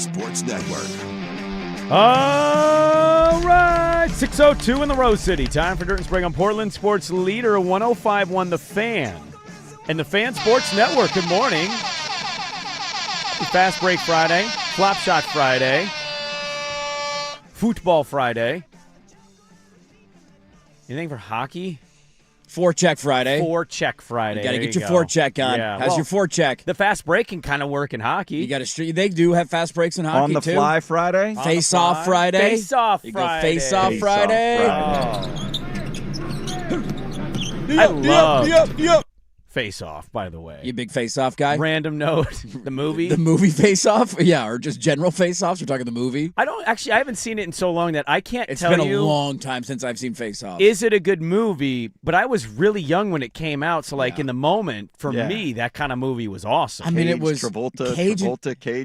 Sports Network. All right, 6:02 in the Rose City. Time for Dirt and Sprague on Portland Sports Leader 105.1 The Fan and the Fan Sports Network. Good morning. Fast Break Friday, Flop Shot Friday, Football Friday. Anything for hockey? Forecheck Friday. Forecheck Friday. You got to get your forecheck on. Yeah. How's your forecheck? The fast break can kind of work in hockey. You got to. They do have fast breaks in hockey on the too. fly Friday. Face off Friday. Face off You Friday. go face off Friday. I love Face Off, by the way. You big face off guy? Random note, the movie. The movie Face Off? Yeah, or just general face offs. We're talking the movie. I haven't seen it in so long that I can't It's tell been you. a long time since I've seen Face Off. Is it a good movie? But I was really young when it came out, so in the moment, for me, that kind of movie was awesome. I mean, it was Cage.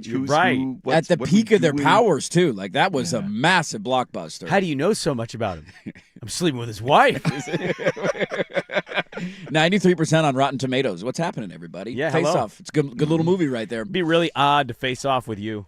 Who's right. who, at the peak of their doing? powers too. Like that was a massive blockbuster. How do you know so much about him? I'm sleeping with his wife. 93% on Rotten Tomatoes. What's happening, everybody? Yeah, Face hello. Off. It's a good little movie right there. It'd be really odd to face off with you.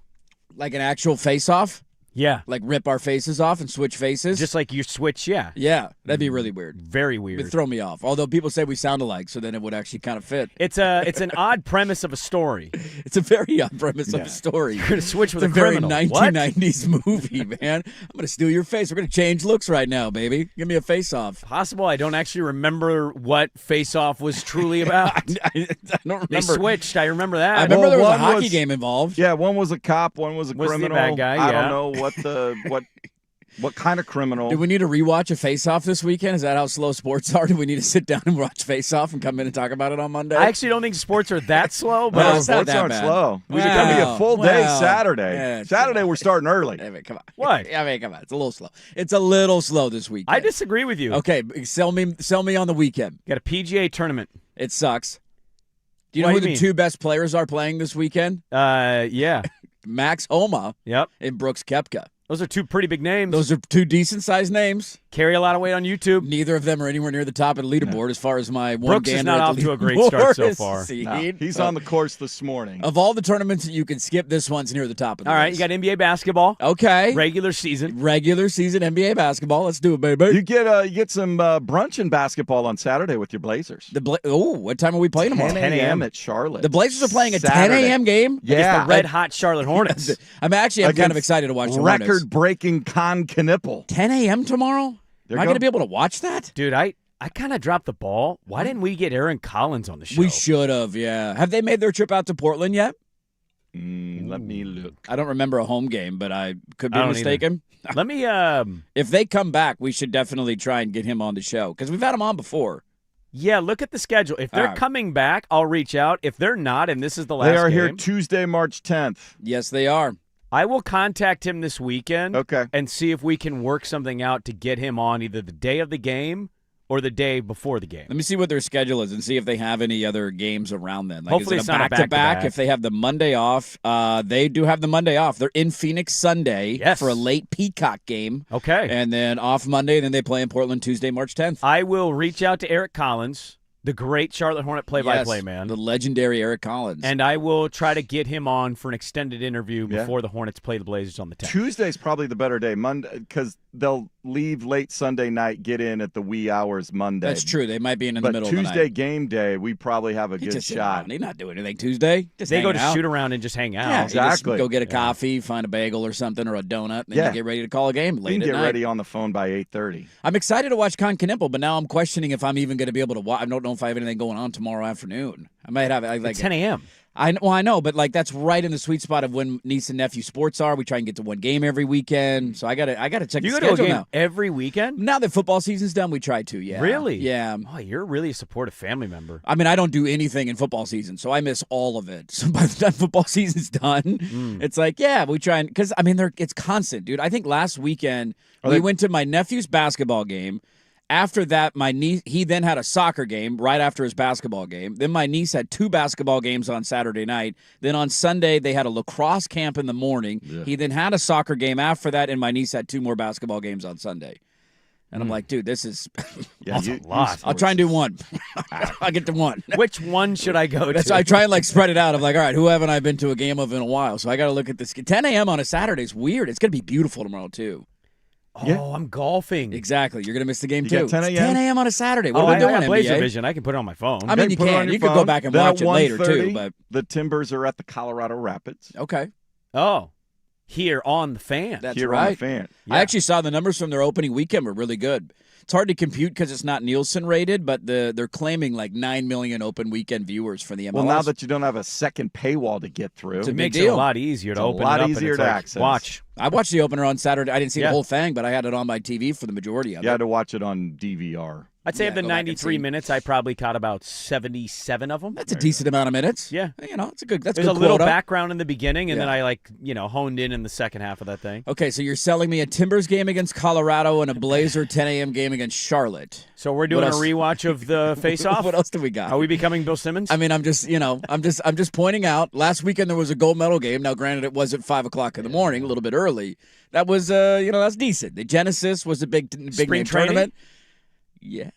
Like an actual face off? Yeah. Like rip our faces off and switch faces? Just like you switch, yeah. Yeah, that'd be really weird. Very It weird. would throw me off. Although people say we sound alike, so then it would actually kind of fit. It's an odd premise of a story. It's a very odd premise of a story. You're going to switch with It's a a very criminal. 1990s movie, man. I'm going to steal your face. We're going to change looks right now, baby. Give me a face off. Possible I don't actually remember what Face Off was truly about. I don't remember. They switched. I remember that. I remember there was a one hockey was- game involved. Yeah, one was a cop, one was a Was the criminal. bad guy, I yeah. don't know what kind of criminal. Do we need to rewatch a Face Off this weekend? Is that how slow sports are? Do we need to sit down and watch Face Off and come in and talk about it on Monday? I actually don't think sports are that slow, but Well, it's not sports that aren't bad. slow. Wow. It's going to be a full day Wow. Saturday. Yeah, Saturday we're starting early. I mean, come on. What? I mean, come on. It's a little slow. It's a little slow this weekend. I disagree with you. Okay, sell me on the weekend. Got a PGA tournament. It sucks. Do you What know do who you the mean? two best players are playing this weekend? Yeah. Max Homa Yep. and Brooks Koepka. Those are two pretty big names. Those are two decent-sized names. Carry a lot of weight on YouTube. Neither of them are anywhere near the top of the leaderboard as far as my one Brooks is gander not at off the to a great start so leaderboard far. is seen. No, he's on the course this morning. Of all the tournaments that you can skip, this one's near the top of the All right, list. you got NBA basketball. Okay. Regular season. Regular season NBA basketball. Let's do it, baby. You get some brunch and basketball on Saturday with your Blazers. What time are we playing tomorrow? 10 a.m. at Charlotte. The Blazers are playing a 10 Saturday. a.m. game? Yeah. The red hot Charlotte Hornets. I'm kind of Against excited to watch the Hornets. record-breaking Con Knipple. 10 a.m. tomorrow? There Am I you going go. to be able to watch that? Dude, I kind of dropped the ball. Why didn't we get Aaron Collins on the show? We should have, yeah. Have they made their trip out to Portland yet? Let me look. I don't remember a home game, but I could be I don't mistaken. Let me If they come back, we should definitely try and get him on the show because we've had him on before. yeah, look at the schedule. If they're right. coming back, I'll reach out. If they're not, and this is the last They are game, here Tuesday, March 10th. Yes, they are. I will contact him this weekend Okay. and see if we can work something out to get him on either the day of the game or the day before the game. Let me see what their schedule is and see if they have any other games around then. Like, Hopefully is it's it a not a back-to-back? back-to-back. If they have the Monday off, they do have the Monday off. They're in Phoenix Sunday Yes. for a late Peacock game. Okay. And then off Monday, then they play in Portland Tuesday, March 10th. I will reach out to Eric Collins, the great Charlotte Hornet play-by-play Yes, man. the legendary Eric Collins. And I will try to get him on for an extended interview Yeah. before the Hornets play the Blazers on the 10th. Tuesday's probably the better day, Monday, because they'll leave late Sunday night, get in at the wee hours Monday. That's true. They might be in the But middle of the Tuesday night. game day, we probably have a He's good just sitting shot. around. He's not doing anything Tuesday. Just They go hanging to out. shoot around and just hang out. Yeah, you just Exactly. go get a coffee, find a bagel or something, or a donut, and then Yeah. you get ready to call a game We late can at get night. ready on the phone by 8:30. I'm excited to watch Con Knipple, but now I'm questioning if I'm even going to be able to watch. I don't know if I have anything going on tomorrow afternoon. I might have like It's 10 a.m. I know, but like that's right in the sweet spot of when niece and nephew sports are. We try and get to one game every weekend, so I gotta check You the go to a schedule game now. every weekend? Now that football season's done, we try to. Yeah, Really? Yeah. Oh, you're really a supportive family member. I mean, I don't do anything in football season, so I miss all of it. So by the time football season's done, it's like, yeah, we try and because I mean, it's constant, dude. I think last weekend we went to my nephew's basketball game. After that, my niece, he then had a soccer game right after his basketball game. Then my niece had 2 basketball games on Saturday night. Then on Sunday, they had a lacrosse camp in the morning. Yeah. He then had a soccer game after that, and my niece had 2 more basketball games on Sunday. And I'm like, dude, this is That's a lot. I'll try and do one. I'll get to one. Which one should I go That's to? I try and like spread it out. I'm like, all right, who haven't I been to a game of in a while? So I got to look at this. 10 a.m. on a Saturday is weird. It's going to be beautiful tomorrow, too. Oh, Yeah. I'm golfing. Exactly. You're going to miss the game, You too. got 10 It's a.m.? 10 a.m. on a Saturday. What Oh, are we I doing, got Blazer NBA? Vision. I can put it on my phone. I mean, you put it can. on your You could go phone. back and Then watch at it later, 1:30, too. But the Timbers are at the Colorado Rapids. okay. Oh, here on the Fan. That's here right. on the Fan. Yeah. I actually saw the numbers from their opening weekend were really good. It's hard to compute because it's not Nielsen rated, but they're claiming like 9 million open weekend viewers for the MLS. Well, now that you don't have a second paywall to get through, It's a It big makes it deal. a lot easier to It's a open lot it up. easier and it's to like, access. Watch. I watched the opener on Saturday. I didn't see Yeah. the whole thing, but I had it on my TV for the majority of you it. had to watch it on DVR. I'd say Yeah, of the go back and 93 see. minutes, I probably caught about 77 of them. That's a decent amount of minutes. Yeah. You know, it's a good. That's There's good a little quota. background in the beginning, and then Yeah. I honed in the second half of that thing. Okay, so you're selling me a Timbers game against Colorado and a Blazer 10 a.m. game against Charlotte. So we're doing a else? rewatch of the face-off. What else do we got? Are we becoming Bill Simmons? I mean, I'm just pointing out. Last weekend there was a gold medal game. Now, granted, it was at 5:00 in the morning, a little bit early. That was, that's decent. The Genesis was a big Spring name training? tournament. Yeah,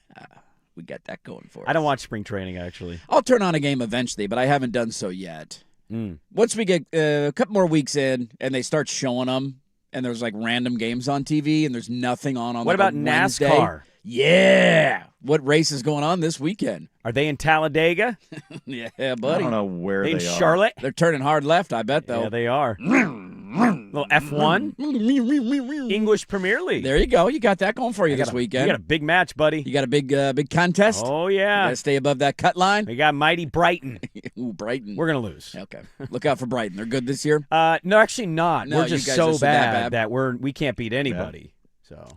we got that going for us. I don't watch spring training, actually. I'll turn on a game eventually, but I haven't done so yet. Mm. Once we get a couple more weeks in, and they start showing them, and there's like random games on TV, and there's nothing on. What like, about a Wednesday. NASCAR? Yeah. What race is going on this weekend? Are they in Talladega? Yeah, I buddy. don't know where They they in are. Charlotte? They're turning hard left, I bet, though. Yeah, they are. Little F1. English Premier League. There you go. You got that going for you this You weekend. got a big match, buddy. You got a big contest. Oh, You yeah. got to stay above that cut line. We got mighty Brighton. Ooh, Brighton. We're going to lose. Okay. Look out for Brighton. They're good this year. No, actually not. No, We're you just guys so are so that bad bad. that we can't beat anybody.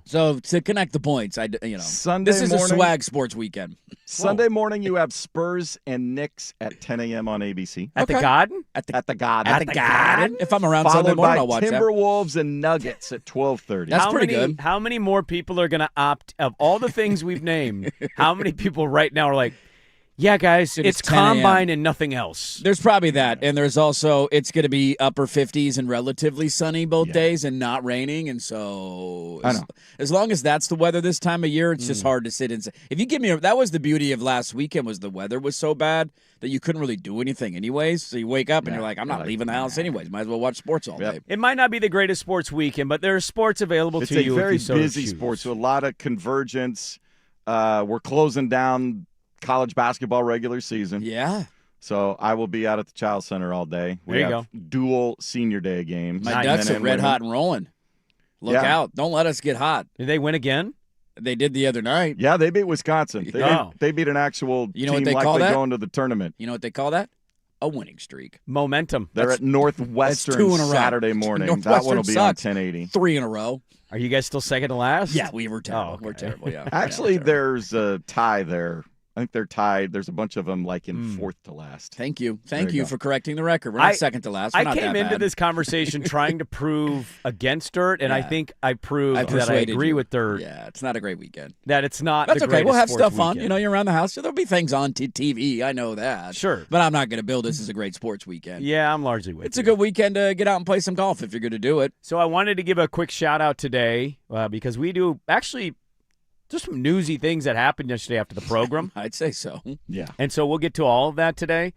So to connect the points, Sunday this is morning, a swag sports weekend. Sunday morning, you have Spurs and Knicks at 10 a.m. on ABC. At the Okay. Garden? At the At the Garden. If I'm around Sunday Followed morning, by I'll watch that. Timberwolves and Nuggets at 12:30. That's How pretty many, good. How many more people are going to opt, of all the things we've named, how many people right now are like, yeah, guys, Dude, it's 10 a.m. combine and nothing else? There's probably that, and there's also it's going to be upper 50s and relatively sunny both days, and not raining, and so I know. as long as that's the weather this time of year, it's just hard to sit inside. If you give me that was the beauty of last weekend was the weather was so bad that you couldn't really do anything anyways. So you wake up and you're like, I'm not leaving the house anyways. Might as well watch sports all Yep. day. It might not be the greatest sports weekend, but there's sports available It's to a you. very if you so busy choose. sport, so a lot of convergence. We're closing down college basketball regular season. Yeah, So I will be out at the Child Center all day. We There you have dual senior day games. my Nice. Ducks Men are and red women. hot and rolling. Look Yeah. out! Don't let us get hot. Did they win again? They did the other night. Yeah, they beat Wisconsin. Oh. They beat an actual You know what team they call likely that? going to the tournament. You know what they call that? A winning streak. Momentum. They're at Northwestern that's 2 in a row. Saturday morning. That Northwestern one will be on sucks. 1080. 3 in a row. Are you guys still second to last? Yeah, we were terrible. Oh, okay. We're terrible. Yeah. Actually, Yeah, we're terrible. there's a tie there. I think they're tied. There's a bunch of them like in Hmm. fourth to last. Thank you. There Thank you you go. for correcting the record. We're not second to last. We're I not came that into bad. this conversation trying to prove against Dirt, and I Yeah. think I proved I that I persuaded agree you. with Dirt Yeah, it's not a great weekend. that it's not That's the okay. We'll greatest have sports stuff on. weekend. You know, you're around the house. So there'll be things on TV. I know that. Sure. But I'm not going to build this as a great sports weekend. Yeah, I'm largely with It's you. a good weekend to get out and play some golf if you're going to do it. So I wanted to give a quick shout out today because we do actually just some newsy things that happened yesterday after the program. I'd say so. Yeah. And so we'll get to all of that today.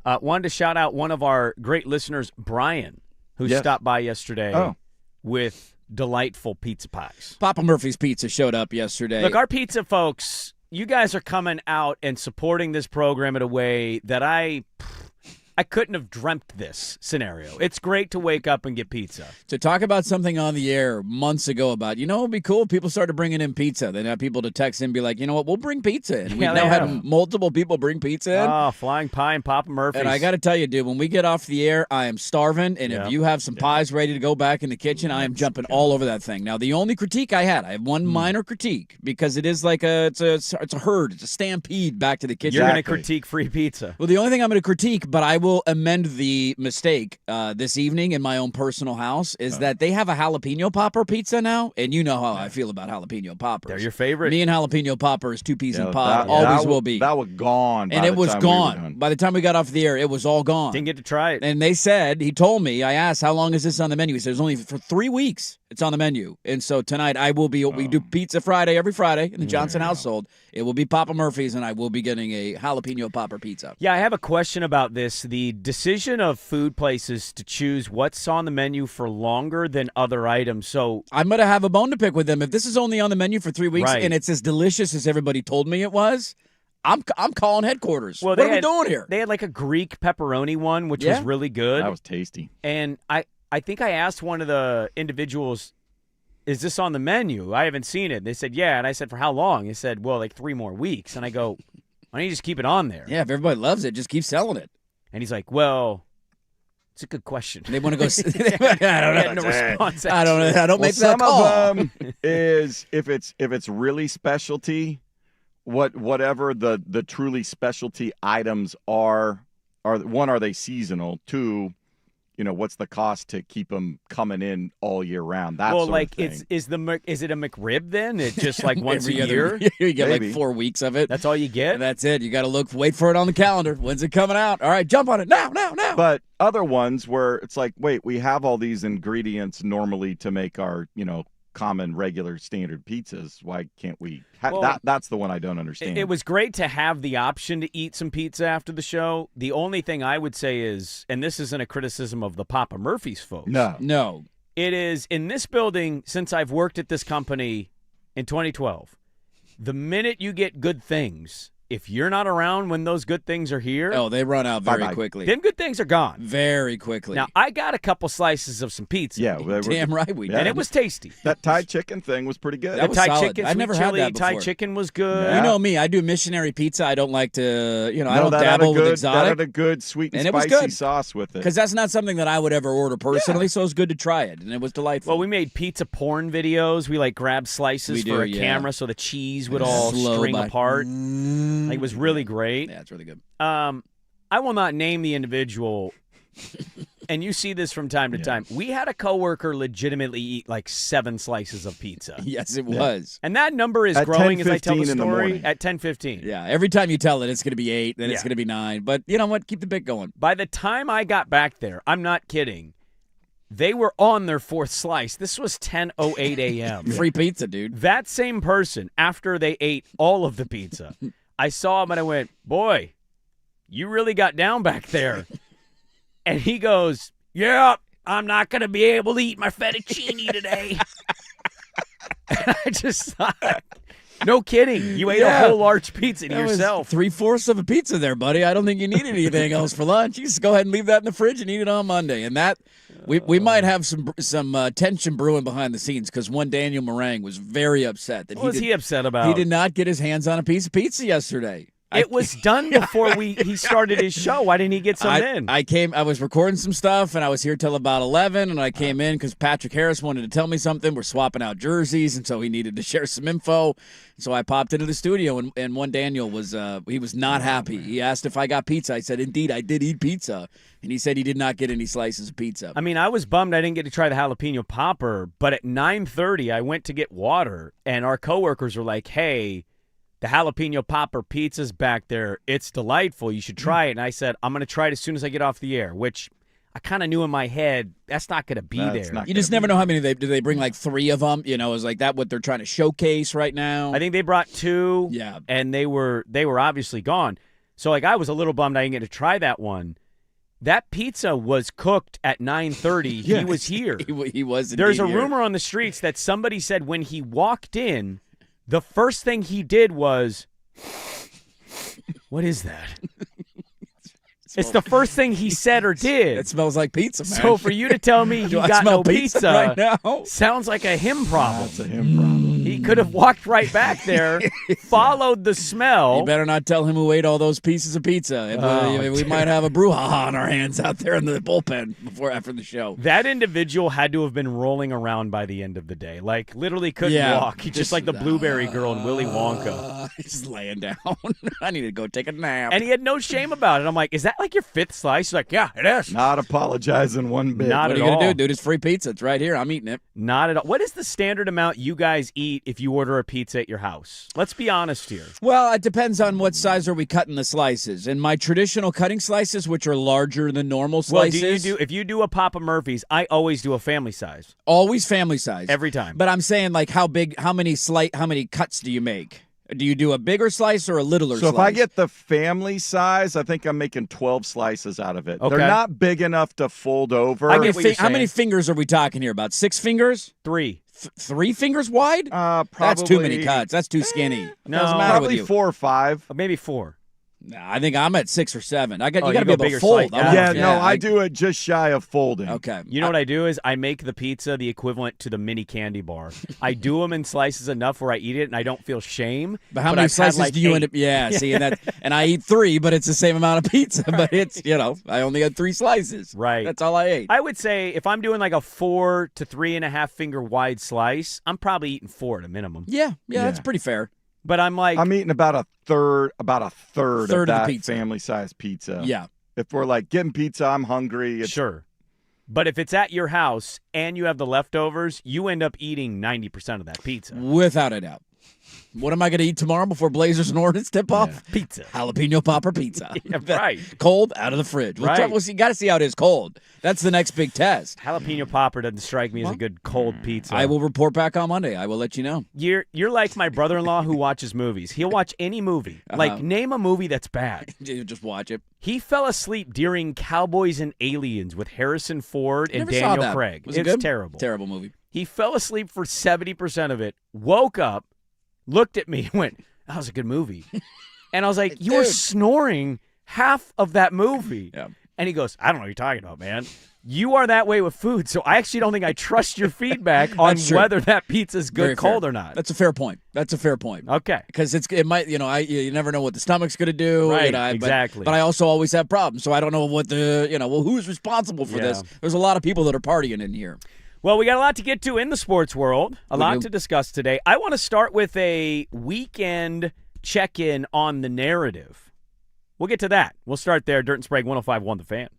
Wanted to shout out one of our great listeners, Brian, who Yes. stopped by yesterday Oh. with delightful pizza pies. Papa Murphy's Pizza showed up yesterday. Look, our pizza folks, you guys are coming out and supporting this program in a way that I couldn't have dreamt this scenario. It's great to wake up and get pizza. to talk about something on the air months ago about, it would be cool if people started bringing in pizza. They'd have people to text in and be like, you know what, we'll bring pizza in. We've Yeah, now they had have. multiple people bring pizza in. Oh, Flying Pie and Papa Murphy's. And I got to tell you, dude, when we get off the air, I am starving. And Yeah. if you have some pies ready to go back in the kitchen, I am jumping all over that thing. Now, the only critique I had, I have one minor critique because it is like it's a herd, it's a stampede back to the kitchen. You're going to Exactly. critique free pizza. Well, the only thing I'm going to critique, but I will amend the mistake this evening in my own personal house, is that they have a jalapeno popper pizza now, and you know how I feel about jalapeno poppers. They're your favorite. Me and jalapeno popper is two peas in a Yeah, pod. that- Always that will be. That was gone. And by it the was time we were gone. done. By the time we got off the air, it was all gone. Didn't get to try it. And they said, he told me, I asked, how long is this on the menu? He said, it's only for 3 weeks. It's on the menu. And so tonight we do Pizza Friday every Friday in the Johnson household. It will be Papa Murphy's, and I will be getting a jalapeno popper pizza. Yeah, I have a question about this. The decision of food places to choose what's on the menu for longer than other items. So I'm going to have a bone to pick with them. If this is only on the menu for 3 weeks Right. and it's as delicious as everybody told me it was, I'm calling headquarters. Well, what are we doing here? They had like a Greek pepperoni one, which Yeah. was really good. That was tasty. And I think I asked one of the individuals, is this on the menu? I haven't seen it. They said, yeah. And I said, for how long? They said, well, like 3 more weeks. And I go, why don't you just keep it on there? Yeah, if everybody loves it, just keep selling it. And he's like, well, it's a good question. They want to go. I had no response. I don't know. I don't make that some call. of them is if it's really specialty, whatever the truly specialty items are one, are they seasonal? 2, what's the cost to keep them coming in all year round? That well, sort like of thing. is it a McRib then? It's just like once a Every other year. You get Maybe. like 4 weeks of it. That's all you And get. that's it. You got to wait for it on the calendar. When's it coming out? All right, jump on it now. But other ones where it's like, wait, we have all these ingredients normally to make our, common, regular, standard pizzas. Why can't we? Well, that's the one I don't understand. It was great to have the option to eat some pizza after the show. The only thing I would say is, and this isn't a criticism of the Papa Murphy's folks. No. It is in this building since I've worked at this company in 2012. The minute you get good things, if you're not around when those good things are here, Oh, they run out very Bye-bye. quickly. them good things are gone. Very quickly. Now, I got a couple slices of some pizza. Yeah, they were- Damn right we Yeah. did. And it was tasty. that Thai chicken thing was pretty good. That The was Thai solid. chicken, I've sweet never had chili that Thai before. chicken was good. Yeah. You know me, I do missionary pizza. I don't like to, I No, don't that had a dabble with good- That exotic had a good sweet and And it was spicy good. sauce with it. because that's not something that I would ever order personally. So it was good to try it, and it was delightful. Well, we made pizza porn videos. We like grabbed slices We do, for a yeah. camera so the cheese would all Slow string by- apart. Like, it was really great. Yeah, it's really good. I will not name the individual, and you see this from time to time. We had a coworker legitimately eat like 7 slices of pizza. Yes, it was. And that number is At growing as I tell the 10:15 in the story morning. at 10:15. Yeah, every time you tell it, it's going to be 8, then it's Yeah. going to be 9. But you know what? Keep the bit going. By the time I got back there, I'm not kidding, they were on their 4th slice. This was 10:08 a.m. Free pizza, dude. That same person, after they ate all of the pizza, I saw him and I went, boy, you really got down back there. And he goes, yeah, I'm not going to be able to eat my fettuccine today. And I just thought, no kidding. You ate a Yeah. whole large pizza to That was yourself. 3/4 of a pizza there, buddy. I don't think you need anything else for lunch. You just go ahead and leave that in the fridge and eat it on Monday. And that we might have some tension brewing behind the scenes because one Daniel Meringue was very upset that What was he upset about? he did not get his hands on a piece of pizza yesterday. It was done before he started his show. Why didn't he get some in? I was recording some stuff, and I was here till about 11, and I came in because Patrick Harris wanted to tell me something. We're swapping out jerseys, and so he needed to share some info. So I popped into the studio, and one Daniel was he was not happy. He asked if I got pizza. I said, indeed, I did eat pizza. And he said he did not get any slices of pizza. I mean, I was bummed I didn't get to try the jalapeno popper, but at 9:30, I went to get water, and our coworkers were like, hey, the jalapeno popper pizza's back there. It's delightful. You should try it. And I said, I'm going to try it as soon as I get off the air, which I kind of knew in my head that's not going to be That's there. not You just gonna never be- know how many do they bring, like 3 of them? Is like that what they're trying to showcase right now? I think they brought 2, Yeah. and they were obviously gone. So, like, I was a little bummed I didn't get to try that one. That pizza was cooked at 9:30. He was here. He was. There's a indeed here. rumor on the streets that somebody said when he walked in, the first thing he did was, what is that? It's the first thing he said or did. It smells like pizza, man. So for you to tell me he Do I got smell no pizza right now? sounds like a him problem. That's a him problem. He could have walked right back there, followed the smell. You better not tell him who ate all those pieces of pizza. We might have a brouhaha on our hands out there in the bullpen after the show. That individual had to have been rolling around by the end of the day. Like, literally couldn't walk. He just like the blueberry girl in Willy Wonka. He's laying down. I need to go take a nap. And he had no shame about it. I'm like, is that like your 5th slice? He's like, yeah, it is. Not apologizing one bit. Not what are at you going all. to do, dude? It's free pizza. It's right here. I'm eating it. Not at all. What is the standard amount you guys eat if you order a pizza at your house? Let's be honest here. Well, it depends on what size are we cutting the slices. In my traditional cutting slices, which are larger than normal slices. Well, if you do a Papa Murphy's, I always do a family size. Always family size. Every time. But I'm saying, like, how many cuts do you make? Do you do a bigger slice or a littler slice? So if I get the family size, I think I'm making 12 slices out of it. Okay. They're not big enough to fold over. I get what you're How many saying. fingers are we talking here? About 6 fingers? 3. 3 fingers wide? Probably, That's too many cuts. That's too skinny. No, What's the matter with Probably you? 4 or 5. Or maybe 4. Nah, I think I'm at 6 or 7. You got you to be go able to bigger fold. slice. I want- I do it just shy of folding. Okay. You know what I do is I make the pizza the equivalent to the mini candy bar. I do them in slices enough where I eat it and I don't feel shame. But how many I've had, slices like, do you 8. end up? Yeah, see, and I eat 3, but it's the same amount of pizza. But it's I only had 3 slices. Right. That's all I ate. I would say if I'm doing like a 4 to 3.5 finger wide slice, I'm probably eating 4 at a minimum. Yeah, that's pretty fair. But I'm like, I'm eating about a third Third of of the that pizza. family-sized pizza. Yeah. If we're like getting pizza, I'm hungry. sure. But if it's at your house and you have the leftovers, you end up eating 90% of that pizza. Without a doubt. What am I going to eat tomorrow before Blazers and Hornets tip off? Pizza. Jalapeno popper pizza. Yeah, right. Cold, out of the fridge. Right. You got to see how it is cold. That's the next big test. Jalapeno popper doesn't strike me as a good cold pizza. I will report back on Monday. I will let you know. You're like my brother-in-law who watches movies. He'll watch any movie. Like, name a movie that's bad. You just watch it. He fell asleep during Cowboys and Aliens with Harrison Ford and Never saw Daniel that. Craig. Was it It's good? terrible. Terrible movie. He fell asleep for 70% of it, woke up, looked at me, and went, that was a good movie. And I was like, you were Dude. snoring half of that movie. Yeah. And he goes, I don't know what you're talking about, man. You are that way with food, so I actually don't think I trust your feedback on That's true. whether that pizza's good Very cold fair. or not. That's a fair point. Okay. Because it might, you never know what the stomach's going to do. Right, but- exactly. But I also always have problems, so I don't know what who's responsible for this. There's a lot of people that are partying in here. Well, we got a lot to get to in the sports world, a We lot do. to discuss today. I want to start with a weekend check-in on the narrative. We'll get to that. We'll start there. Dirt and Sprague, 105.1 The Fan.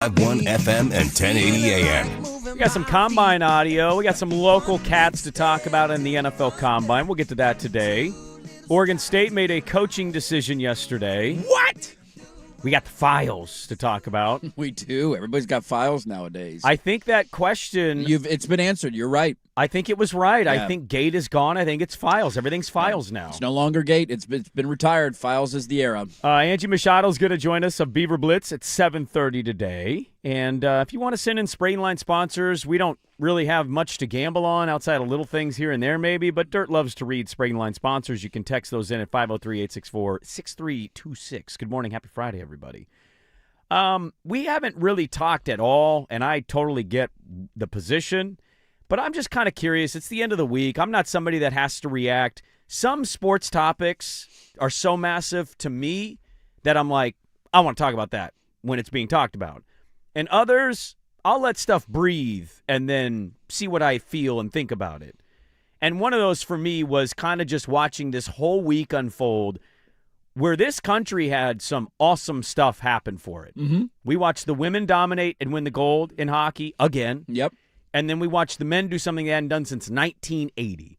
1 FM and 1080 AM. We got some Combine audio. We got some local cats to talk about in the NFL Combine. We'll get to that today. Oregon State made a coaching decision yesterday. What? We got the files to talk about. We do. Everybody's got files nowadays. I think that question... It's been answered. You're right. I think it was right. Yeah. I think Gate is gone. I think it's files. Everything's files now. It's no longer Gate. It's been retired. Files is the era. Angie Machado's going to join us of Beaver Blitz at 7:30 today. And if you want to send in Sprague Line sponsors, we don't really have much to gamble on outside of little things here and there maybe, but Dirt loves to read Sprague Line sponsors. You can text those in at 503-864-6326. Good morning. Happy Friday, everybody. We haven't really talked at all, and I totally get the position. But I'm just kind of curious. It's the end of the week. I'm not somebody that has to react. Some sports topics are so massive to me that I'm like, I want to talk about that when it's being talked about. And others, I'll let stuff breathe and then see what I feel and think about it. And one of those for me was kind of just watching this whole week unfold where this country had some awesome stuff happen for it. Mm-hmm. We watched the women dominate and win the gold in hockey again. Yep. And then we watched the men do something they hadn't done since 1980.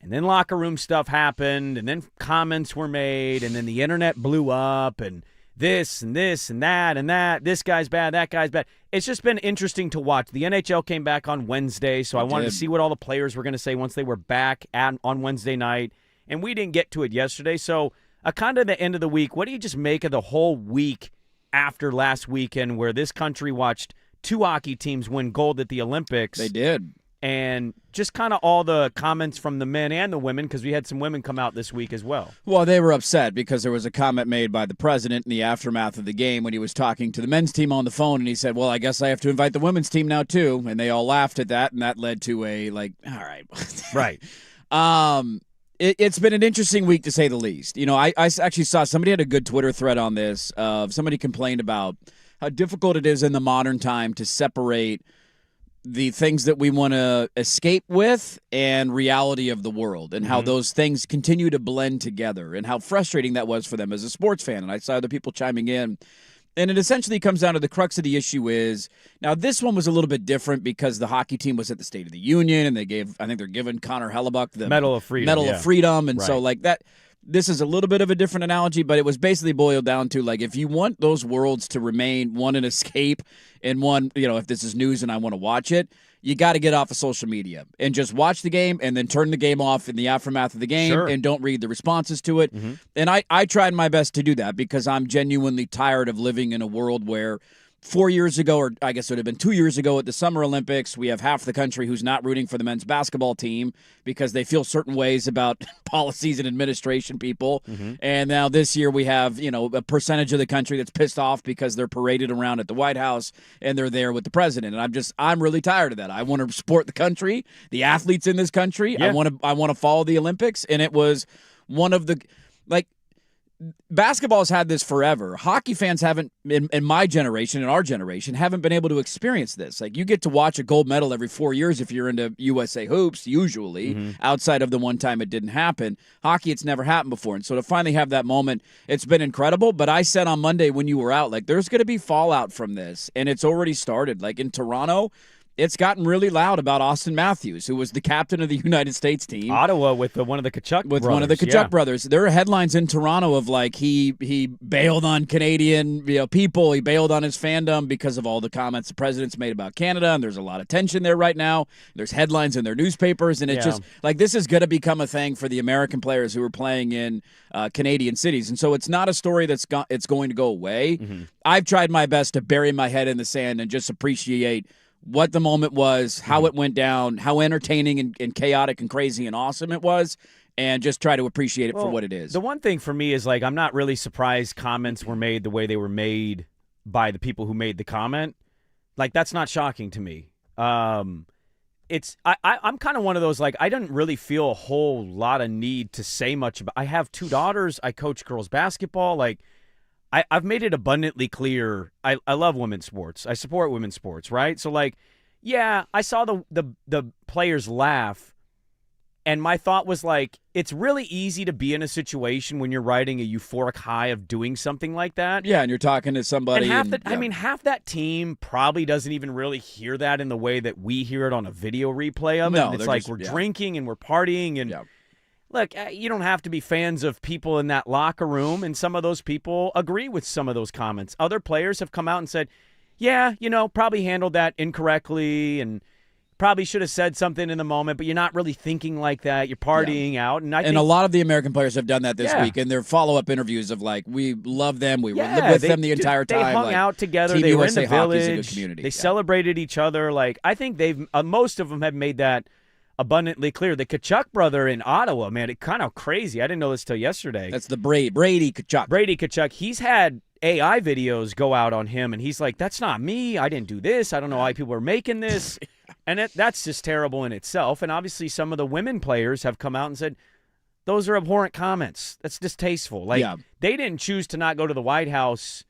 And then locker room stuff happened, and then comments were made, and then the internet blew up, and this and this and that and that. This guy's bad, that guy's bad. It's just been interesting to watch. The NHL came back on Wednesday, so I wanted to see what all the players were going to say once they were back on Wednesday night. And we didn't get to it yesterday. So kind of the end of the week, what do you just make of the whole week after last weekend where this country watched two hockey teams win gold at the Olympics? They did. And just kind of all the comments from the men and the women, because we had some women come out this week as well. Well, they were upset because there was a comment made by the president in the aftermath of the game when he was talking to the men's team on the phone, and he said, well, I guess I have to invite the women's team now too. And they all laughed at that, and that led to a, like, all right. Right. It's been an interesting week, to say the least. You know, I actually saw somebody had a good Twitter thread on this. Somebody complained about how difficult it is in the modern time to separate the things that we want to escape with and reality of the world, and how those things continue to blend together, and how frustrating that was for them as a sports fan. And I saw other people chiming in. And it essentially comes down to the crux of the issue is, now this one was a little bit different because the hockey team was at the State of the Union, and I think they're giving Connor Hellebuck the Medal of Freedom. And so like that, this is a little bit of a different analogy, but it was basically boiled down to, like, if you want those worlds to remain, one an escape and one, you know, if this is news and I want to watch it, you got to get off of social media and just watch the game and then turn the game off in the aftermath of the game. Sure. And don't read the responses to it. And I tried my best to do that because I'm genuinely tired of living in a world where 4 years ago, or I guess it would have been 2 years ago at the Summer Olympics, we have half the country who's not rooting for the men's basketball team because they feel certain ways about policies and administration people. And now this year we have, you know, a percentage of the country that's pissed off because they're paraded around at the White House and they're there with the president. And I'm really tired of that. I want to support the country, the athletes in this country. Yeah. I want to follow the Olympics. And it was one of the, like, basketball's had this forever. Hockey fans haven't, in my generation, in our generation, haven't been able to experience this. Like, you get to watch a gold medal every 4 years if you're into USA hoops, usually, outside of the one time it didn't happen. Hockey, it's never happened before. And so to finally have that moment, it's been incredible. But I said on Monday when you were out, like, there's going to be fallout from this. And it's already started. Like, in Toronto, it's gotten really loud about Austin Matthews, who was the captain of the United States team. Ottawa with one of the Kachuk brothers. With one of the Kachuk brothers. There are headlines in Toronto of, like, he bailed on Canadian people. He bailed on his fandom because of all the comments the president's made about Canada, and there's a lot of tension there right now. There's headlines in their newspapers, and it's just, like, this is going to become a thing for the American players who are playing in Canadian cities. And so it's not a story it's going to go away. I've tried my best to bury my head in the sand and just appreciate what the moment was, how it went down, how entertaining and chaotic and crazy and awesome it was, and just try to appreciate it for what it is. The one thing for me is, like, I'm not really surprised comments were made the way they were made by the people who made the comment. Like, that's not shocking to me. I'm kind of one of those, like, I didn't really feel a whole lot of need to say much about. I have two daughters. I coach girls basketball. Like, I've made it abundantly clear I love women's sports. I support women's sports, right? So, like, yeah, I saw the players laugh, And my thought was like, it's really easy to be in a situation when you're riding a euphoric high of doing something like that. Yeah, and you're talking to somebody. And half that team probably doesn't even really hear that in the way that we hear it on a video replay of it. No, And it's like we're drinking and we're partying. And look, you don't have to be fans of people in that locker room. And some of those people agree with some of those comments. Other players have come out and said, yeah, probably handled that incorrectly and probably should have said something in the moment, but you're not really thinking like that. You're partying out. And I think a lot of the American players have done that this week, and their follow-up interviews of like, we love them, we were with them the entire time. They hung out together. Team they were USA in the hockey's a good village. community. They celebrated each other. Like I think they've most of them have made that abundantly clear. The Kachuk brother in Ottawa, man, it's kind of crazy. I didn't know this till yesterday. That's the Brady Kachuk. Brady Kachuk. He's had AI videos go out on him, and he's like, that's not me. I didn't do this. I don't know why people are making this. And that's just terrible in itself. And obviously some of the women players have come out and said, those are abhorrent comments. That's distasteful. Like, they didn't choose to not go to the White House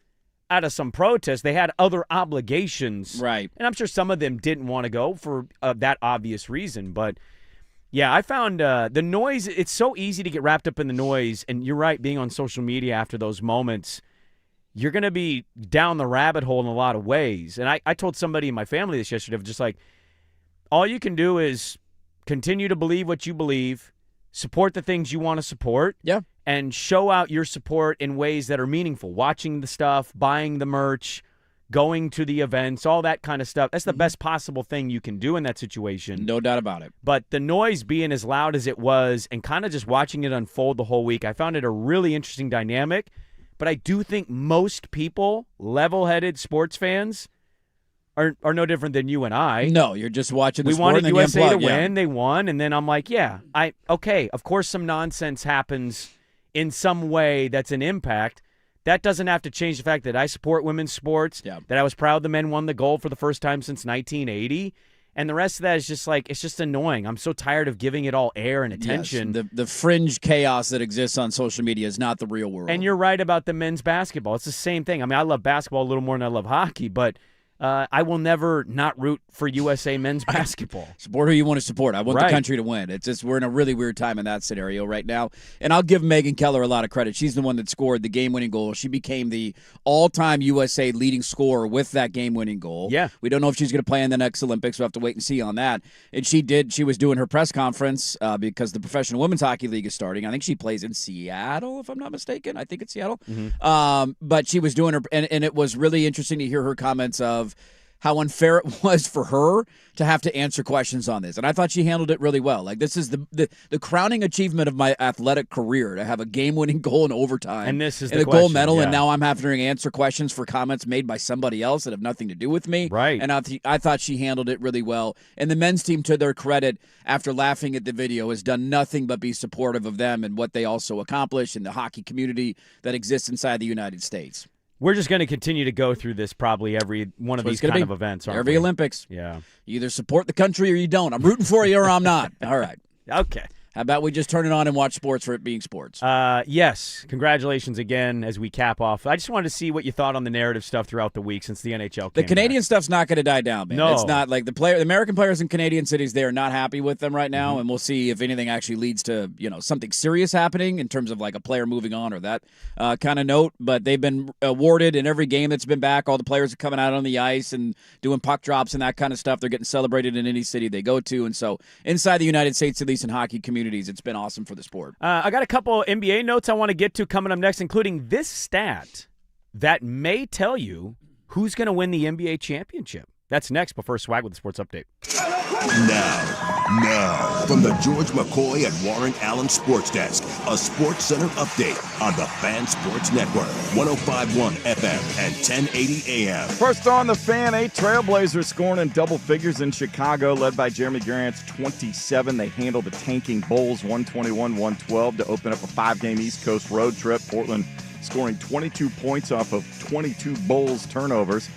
out of some protest. They had other obligations. Right. And I'm sure some of them didn't want to go for that obvious reason. But, yeah, I found the noise, it's so easy to get wrapped up in the noise. And you're right, being on social media after those moments, you're going to be down the rabbit hole in a lot of ways. And I told somebody in my family this yesterday, just like, all you can do is continue to believe what you believe, support the things you want to support, and show out your support in ways that are meaningful. Watching the stuff, buying the merch, going to the events, all that kind of stuff. That's the best possible thing you can do in that situation. No doubt about it. But the noise being as loud as it was and kind of just watching it unfold the whole week, I found it a really interesting dynamic. But I do think most people, level-headed sports fans, are no different than you and I. No, you're just watching the we sport. We wanted USA to win. They won. And then I'm like, okay, of course some nonsense happens in some way that's an impact. That doesn't have to change the fact that I support women's sports, that I was proud the men won the gold for the first time since 1980. And the rest of that is just like, it's just annoying. I'm so tired of giving it all air and attention. Yes, the fringe chaos that exists on social media is not the real world. And you're right about the men's basketball. It's the same thing. I mean, I love basketball a little more than I love hockey, but I will never not root for USA men's basketball. Support who you want to support. I want the country to win. It's just we're in a really weird time in that scenario right now. And I'll give Megan Keller a lot of credit. She's the one that scored the game-winning goal. She became the all-time USA leading scorer with that game-winning goal. Yeah. We don't know if she's going to play in the next Olympics. We'll have to wait and see on that. And she did. She was doing her press conference because the Professional Women's Hockey League is starting. I think she plays in Seattle, if I'm not mistaken. I think it's Seattle. Mm-hmm. But she was doing her, and it was really interesting to hear her comments of how unfair it was for her to have to answer questions on this. And I thought she handled it really well. Like, this is the crowning achievement of my athletic career, to have a game-winning goal in overtime. And this is the gold medal, and now I'm having to answer questions for comments made by somebody else that have nothing to do with me. Right. And I thought she handled it really well. And the men's team, to their credit, after laughing at the video, has done nothing but be supportive of them and what they also accomplish in the hockey community that exists inside the United States. We're just going to continue to go through this probably every one of these kind of events. Every Olympics. Yeah. You either support the country or you don't. I'm rooting for you or I'm not. All right. Okay. How about we just turn it on and watch sports for it being sports? Yes. Congratulations again as we cap off. I just wanted to see what you thought on the narrative stuff throughout the week since the NHL came The Canadian back. stuff's not going to die down, man. No. It's not like the American players in Canadian cities, they are not happy with them right now, and we'll see if anything actually leads to, something serious happening in terms of like a player moving on or that kind of note. But they've been awarded in every game that's been back. All the players are coming out on the ice and doing puck drops and that kind of stuff. They're getting celebrated in any city they go to. And so inside the United States, at least in hockey communities, it's been awesome for the sport. I got a couple NBA notes I want to get to coming up next, including this stat that may tell you who's going to win the NBA championship. That's next before Swag with the Sports Update. Now, from the George McCoy and Warren Allen Sports Desk, a Sports Center update on the Fan Sports Network, 105.1 FM and 1080 AM. First on the Fan, 8 Trailblazers scoring in double figures in Chicago, led by Jeremy Grant's 27. They handled the tanking Bulls 121-112 to open up a 5-game East Coast road trip. Portland scoring 22 points off of 22 Bulls turnovers.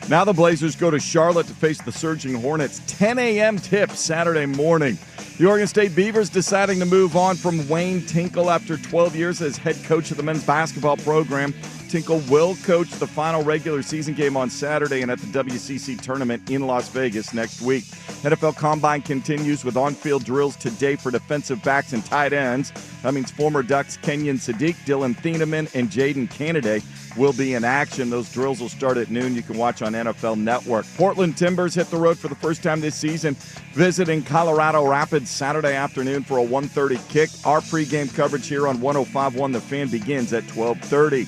Now the Blazers go to Charlotte to face the Surging Hornets. 10 a.m. tip Saturday morning. The Oregon State Beavers deciding to move on from Wayne Tinkle after 12 years as head coach of the men's basketball program. Tinkle will coach the final regular season game on Saturday and at the WCC tournament in Las Vegas next week. NFL Combine continues with on-field drills today for defensive backs and tight ends. That means former Ducks Kenyon Sadiq, Dylan Thieneman, and Jaden Kennedy will be in action. Those drills will start at noon. You can watch on NFL Network. Portland Timbers hit the road for the first time this season, visiting Colorado Rapids Saturday afternoon for a 1:30 kick. Our pregame coverage here on 105.1 The Fan begins at 12:30.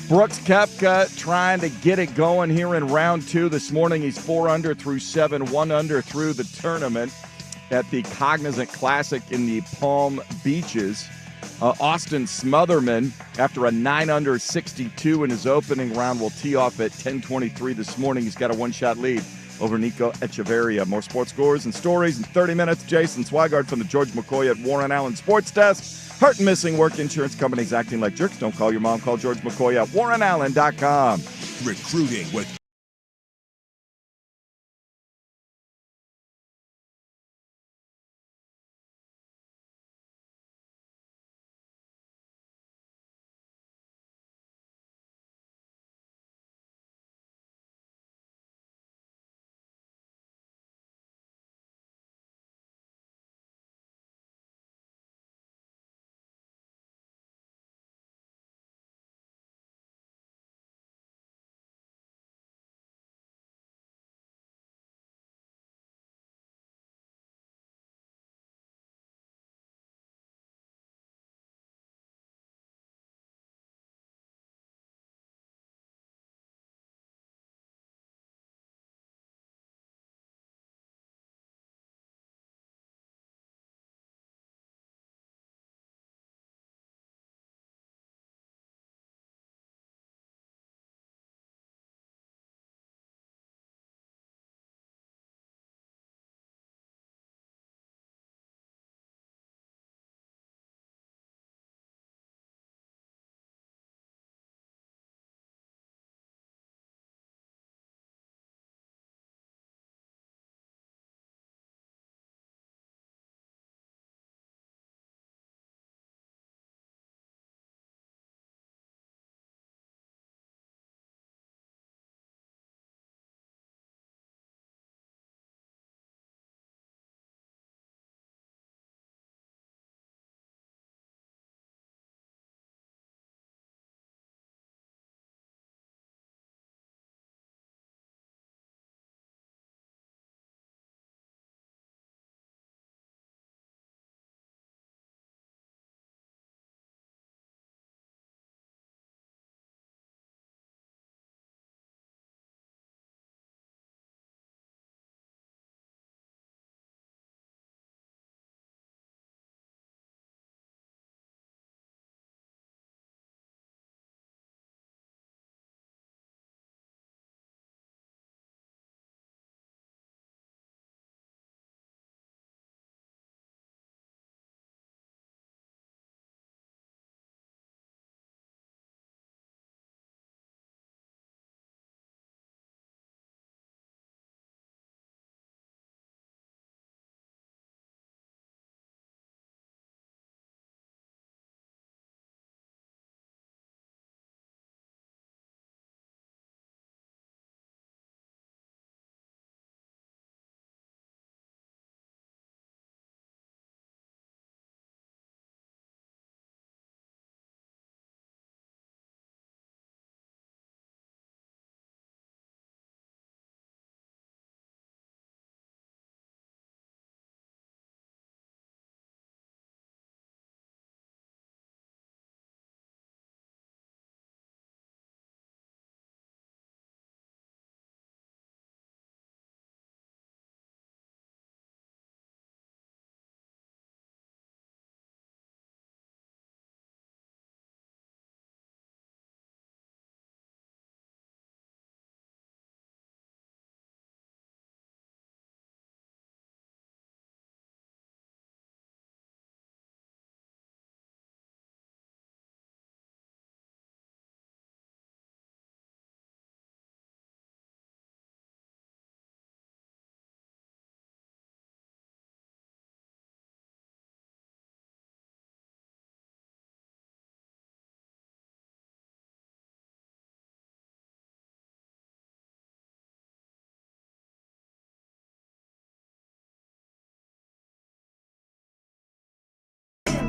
Brooks Koepka trying to get it going here in round 2 this morning. He's 4 under through 7, 1 under through the tournament at the Cognizant Classic in the Palm Beaches. Austin Smotherman, after a 9 under 62 in his opening round, will tee off at 10:23 this morning. He's got a one-shot lead over Nico Echeverria. More sports scores and stories in 30 minutes. Jason Swigard from the George McCoy at Warren Allen Sports Desk. Hurt and missing work insurance companies acting like jerks. Don't call your mom. Call George McCoy at warrenallen.com. Recruiting with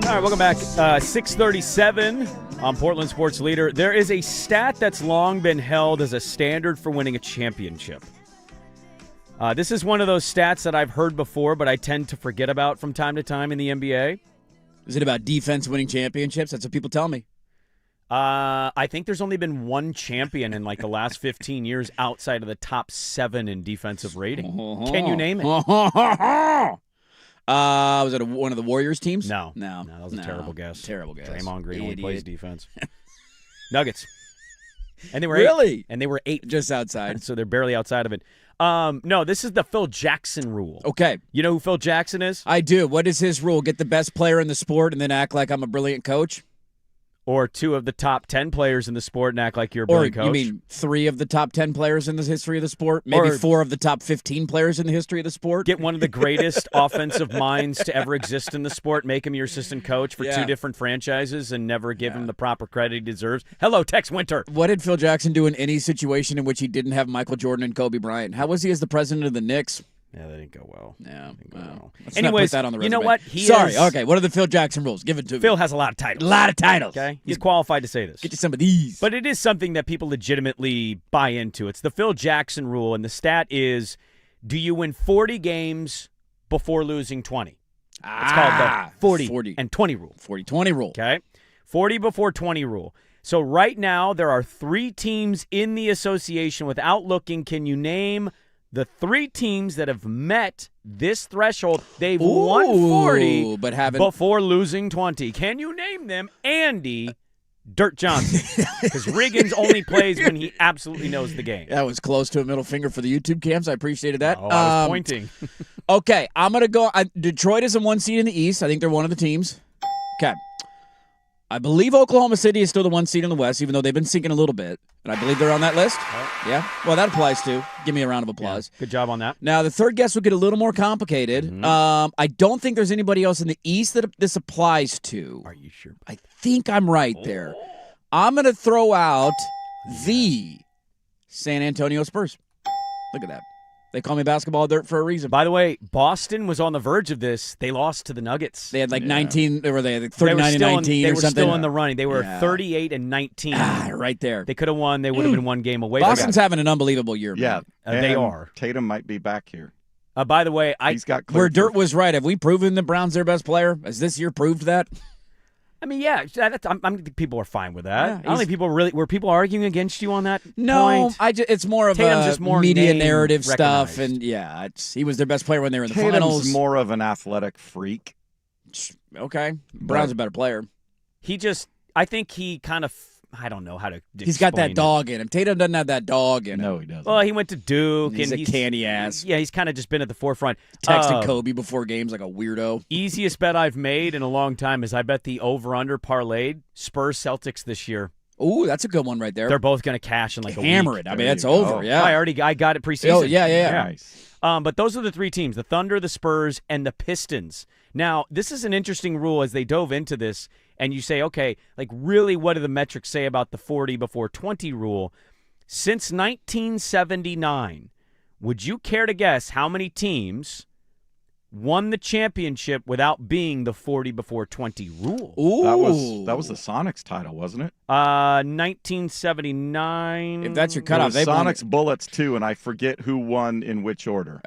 All right, welcome back. 637 on Portland Sports Leader. There is a stat that's long been held as a standard for winning a championship. This is one of those stats that I've heard before, but I tend to forget about from time to time in the NBA. Is it about defense winning championships? That's what people tell me. I think there's only been one champion in like the last 15 years outside of the top 7 in defensive rating. Can you name it? Was it one of the Warriors teams? No, that was a terrible guess. Terrible guess. Draymond Green only Idiot. plays defense. Nuggets, and they were really, 8. And they were 8, just outside. so they're barely outside of it. No, this is the Phil Jackson rule. Okay, You know who Phil Jackson is? I do. What is his rule? Get the best player in the sport and then act like I'm a brilliant coach? Or 2 of the top 10 players in the sport and act like you're a Or brilliant coach? you mean 3 of the top 10 players in the history of the sport? Maybe Or 4 of the top 15 players in the history of the sport? Get one of the greatest offensive minds to ever exist in the sport, make him your assistant coach for 2 different franchises, and never give him the proper credit he deserves. Hello, Tex Winter. What did Phil Jackson do in any situation in which he didn't have Michael Jordan and Kobe Bryant? How was he as the president of the Knicks? Yeah, that didn't go well. Yeah. Well. Let's Anyways, not put that on the resume. you know what? Sorry. Okay. What are the Phil Jackson rules? Give it to me. Phil has a lot of titles. A lot of titles. Okay, he's qualified to say this. Get you some of these. But it is something that people legitimately buy into. It's the Phil Jackson rule, and the stat is, do you win 40 games before losing 20? It's called the 40 and 20 rule. 40-20 rule. Okay? 40 before 20 rule. So right now, there are 3 teams in the association without looking. Can you name the 3 teams that have met this threshold? They've won 40 but haven't before losing 20. Can you name them? Andy Dirt Johnson. Because Riggins only plays when he absolutely knows the game. That was close to a middle finger for the YouTube cams. I appreciated that. Oh, I was pointing. Okay, I'm going to go. Detroit is in 1 seed in the East. I think they're one of the teams. Okay. I believe Oklahoma City is still the 1 seed in the West, even though they've been sinking a little bit. And I believe they're on that list. Yeah. Well, that applies too. Give me a round of applause. Good job on that. Now, the third guess will get a little more complicated. I don't think there's anybody else in the East that this applies to. Are you sure? I think I'm right there. I'm going to throw out the San Antonio Spurs. Look at that. They call me basketball dirt for a reason. By the way, Boston was on the verge of this. They lost to the Nuggets. They had like 19, or they had 39 and 19 or something. They were still in the running. They were 38 and 19. Right there. They could have won. They would have been 1 game away. Boston's having an unbelievable year. Yeah, Man. They and are. Tatum might be back here. By the way, He's got where cleared Dirt for- was right. Have we proven that Brown's their best player? Has this year proved that? I mean, yeah, I think people are fine with that. Yeah, I don't think people were people arguing against you on that No, point? it's more of Tatum's a just more media name narrative stuff, recognized. and he was their best player when they were in the Tatum's finals. more of an athletic freak. Okay, Brown's a better player. I think he kind of, I don't know how to He's got that explain it. dog in him. Tatum doesn't have that dog in him. No, he doesn't. Well, he went to Duke. He's and a candy ass. Yeah, he's kind of just been at the forefront. Texted Kobe before games like a weirdo. Easiest bet I've made in a long time is I bet the over-under parlayed Spurs Celtics this year. Ooh, that's a good one right there. They're both going to cash in like a Hammer week. it. I mean, There it's you go. over. Yeah. I got it preseason. Oh, yeah. Nice. But those are the 3 teams, the Thunder, the Spurs, and the Pistons. Now, this is an interesting rule as they dove into this, and you say, okay, like really what do the metrics say about the 40 before 20 rule? Since 1979, would you care to guess how many teams won the championship without being the 40 before 20 rule? Ooh. That was the Sonics title, wasn't it? 1979. If that's your It cutoff, was they won. Sonics Bullets too, and I forget who won in which order.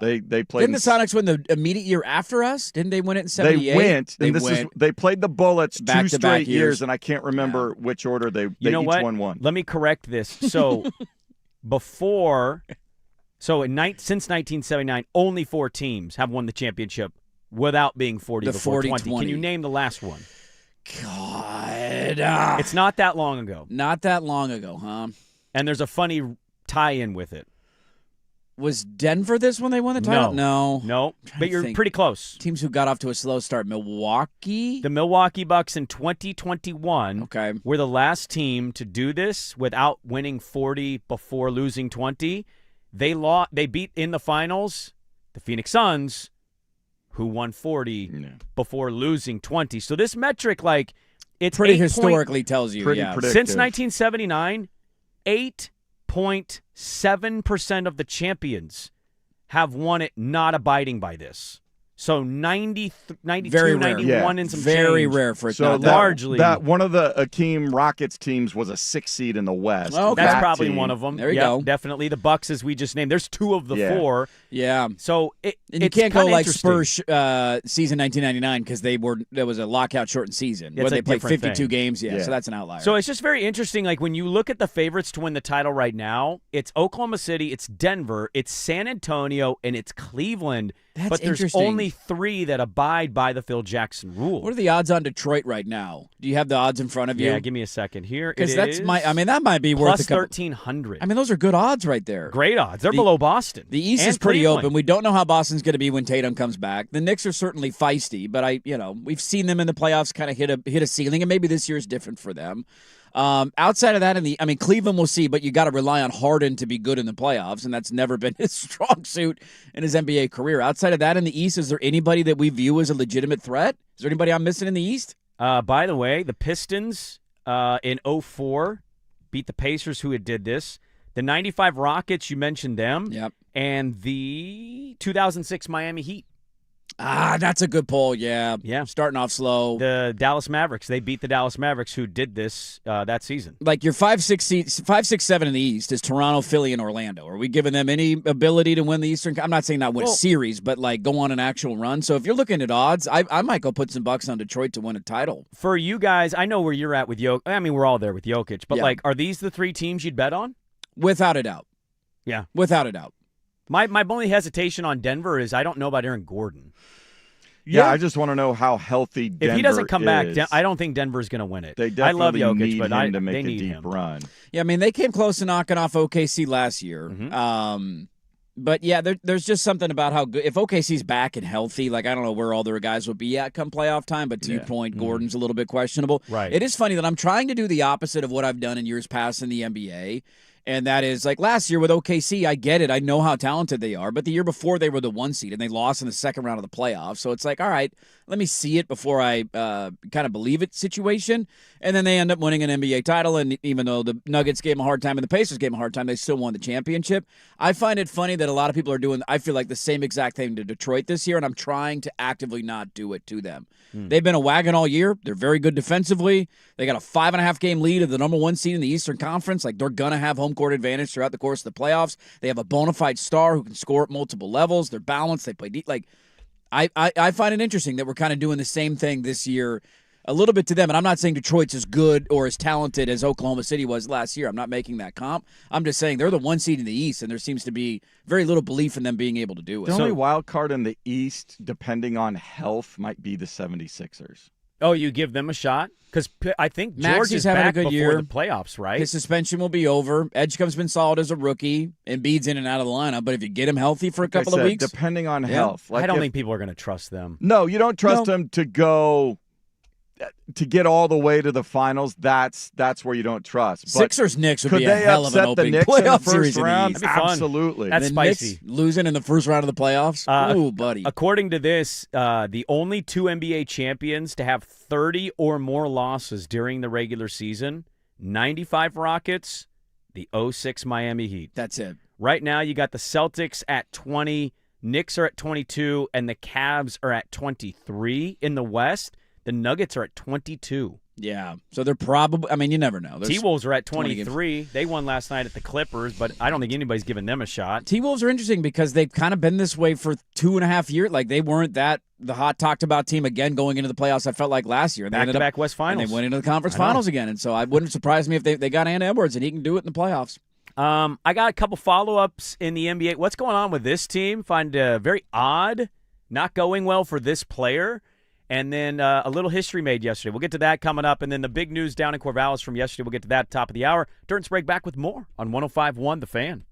They played. Didn't the Sonics win the immediate year after us? Didn't they win it in 78? They went, They and this went. is they played the Bullets Back 2 to back straight years. years, and I can't remember which order they You know each what? won one. Let me correct this. So since 1979, only 4 teams have won the championship without being 40 The before 40-20. 20. Can you name the last one? God. It's not that long ago. Not that long ago, huh? And there's a funny tie-in with it. Was Denver this when they won the title? No. No, trying but to you're think. pretty close. Teams who got off to a slow start. Milwaukee? The Milwaukee Bucks in 2021 Okay. were the last team to do this without winning 40 before losing 20. They beat in the finals the Phoenix Suns, who won 40 before losing 20. So this metric, like, it's Pretty 8 historically tells you. pretty Yeah. predictive. Since 1979, 8.7% of the champions have won it not abiding by this. So 90, 92, Very rare. 91 Yeah. and some Very change. rare for it. So not that, largely- that one of the Akeem Rockets teams was a 6 seed in the West. Oh, okay. That's That probably team- one of them. There you Yep, go. Definitely. The Bucks, as we just named. There's 2 of the Yeah. 4. Yeah. So And you it's can't go kinda like interesting. Spurs season 1999 because there was a lockout shortened season It's where a they played different 52 thing. games. Yeah, Yeah. so that's an outlier. So it's just very interesting. Like when you look at the favorites to win the title right now, it's Oklahoma City, it's Denver, it's San Antonio, and it's Cleveland. That's but there's interesting. only 3 that abide by the Phil Jackson rule. What are the odds on Detroit right now? Do you have the odds in front of you? Yeah, give me a second here. Because It that's is that might be worth plus a couple. 1,300. I mean, those are good odds right there. Great odds. They're below Boston. The East and is pretty Cleveland. open. We don't know how Boston's going to be when Tatum comes back. The Knicks are certainly feisty, but we've seen them in the playoffs kind of hit a ceiling, and maybe this year is different for them. Outside of that, Cleveland we'll see, but you got to rely on Harden to be good in the playoffs, and that's never been his strong suit in his NBA career. Outside of that, in the East, is there anybody that we view as a legitimate threat? Is there anybody I'm missing in the East? By the way, the Pistons in 04 beat the Pacers, who had did this. The 95 Rockets, you mentioned them. Yep. And the 2006 Miami Heat. That's a good poll. Yeah. Yeah. Starting off slow. The Dallas Mavericks. They beat the Dallas Mavericks, who did this that season. Like your 5, 6, 7 in the East is Toronto, Philly, and Orlando. Are we giving them any ability to win the Eastern? I'm not saying not win a series, but like go on an actual run. So if you're looking at odds, I might go put some bucks on Detroit to win a title. For you guys, I know where you're at with Jokic. I mean, we're all there with Jokic. But, Yeah. are these the 3 teams you'd bet on? Without a doubt. Yeah. Without a doubt. My only hesitation on Denver is I don't know about Aaron Gordon. Yeah, I just want to know how healthy Denver If he doesn't come back, is. I don't think Denver's going to win it. They I love definitely Jokic, need but him to they make a need deep him. run. Yeah, I mean, they came close to knocking off OKC last year. But yeah, there's just something about how good if OKC's back and healthy. Like I don't know where all their guys will be at come playoff time. But to your point, Gordon's a little bit questionable. Right. It is funny that I'm trying to do the opposite of what I've done in years past in the NBA. And that is like last year with OKC, I get it. I know how talented they are. But the year before, they were the 1 seed and they lost in the second round of the playoffs. So it's like, all right, let me see it before I kind of believe it situation. And then they end up winning an NBA title. And even though the Nuggets gave them a hard time and the Pacers gave them a hard time, they still won the championship. I find it funny that a lot of people are doing, I feel like, the same exact thing to Detroit this year. And I'm trying to actively not do it to them. They've been a wagon all year. They're very good defensively. They got a 5.5 game lead of the number 1 seed in the Eastern Conference. Like they're gonna have home court advantage throughout the course of the playoffs. They have a bona fide star who can score at multiple levels. They're balanced. They play deep. Like I find it interesting that we're kind of doing the same thing this year. A little bit to them, and I'm not saying Detroit's as good or as talented as Oklahoma City was last year. I'm not making that comp. I'm just saying they're the 1 seed in the East, and there seems to be very little belief in them being able to do it. The only wild card in the East, depending on health, might be the 76ers. Oh, you give them a shot? Because I think George Maxey's is having a back good before year. the playoffs, right? His suspension will be over. Edgecomb's been solid as a rookie. Embiid's in and out of the lineup, but if you get him healthy for a Like I couple of said, weeks, depending on health. I don't if- think people are going to trust them. No, you don't trust No. them to go to get all the way to the finals. That's where you don't trust. But Sixers Knicks would could be a they hell of upset an opening the Knicks in the playoff first series round? in the East. That'd be fun. Absolutely. That's The spicy. Knicks losing in the first round of the playoffs. Ooh, buddy. According to this, the only 2 NBA champions to have 30 or more losses during the regular season, 95 Rockets, the 06 Miami Heat. That's it. Right now, you got the Celtics at 20, Knicks are at 22, and the Cavs are at 23 in the West. The Nuggets are at 22. Yeah. So they're probably, I mean, you never know. T-Wolves are at 20 games. 23. They won last night at the Clippers, but I don't think anybody's giving them a shot. T-Wolves are interesting because they've kind of been this way for 2.5 years. Like they weren't the hot talked about team again going into the playoffs. I felt like last year. And they ended up- Back-to-back West Finals. And they went into the conference I know. finals again. And so I wouldn't surprise me if they got Ann Edwards and he can do it in the playoffs. I got a couple follow-ups in the NBA. What's going on with this team? Find very odd, not going well for this player. And then a little history made yesterday. We'll get to that coming up. And then the big news down in Corvallis from yesterday. We'll get to that top of the hour. Durden Sprague back with more on 105.1 The Fan.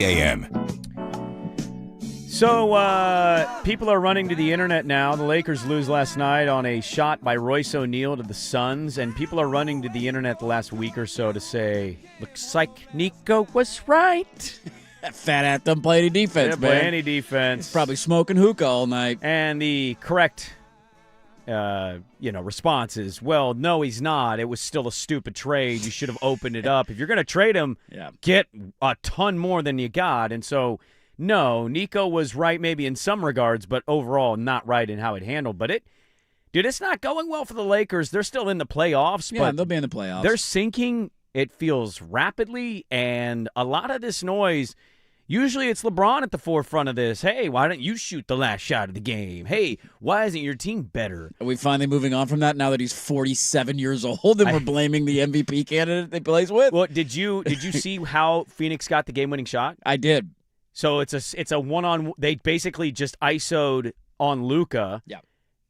a.m. So, people are running to the internet now. The Lakers lose last night on a shot by Royce O'Neal to the Suns, and people are running to the internet the last week or so to say, looks like Nico was right. That fat ass doesn't play any defense, Didn't play any defense. He's probably smoking hookah all night. And the correct response is, well, no, he's not. It was still a stupid trade. You should have opened it up. If you're going to trade him, get a ton more than you got. And so, no, Nico was right maybe in some regards, but overall not right in how it handled. But it's not going well for the Lakers. They're still in the playoffs. Yeah, but they'll be in the playoffs. They're sinking, it feels, rapidly. And a lot of this noise, usually it's LeBron at the forefront of this. Hey, why don't you shoot the last shot of the game? Hey, why isn't your team better? Are we finally moving on from that now that he's 47 years old and we're blaming the MVP candidate they plays with? Well, did you see how Phoenix got the game-winning shot? I did. So it's a one-on. They basically just ISO'd on Luka. Yeah.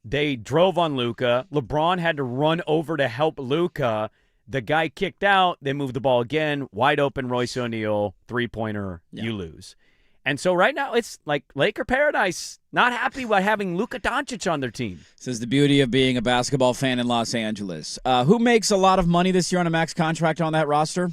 They drove on Luka. LeBron had to run over to help Luka. The guy kicked out. They moved the ball again. Wide open Royce O'Neal, three-pointer. Yeah. You lose. And so right now it's like Laker paradise. Not happy by having Luka Doncic on their team. This is the beauty of being a basketball fan in Los Angeles. Who makes a lot of money this year on a max contract on that roster?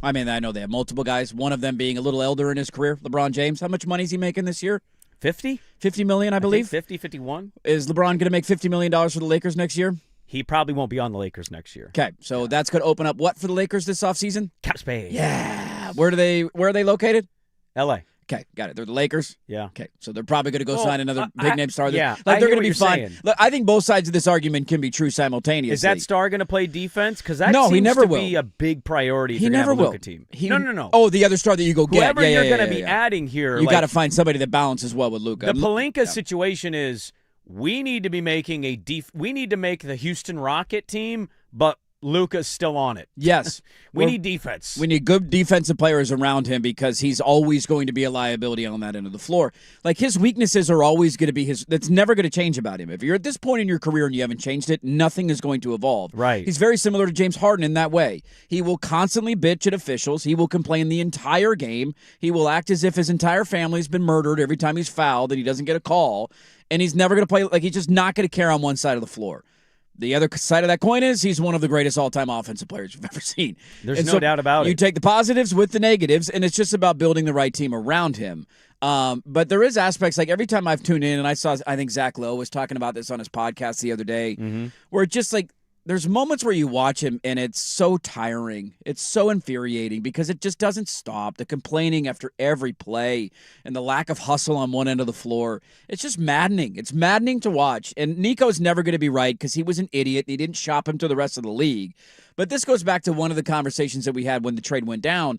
I mean, I know they have multiple guys, one of them being a little elder in his career, LeBron James. How much money is he making this year? 50? $50 million, I believe. 50, 51. Is LeBron going to make $50 million for the Lakers next year? He probably won't be on the Lakers next year. Okay, so that's going to open up what for the Lakers this offseason? Cap space. Yeah. Where are they located? L.A. Okay, got it. They're the Lakers? Yeah. Okay, so they're probably going to go sign another big-name star. Yeah, they're going to be fine. fine. Look, I think both sides of this argument can be true simultaneously. Is that star going to play defense? Because that he seems never to will. be a big priority if he you're never going to have a will. Luka team. No. Oh, the other star that you go get. Whoever you're going to be adding here. You got to find somebody that balances well with Luka. The Pelinka situation is we need to be making we need to make the Houston Rocket team, but Luka's still on it. Yes. We need defense. We need good defensive players around him because he's always going to be a liability on that end of the floor. Like, his weaknesses are always going to be that's never going to change about him. If you're at this point in your career and you haven't changed it, nothing is going to evolve. Right. He's very similar to James Harden in that way. He will constantly bitch at officials. He will complain the entire game. He will act as if his entire family's been murdered every time he's fouled and he doesn't get a call. And he's never going to play, like, he's just not going to care on one side of the floor. The other side of that coin is he's one of the greatest all-time offensive players you've ever seen. There's no doubt about it. You take the positives with the negatives, and it's just about building the right team around him. But there is aspects, like every time I've tuned in, and I think Zach Lowe was talking about this on his podcast the other day, where it's just like, there's moments where you watch him and it's so tiring. It's so infuriating because it just doesn't stop. The complaining after every play and the lack of hustle on one end of the floor. It's just maddening. It's maddening to watch. And Nico's never going to be right because he was an idiot and he didn't shop him to the rest of the league. But this goes back to one of the conversations that we had when the trade went down.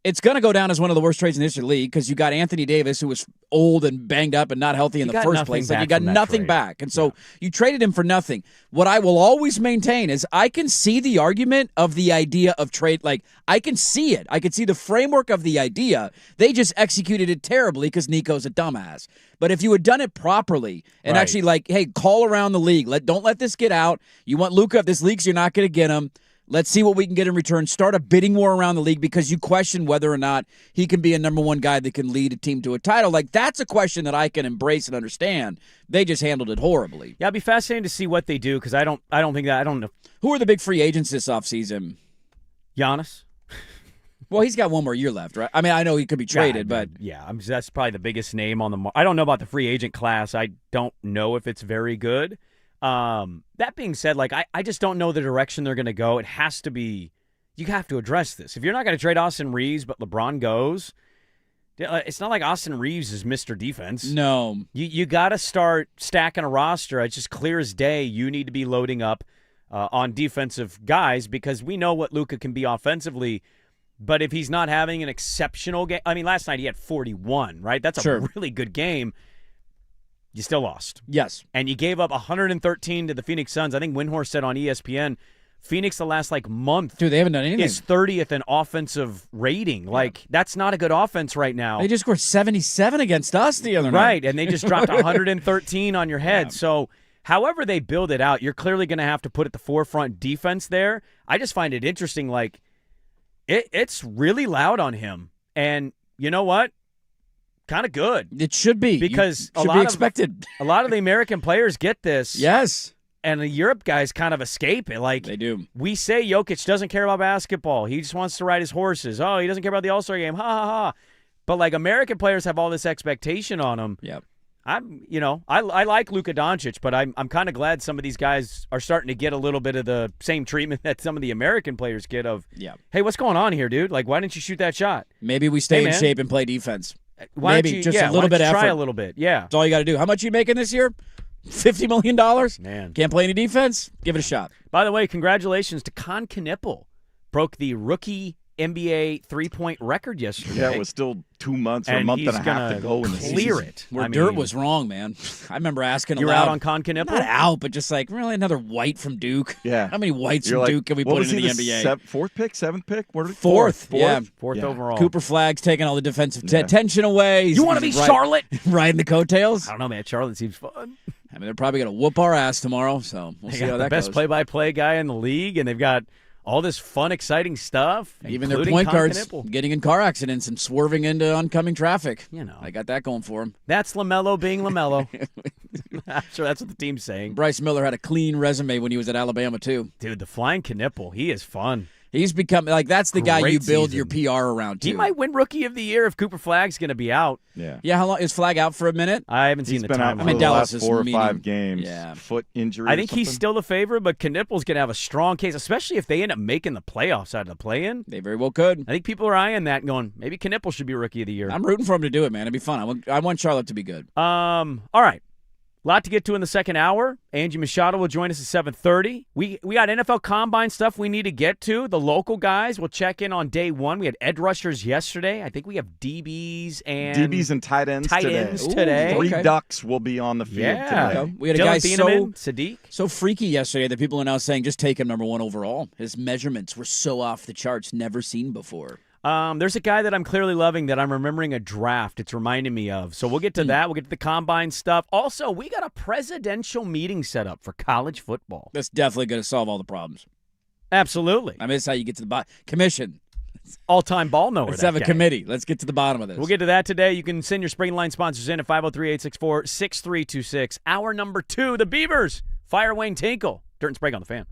It's going to go down as one of the worst trades in the history of the league because you got Anthony Davis, who was old and banged up and not healthy in the first place. Like, you got nothing back. And so you traded him for nothing. What I will always maintain is I can see the argument of the idea of trade. Like, I can see it. I can see the framework of the idea. They just executed it terribly because Nico's a dumbass. But if you had done it properly and actually, like, hey, call around the league. Don't let this get out. You want Luka. If this leaks, you're not going to get him. Let's see what we can get in return. Start a bidding war around the league because you question whether or not he can be a number one guy that can lead a team to a title. Like, that's a question that I can embrace and understand. They just handled it horribly. Yeah, it'd be fascinating to see what they do because I don't know. Who are the big free agents this offseason? Giannis. Well, he's got one more year left, right? I mean, I know he could be traded, but that's probably the biggest name on the. I don't know about the free agent class. I don't know if it's very good. That being said, like, I just don't know the direction they're going to go. It has to be, you have to address this. If you're not going to trade Austin Reeves, but LeBron goes, it's not like Austin Reeves is Mr. Defense. No. You got to start stacking a roster. It's just clear as day. You need to be loading up on defensive guys because we know what Luka can be offensively. But if he's not having an exceptional game, I mean, last night he had 41, right? That's a really good game. You still lost. Yes. And you gave up 113 to the Phoenix Suns. I think Windhorst said on ESPN, Phoenix the last, month. Dude, they haven't done anything. Is 30th in offensive rating. Yeah. Like, that's not a good offense right now. They just scored 77 against us the other night. Right, and they just dropped 113 on your head. Yeah. So, however they build it out, you're clearly going to have to put at the forefront defense there. I just find it interesting, it's really loud on him. And you know what? Kind of good. It should be. Because should be expected. A lot of the American players get this. Yes. And the Europe guys kind of escape it. Like, they do. We say Jokic doesn't care about basketball. He just wants to ride his horses. Oh, he doesn't care about the All-Star game. Ha, ha, ha. But, like, American players have all this expectation on them. Yep. I like Luka Doncic, but I'm kind of glad some of these guys are starting to get a little bit of the same treatment that some of the American players get of, hey, what's going on here, dude? Like, why didn't you shoot that shot? Maybe we stay in shape and play defense. Why Maybe just a little bit of effort. Try a little bit, yeah. That's all you got to do. How much are you making this year? $50 million? Man. Can't play any defense? Give it a shot. By the way, congratulations to Con Knipple. Broke the rookie NBA three-point record yesterday. Yeah, it was still 2 months or a month and a half to go in the season. Clear it. Where dirt was wrong, man. I remember asking you aloud. You were out on Con Knipple? Not out, but just like, really, another white from Duke? Yeah. How many whites from Duke can we put into the NBA? Fourth pick, seventh pick? Fourth. Fourth overall. Cooper Flagg's taking all the defensive tension away. You want to be Charlotte? Riding the coattails? I don't know, man. Charlotte seems fun. I mean, they're probably going to whoop our ass tomorrow, so we'll see how that goes. The best play-by-play guy in the league, and they've got all this fun, exciting stuff. Even their point guards getting in car accidents and swerving into oncoming traffic. I got that going for him. That's LaMelo being LaMelo. I'm sure that's what the team's saying. Bryce Miller had a clean resume when he was at Alabama, too. Dude, the flying Knipple, he is fun. He's become, that's the guy you build your PR around, too. He might win Rookie of the Year if Cooper Flagg's going to be out. Yeah, how long? Is Flag out for a minute? I haven't seen the time. He's been out for the last 4 or 5 games. Yeah. Foot injury I think he's still the favorite, but Knipple's going to have a strong case, especially if they end up making the playoffs out of the play-in. They very well could. I think people are eyeing that and going, maybe Knipple should be Rookie of the Year. I'm rooting for him to do it, man. It'd be fun. I want Charlotte to be good. All right. A lot to get to in the second hour. Angie Machado will join us at 7:30. We got NFL Combine stuff we need to get to. The local guys will check in on day one. We had edge rushers yesterday. I think we have DBs and tight ends today. Three Ducks will be on the field today. We had a guy Sadiq. so freaky yesterday that people are now saying just take him number 1 overall. His measurements were so off the charts, never seen before. There's a guy that I'm clearly loving that I'm remembering a draft. It's reminding me of. So we'll get to that. We'll get to the Combine stuff. Also, we got a presidential meeting set up for college football. That's definitely going to solve all the problems. Absolutely. I mean, that's how you get to the commission. All-time ball knower. Let's have a committee. Let's get to the bottom of this. We'll get to that today. You can send your Spring Line sponsors in at 503-864-6326. Hour number 2, the Beavers. Fire Wayne Tinkle. Dirt and Sprague on the Fan.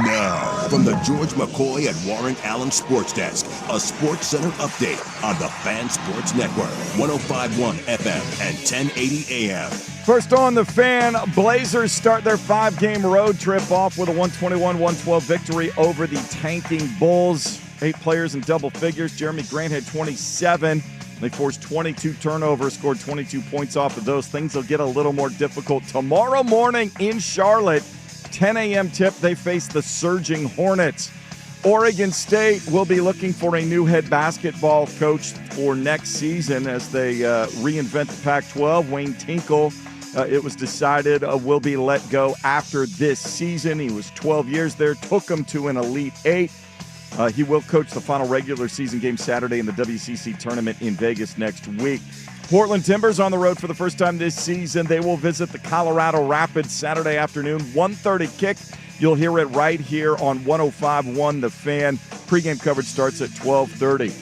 Now, from the George McCoy and Warren Allen Sports Desk, a Sports Center update on the Fan Sports Network, 105.1 FM and 1080 AM. First on the Fan, Blazers start their 5-game road trip off with a 121-112 victory over the tanking Bulls. 8 players in double figures. Jeremy Grant had 27. They forced 22 turnovers, scored 22 points off of those. Things will get a little more difficult tomorrow morning in Charlotte. 10 a.m. tip, they face the surging Hornets. Oregon State will be looking for a new head basketball coach for next season as they reinvent the Pac-12. Wayne Tinkle, it was decided, will be let go after this season. He was 12 years there, took him to an Elite Eight. He will coach the final regular season game Saturday in the WCC tournament in Vegas next week. Portland Timbers on the road for the first time this season. They will visit the Colorado Rapids Saturday afternoon, 1:30 kick. You'll hear it right here on 105.1 The Fan. Pre-game coverage starts at 12:30.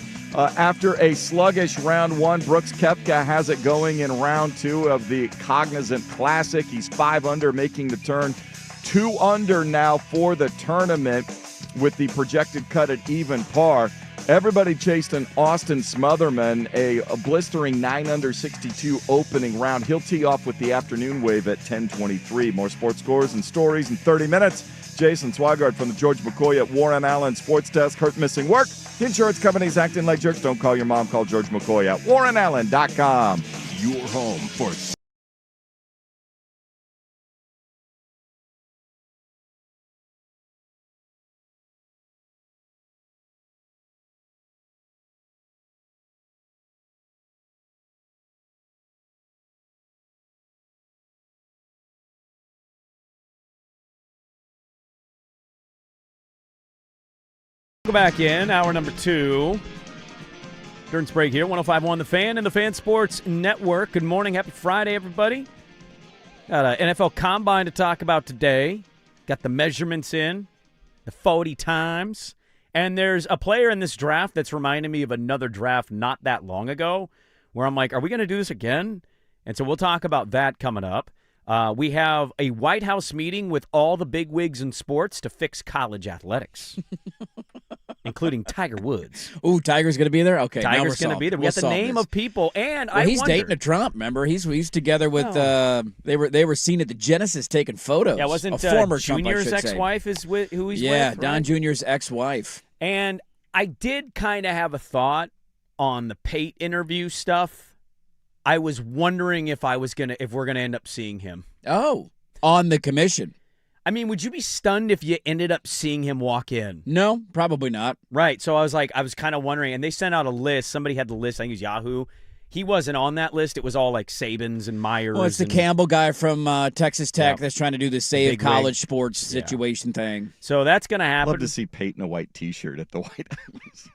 After a sluggish round one, Brooks Koepka has it going in round two of the Cognizant Classic. He's 5 under, making the turn. 2 under now for the tournament with the projected cut at even par. Everybody chased an Austin Smotherman, a blistering 9 under 62 opening round. He'll tee off with the afternoon wave at 10:23. More sports scores and stories in 30 minutes. Jason Swigard from the George McCoy at Warren Allen Sports Desk. Hurt missing work. The insurance company's acting like jerks. Don't call your mom. Call George McCoy at warrenallen.com. Your home for Welcome back in, hour number 2. During Sprague here, 105.1 The Fan and the Fan Sports Network. Good morning, happy Friday, everybody. Got an NFL Combine to talk about today. Got the measurements in, the 40 times. And there's a player in this draft that's reminding me of another draft not that long ago, where I'm like, are we going to do this again? And so we'll talk about that coming up. We have a White House meeting with all the bigwigs in sports to fix college athletics. Including Tiger Woods. Ooh, Tiger's going to be there? Okay. Tiger's going to be there. We got the name of people, and he's dating a Trump, remember? He's together with, they were seen at the Genesis taking photos. Yeah, wasn't a former Junior's Trump, ex-wife is with who he's with? Yeah, right? Don Jr.'s ex-wife. And I did kind of have a thought on the Pate interview stuff. I was wondering if we're gonna end up seeing him. Oh, on the commission. I mean, would you be stunned if you ended up seeing him walk in? No, probably not. Right. So I was kind of wondering, and they sent out a list. Somebody had the list. I think it was Yahoo. He wasn't on that list. It was all like Sabins and Myers. Well, it's the Campbell guy from Texas Tech that's trying to do the save college sports situation thing. So that's going to happen. Love to see Pate in a white T-shirt at the White House.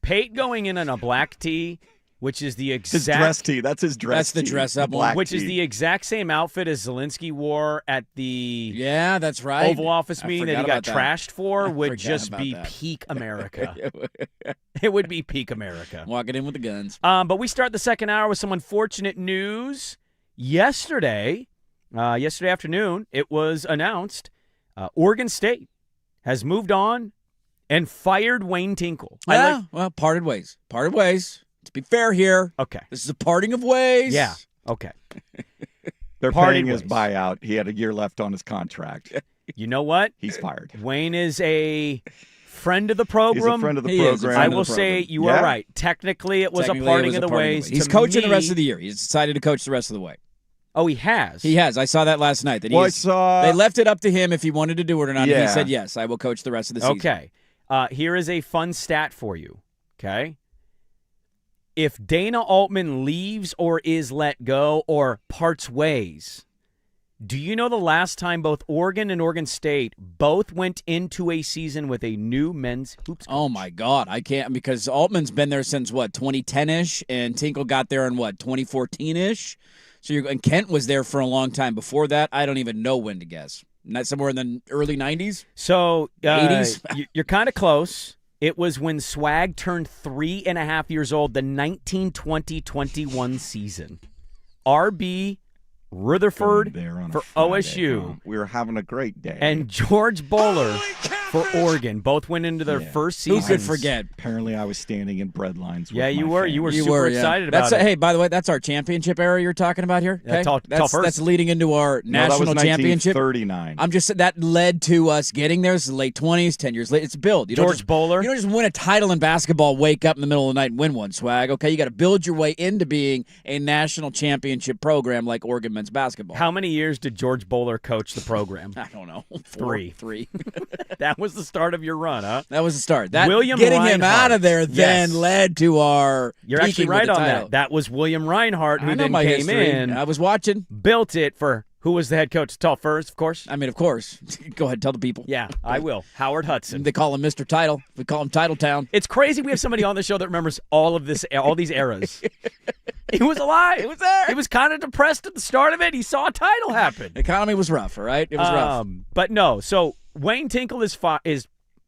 Pate going in a black tee. Which is the exact... His dress tee. That's his dress tee. That's the dress-up one. Which is the exact same outfit as Zelensky wore at the... Yeah, that's right. Oval Office meeting that he got trashed for would just be peak America. It would be peak America. Walking in with the guns. But we start the second hour with some unfortunate news. Yesterday afternoon, it was announced Oregon State has moved on and fired Wayne Tinkle. Well, parted ways. Parted ways. To be fair here, okay, this is a parting of ways. Yeah, okay. They're paying his buyout. He had a year left on his contract. You know what? He's fired. Wayne is a friend of the program. He's a friend of the program. I will say you are right. Technically, it was a parting of the ways. He's coaching the rest of the year. He's decided to coach the rest of the way. Oh, he has? He has. I saw that last night. That they left it up to him if he wanted to do it or not. And he said, yes, I will coach the rest of the season. Okay. Here is a fun stat for you. Okay. If Dana Altman leaves or is let go or parts ways, do you know the last time both Oregon and Oregon State both went into a season with a new men's hoops coach? Oh, my God. I can't, because Altman's been there since, 2010-ish, and Tinkle got there in, 2014-ish? And Kent was there for a long time before that. I don't even know when to guess. Not somewhere in the early 90s? So 80s? You're kind of close. It was when Swag turned 3.5 years old, the 1920-21 season. RB Rutherford Going there on a for Friday, OSU. huh? We were having a great day. And George Bowler for Oregon. Both went into their first Who seasons. could forget? Apparently, I was standing in bread lines. Yeah, with you my were. family. You were super excited about it. Hey, by the way, that's our championship era you're talking about here. Yeah, Okay? tall first. That's leading into our No, that national was championship. 1939. I'm just that led to us getting there. This is late 20s, 10 years late. It's build. You don't George just- Bowler. You don't just win a title in basketball, wake up in the middle of the night and win one, Swag. Okay, you got to build your way into being a national championship program like Oregon men's basketball. How many years did George Bowler coach the program? I don't know. Three. Three. That was the start of your run, huh? That was the start. That William getting him Reinhart. out of there then Yes. led to our. You're actually peaking with right the on title. that. That was William Reinhart, who I know then my came history. in, I was watching. built it for who was the head coach? Tall first, of course. I mean, of course. Go ahead, tell the people. Yeah, I will. Howard Hudson. They call him Mr. Title. We call him Title Town. It's crazy we have somebody on the show that remembers all these eras. He was alive. He was there. He was kind of depressed at the start of it. He saw a title happen. The economy was rough, all right? It was rough. But no, so Wayne Tinkle is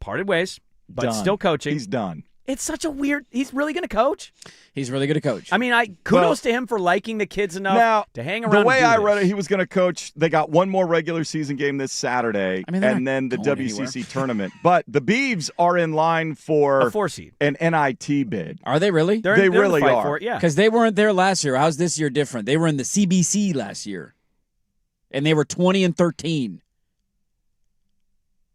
parted ways, but Done. still coaching. He's done. It's such a weird. He's really going to coach. He's really good at coach. I mean, kudos to him for liking the kids enough Now, to hang around. the way and do I this. read it, he was going to coach. They got one more regular season game this Saturday, I mean, they're and not then the going WCC tournament. But the Beavs are in line a for 4 seed. an NIT bid. Are they really? They're They in the really fight are. For it, yeah. Because they weren't there last year. How's this year different? They were in the CBC last year, and they were 20-13.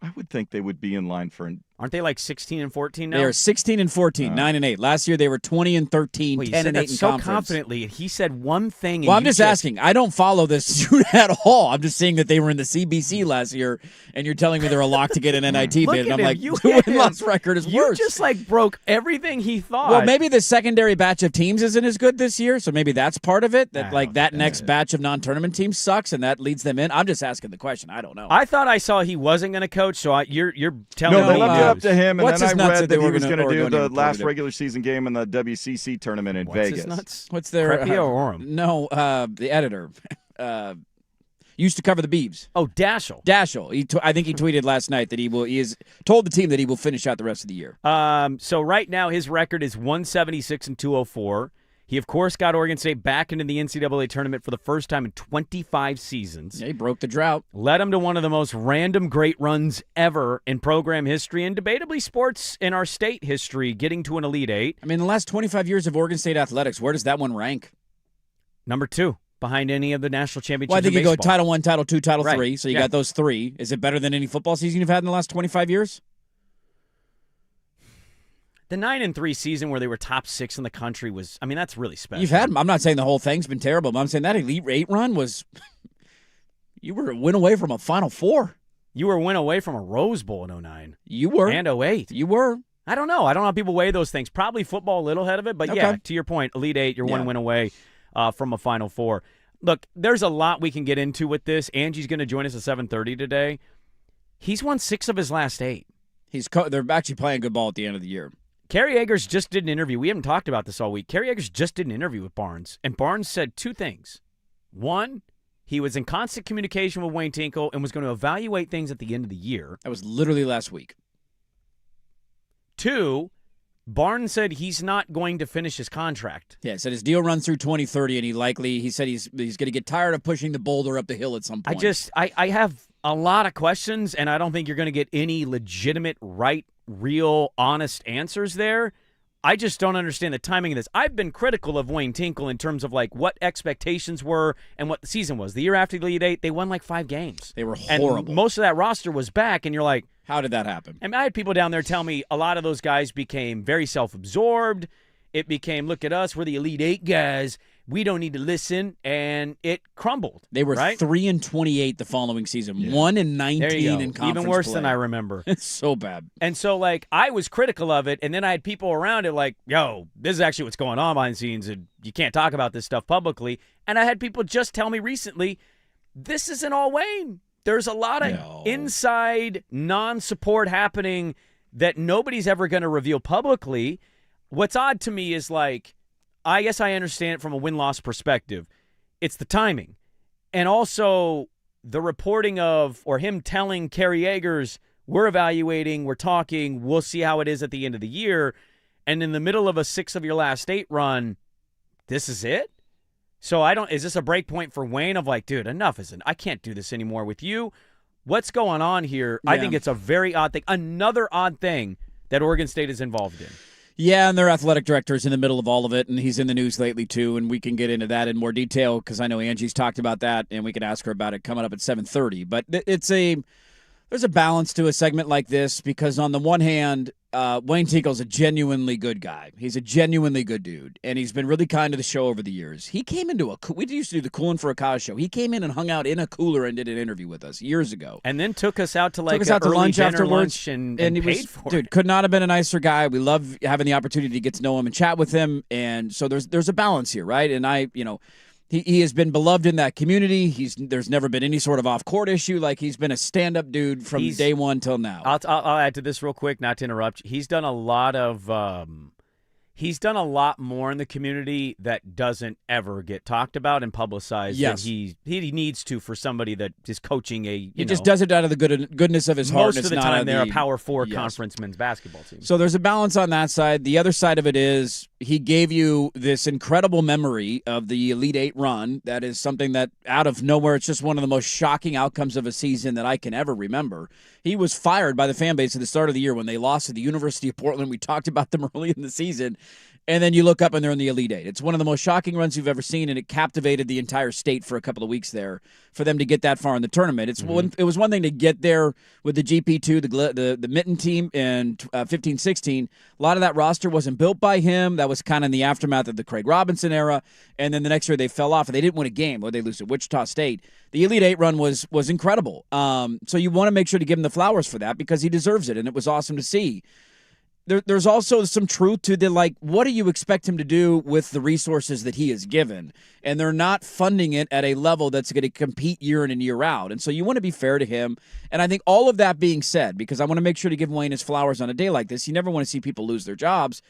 I would think they would be in line for an. Aren't they like 16 and 14 now? They are 16-14, 9-8. Last year they were 20-13, Wait, you 10-8 said that in so conference. confidently, and he said one thing. And Well, I'm you just asking. I don't follow this at all. I'm just saying that they were in the CBC last year, and you're telling me they're a lock to get an NIT Look bid. And at I'm him. like, You the hit him. win-loss record is You worse. just like broke everything he thought. Well, maybe the secondary batch of teams isn't as good this year, so maybe that's part of it. That like that next batch of non-tournament teams sucks, and that leads them in. I'm just asking the question. I don't know. I thought I saw he wasn't going to coach, so you're telling No, me they left it up to him, and What's then his I nuts read that they that he were was gonna- going to or do gonna the reported last it? regular season game in the WCC tournament in What's Vegas. his nuts? What's their Crepea or Orem? No, the editor used to cover the Beavs. Oh, Dashel. Dashel. I think he tweeted last night that he has told the team that he will finish out the rest of the year. So right now his record is 176 and 204. He, of course, got Oregon State back into the NCAA tournament for the first time in 25 seasons. Yeah, he broke the drought. Led him to one of the most random great runs ever in program history and debatably sports in our state history, getting to an Elite Eight. I mean, the last 25 years of Oregon State athletics, where does that one rank? Number 2, behind any of the national championships. Well, I think in you go baseball. Title I, Title II, Title Right. III, so you Yeah. got those three. Is it better than any football season you've had in the last 25 years? The 9-3 season where they were top 6 in the country was, I mean, that's really special. You've had them. I'm not saying the whole thing's been terrible, but I'm saying that Elite Eight run was – you were a win away from a Final Four. You were a win away from a Rose Bowl in 09. You were. And 08. You were. I don't know. I don't know how people weigh those things. Probably football a little ahead of it, but yeah, Okay. to your point, Elite Eight, you're one Yeah. win away from a Final Four. Look, there's a lot we can get into with this. Angie's going to join us at 7:30 today. He's won 6 of his last 8. They're actually playing good ball at the end of the year. Kerry Eggers just did an interview. We haven't talked about this all week. Kerry Eggers just did an interview with Barnes, and Barnes said 2 things. One, he was in constant communication with Wayne Tinkle and was going to evaluate things at the end of the year. That was literally last week. 2, Barnes said he's not going to finish his contract. Yeah, said his deal runs through 2030, and he said he's going to get tired of pushing the boulder up the hill at some point. I have a lot of questions, and I don't think you're going to get any legitimate, right, real, honest answers there. I just don't understand the timing of this. I've been critical of Wayne Tinkle in terms of like what expectations were and what the season was. The year after the Elite Eight, they won like 5 games. They were horrible. And most of that roster was back, and you're like, how did that happen? I mean, I had people down there tell me a lot of those guys became very self-absorbed. It became, look at us, we're the Elite Eight guys. We don't need to listen, and it crumbled. They were right? 3-28 the following season, 1-19 There you go. in conference Even worse play. than I remember. It's so bad. And so, like, I was critical of it, and then I had people around it like, yo, this is actually what's going on behind the scenes, and you can't talk about this stuff publicly. And I had people just tell me recently, this isn't all Wayne. There's a lot of inside non-support happening that nobody's ever going to reveal publicly. What's odd to me is, like, I guess I understand it from a win-loss perspective. It's the timing. And also the reporting of, or him telling Kerry Eggers, we're evaluating, we're talking, we'll see how it is at the end of the year. And in the middle of a 6 of your last 8 run, this is it? So is this a break point for Wayne of like, dude, enough isn't. I can't do this anymore with you. What's going on here? Yeah. I think it's a very odd thing. Another odd thing that Oregon State is involved in. Yeah, and their athletic director is in the middle of all of it, and he's in the news lately too, and we can get into that in more detail because I know Angie's talked about that, and we can ask her about it coming up at 7:30. But there's a balance to a segment like this because on the one hand, Wayne Tinkle's a genuinely good guy. He's a genuinely good dude, and he's been really kind to the show over the years. He came into we used to do the Coolin' for a Cause show. He came in and hung out in a cooler and did an interview with us years ago. And then took us out to like lunch afterwards, lunch and he paid was, for dude, it. could not have been a nicer guy. We love having the opportunity to get to know him and chat with him, and so there's a balance here, right? And He has been beloved in that community. There's never been any sort of off-court issue. Like, he's been a stand-up dude from day one till now. I'll add to this real quick, not to interrupt. He's done a lot more in the community that doesn't ever get talked about and publicized. Yes. He needs to for somebody that is coaching He just does it out of the goodness of his heart. Most of the time, they're a Power 4 conference men's basketball team. So there's a balance on that side. The other side of it is he gave you this incredible memory of the Elite Eight run. That is something that out of nowhere, it's just one of the most shocking outcomes of a season that I can ever remember. He was fired by the fan base at the start of the year when they lost to the University of Portland. We talked about them early in the season. And then you look up and they're in the Elite Eight. It's one of the most shocking runs you've ever seen, and it captivated the entire state for a couple of weeks there for them to get that far in the tournament. It was one thing to get there with the GP2, the Mitten team in 15-16. A lot of that roster wasn't built by him. That was kind of in the aftermath of the Craig Robinson era. And then the next year they fell off, and they didn't win a game. Or they lose to Wichita State. The Elite Eight run was incredible. So you want to make sure to give him the flowers for that because he deserves it, and it was awesome to see. There's also some truth to what do you expect him to do with the resources that he is given? And they're not funding it at a level that's going to compete year in and year out. And so you want to be fair to him. And I think all of that being said, because I want to make sure to give Wayne his flowers on a day like this, you never want to see people lose their jobs.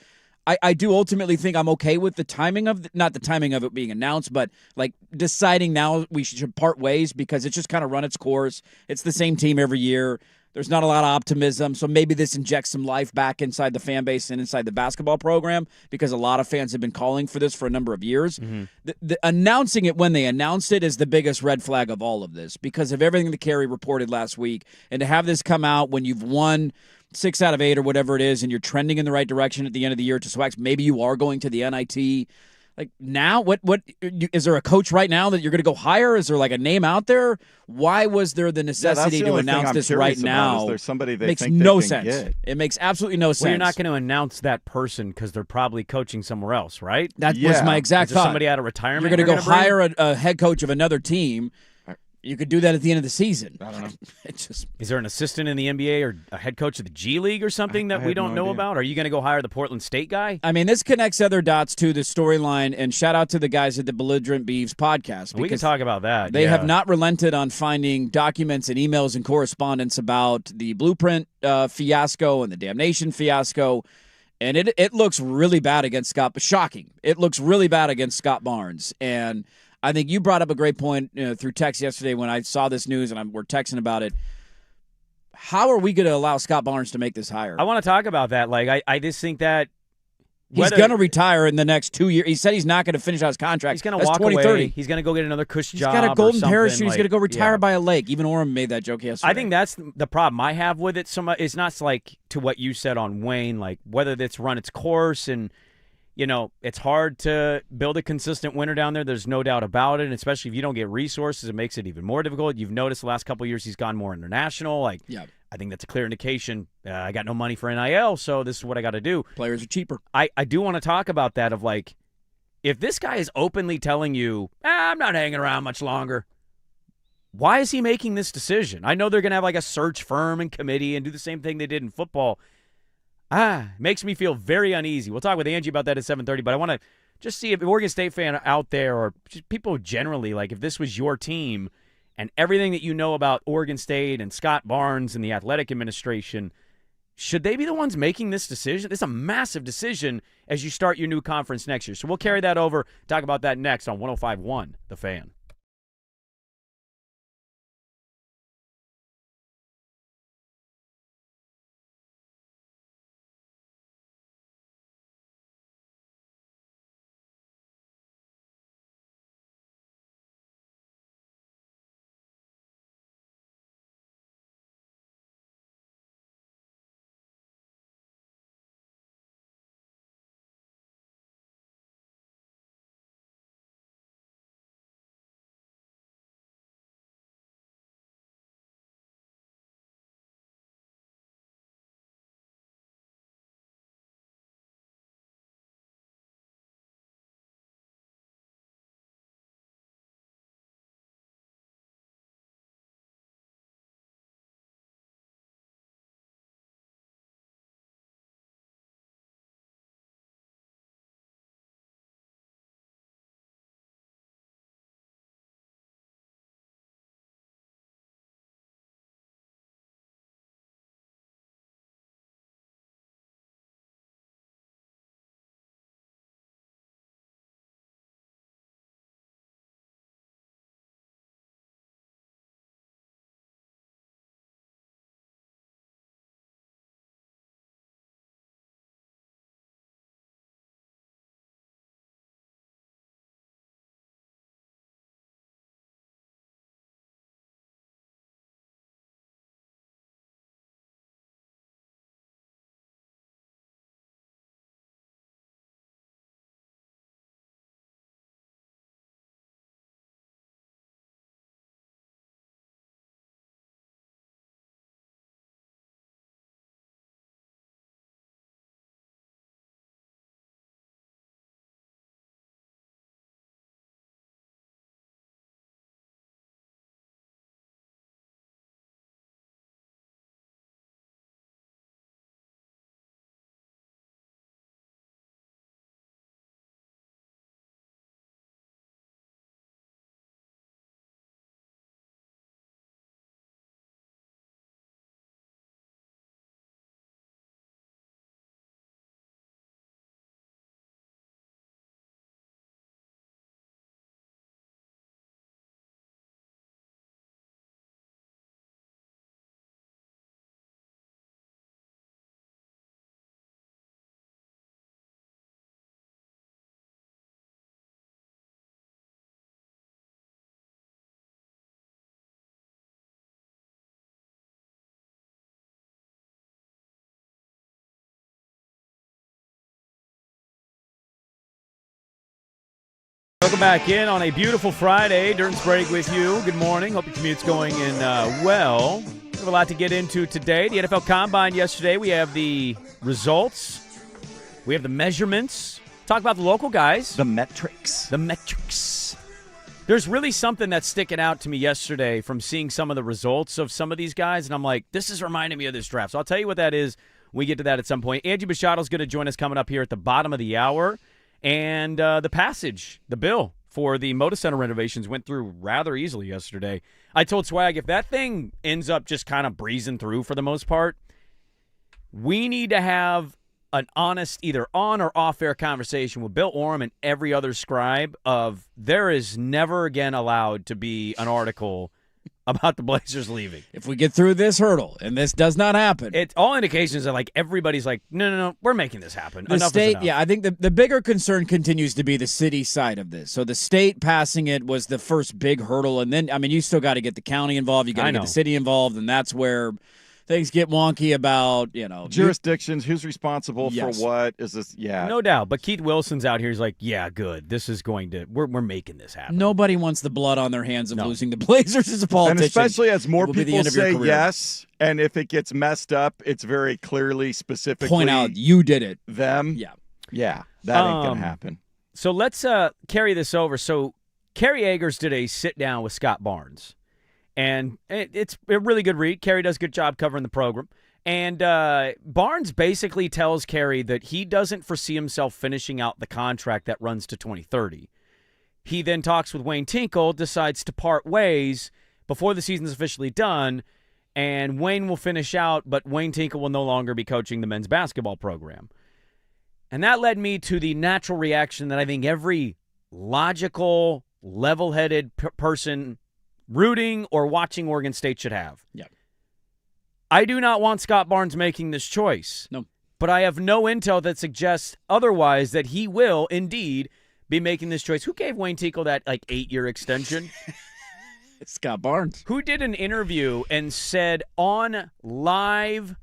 I do ultimately think I'm okay with the timing of not the timing of it being announced, but like deciding now we should part ways because it's just kind of run its course. It's the same team every year. There's not a lot of optimism, so maybe this injects some life back inside the fan base and inside the basketball program because a lot of fans have been calling for this for a number of years. Mm-hmm. The announcing it when they announced it is the biggest red flag of all of this because of everything that Kerry reported last week. And to have this come out when you've won 6 out of 8 or whatever it is and you're trending in the right direction at the end of the year to Swax, maybe you are going to the NIT. Like now, what is there a coach right now that you're going to go hire? Is there like a name out there? Why was there the necessity to announce this right now? Is there somebody they makes think no they can sense. Get? It makes absolutely no sense. Well, you're not going to announce that person because they're probably coaching somewhere else, right? That was my exact thought. Somebody out of retirement. You're going to go hire a head coach of another team. You could do that at the end of the season. I don't know. Is there an assistant in the NBA or a head coach of the G League or something that we don't know about? Are you going to go hire the Portland State guy? I mean, this connects other dots to the storyline, and shout out to the guys at the Belligerent Beeves podcast. We can talk about that. They have not relented on finding documents and emails and correspondence about the Blueprint fiasco and the Damnation fiasco. And it looks really bad against Scott. Shocking. It looks really bad against Scott Barnes. And I think you brought up a great point through text yesterday when I saw this news and we're texting about it. How are we going to allow Scott Barnes to make this hire? I want to talk about that. Like, I just think that he's going to retire in the next 2 years. He said he's not going to finish out his contract. He's going to walk away. He's going to go get another cush job. He's got a golden parachute. He's like, going to go retire by a lake. Even Orem made that joke yesterday. I think that's the problem I have with it. It's not like to what you said on Wayne, like whether it's run its course and – it's hard to build a consistent winner down there. There's no doubt about it, and especially if you don't get resources, it makes it even more difficult. You've noticed the last couple of years he's gone more international. I think that's a clear indication. I got no money for NIL, so this is what I got to do. Players are cheaper. I do want to talk about that of like, if this guy is openly telling you, I'm not hanging around much longer, why is he making this decision? I know they're going to have like a search firm and committee and do the same thing they did in football. Makes me feel very uneasy. We'll talk with Angie about that at 7:30, but I want to just see if an Oregon State fan out there or just people generally, like if this was your team and everything that you know about Oregon State and Scott Barnes and the athletic administration, should they be the ones making this decision? It's a massive decision as you start your new conference next year. So we'll carry that over, talk about that next on 105.1 The Fan. Welcome back in on a beautiful Friday. Durden Sprague with you. Good morning. Hope your commute's going in well. We have a lot to get into today. The NFL Combine yesterday. We have the results. We have the measurements. Talk about the local guys. The metrics. The metrics. There's really something that's sticking out to me yesterday from seeing some of the results of some of these guys, and I'm like, this is reminding me of this draft. So I'll tell you what that is when we get to that at some point. Angie Bichotto's going to join us coming up here at the bottom of the hour. And the bill for the Moda Center renovations went through rather easily yesterday. I told Swag, if that thing ends up just kind of breezing through for the most part, we need to have an honest either on or off-air conversation with Bill Oram and every other scribe of there is never again allowed to be an article about the Blazers leaving. If we get through this hurdle and this does not happen. It's all indications are like everybody's like, no, we're making this happen. The Enough is state, enough. yeah, I think the bigger concern continues to be the city side of this. So the state passing it was the first big hurdle. And then, I mean, you still got to get the county involved. You got to get the city involved. And that's where things get wonky about, jurisdictions, who's responsible for what. Is this, no doubt. But Keith Wilson's out here. He's like, yeah, good. This is going to, we're making this happen. Nobody wants the blood on their hands of losing the Blazers as a politician. And especially as more people say career. yes, and if it gets messed up, it's very clearly, specifically point out you did it. Them. Yeah, that ain't going to happen. So let's carry this over. So Kerry Eggers did a sit-down with Scott Barnes. And it's a really good read. Kerry does a good job covering the program. And Barnes basically tells Kerry that he doesn't foresee himself finishing out the contract that runs to 2030. He then talks with Wayne Tinkle, decides to part ways before the season's officially done, and Wayne will finish out, but Wayne Tinkle will no longer be coaching the men's basketball program. And that led me to the natural reaction that I think every logical, level-headed person rooting or watching Oregon State should have. Yep. I do not want Scott Barnes making this choice. No. But I have no intel that suggests otherwise, that he will indeed be making this choice. Who gave Wayne Tinkle that 8-year extension? Scott Barnes. Who did an interview and said on live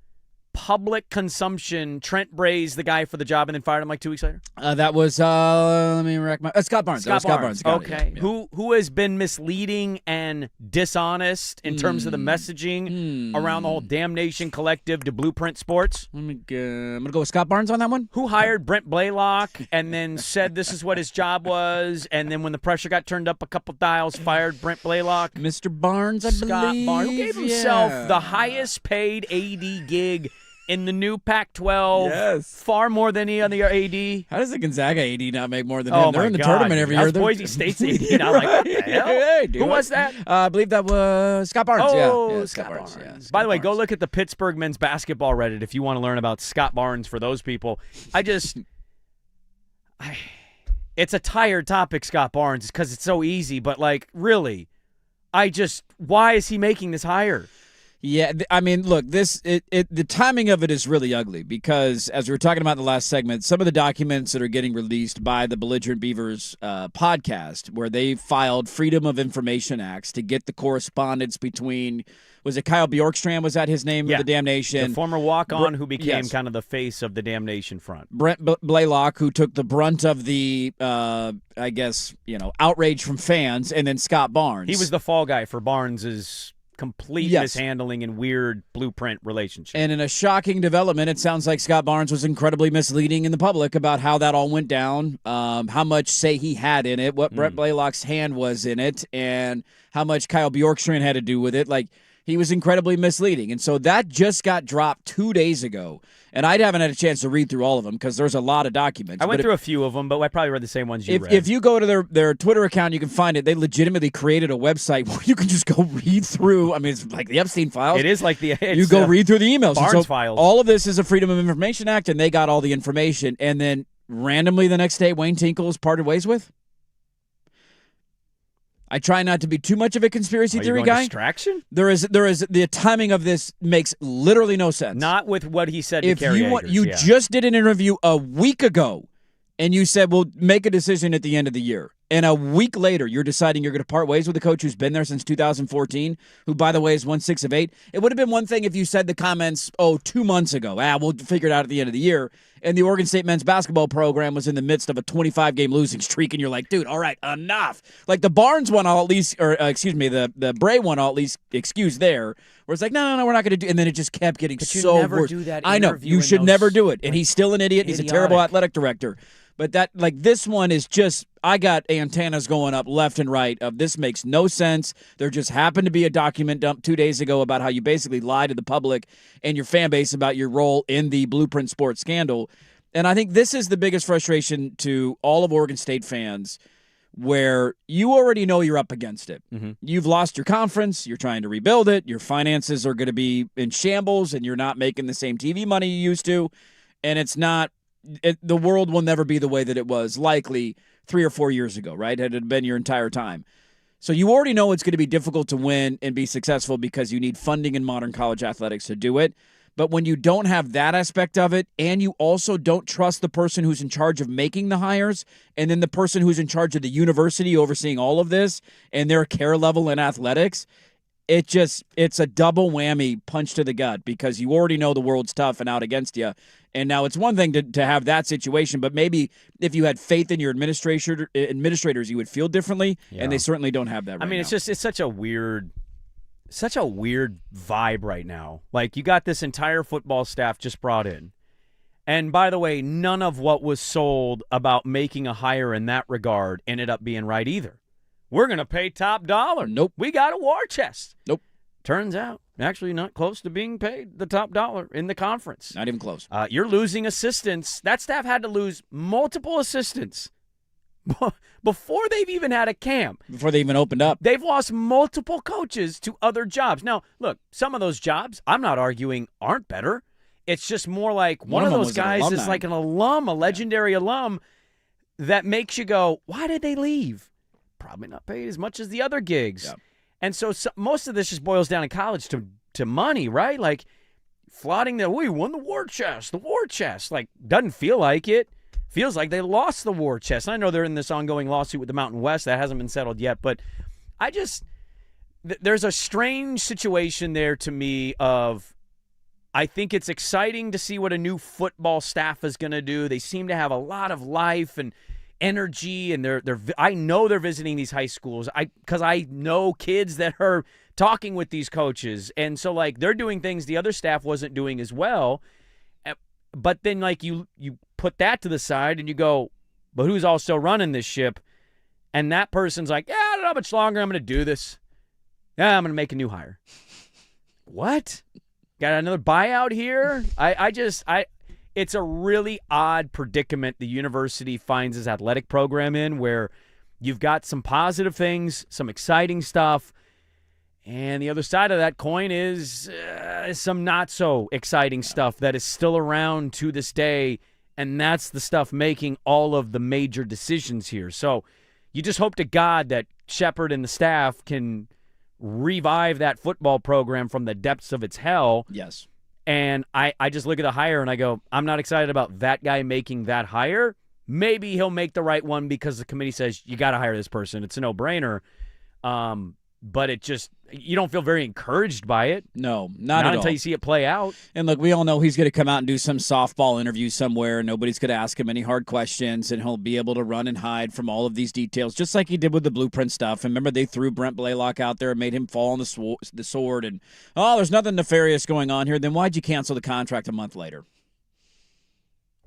public consumption, Trent Bray's the guy for the job and then fired him 2 weeks later? That was, let me rack my, Scott Barnes. Scott Barnes. Okay. Yeah. Who has been misleading and dishonest in terms of the messaging around the whole Damnation Collective to Blueprint Sports? I'm going to go with Scott Barnes on that one. Who hired Brent Blaylock and then said this is what his job was, and then when the pressure got turned up a couple dials, fired Brent Blaylock? Mr. Barnes, I Scott believe. Barnes, who gave himself the highest paid AD gig in the new Pac-12, yes, far more than any other AD. How does the Gonzaga AD not make more than him? They're in the tournament every year. That's Boise State's AD. And I'm like, what the hell? Hey, who was that? I believe that was Scott Barnes. Oh, Scott Barnes. Yeah, By the way, go look at the Pittsburgh men's basketball Reddit if you want to learn about Scott Barnes for those people. It's a tired topic, Scott Barnes, because it's so easy. But, really, why is he making this hire? Yeah, I mean, look, the timing of it is really ugly because, as we were talking about in the last segment, some of the documents that are getting released by the Belligerent Beavers podcast, where they filed Freedom of Information Acts to get the correspondence between, was it Kyle Bjorkstrand? Was that his name? Yeah. Of the Damnation? The former walk-on who became kind of the face of the Damnation front. Brent Blaylock, who took the brunt of the, outrage from fans, and then Scott Barnes. He was the fall guy for Barnes's complete mishandling and weird Blueprint relationship. And in a shocking development, it sounds like Scott Barnes was incredibly misleading in the public about how that all went down, how much say he had in it, what Brett Blaylock's hand was in it, and how much Kyle Bjorkstrand had to do with it. He was incredibly misleading. And so that just got dropped 2 days ago. And I haven't had a chance to read through all of them because there's a lot of documents. I went through a few of them, but I probably read the same ones you read. If you go to their Twitter account, you can find it. They legitimately created a website where you can just go read through. I mean, it's like the Epstein files. It is like you go read through the emails. Barnes files. All of this is a Freedom of Information Act, and they got all the information. And then randomly the next day, Wayne Tinkle is parted ways with. I try not to be too much of a conspiracy theory guy. Distraction? There is the timing of this makes literally no sense. Not with what he said to Kerry Eggers. You just did an interview a week ago, and you said we'll make a decision at the end of the year. And a week later, you're deciding you're going to part ways with a coach who's been there since 2014, who, by the way, has won 6 of 8. It would have been one thing if you said the comments, 2 months ago. We'll figure it out at the end of the year. And the Oregon State men's basketball program was in the midst of a 25-game losing streak, and you're like, dude, all right, enough. Like the Barnes one, I'll at least, the Bray one, I'll at least excuse there, where it's like, no, we're not going to do. And then it just kept getting but so you never worse. do that. I know you should never do it, and he's still an idiot. He's a terrible idiotic. athletic director. But this one is just, I got antennas going up left and right of this makes no sense. There just happened to be a document dumped 2 days ago about how you basically lied to the public and your fan base about your role in the Blueprint Sports scandal. And I think this is the biggest frustration to all of Oregon State fans, where you already know you're up against it. Mm-hmm. You've lost your conference. You're trying to rebuild it. Your finances are going to be in shambles, and you're not making the same TV money you used to. And it's not. The world will never be the way that it was likely 3 or 4 years ago, right? Had it been your entire time. So you already know it's going to be difficult to win and be successful because you need funding in modern college athletics to do it. But when you don't have that aspect of it, and you also don't trust the person who's in charge of making the hires, and then the person who's in charge of the university overseeing all of this and their care level in athletics, it's a double whammy punch to the gut, because you already know the world's tough and out against you. And now it's one thing to have that situation, but maybe if you had faith in your administrators, you would feel differently, and they certainly don't have that right now. It's such a weird vibe right now. Like, you got this entire football staff just brought in. And by the way, none of what was sold about making a hire in that regard ended up being right either. We're going to pay top dollar. Nope. We got a war chest. Nope. Turns out, actually not close to being paid the top dollar in the conference. Not even close. You're losing assistants. That staff had to lose multiple assistants before they've even had a camp. Before they even opened up. They've lost multiple coaches to other jobs. Now, look, some of those jobs, I'm not arguing, aren't better. It's just more like one of those guys is like an alum, a legendary alum, that makes you go, why did they leave? Probably not paid as much as the other gigs. Yep. And so most of this just boils down in college to money, right? Like, flaunting that, we won the war chest. Like, doesn't feel like it. Feels like they lost the war chest. And I know they're in this ongoing lawsuit with the Mountain West. That hasn't been settled yet. But there's a strange situation there to me of, I think it's exciting to see what a new football staff is going to do. They seem to have a lot of life and energy, and I know they're visiting these high schools because I know kids that are talking with these coaches, and so like they're doing things the other staff wasn't doing as well. But then like you put that to the side and you go, but who's also running this ship? And that person's like, yeah, I don't know how much longer I'm going to do this. Yeah, I'm going to make a new hire. What? Got another buyout here? It's a really odd predicament the university finds its athletic program in, where you've got some positive things, some exciting stuff, and the other side of that coin is some not so exciting stuff that is still around to this day, and that's the stuff making all of the major decisions here. So you just hope to God that Shepard and the staff can revive that football program from the depths of its hell. Yes. And I just look at the hire and I go, I'm not excited about that guy making that hire. Maybe he'll make the right one because the committee says you got to hire this person. It's a no-brainer. But it just, you don't feel very encouraged by it. No, not at all. Until you see it play out. And look, we all know he's going to come out and do some softball interview somewhere. Nobody's going to ask him any hard questions, and he'll be able to run and hide from all of these details, just like he did with the Blueprint stuff. And remember, they threw Brent Blaylock out there and made him fall on the sword. And, there's nothing nefarious going on here. Then why'd you cancel the contract a month later?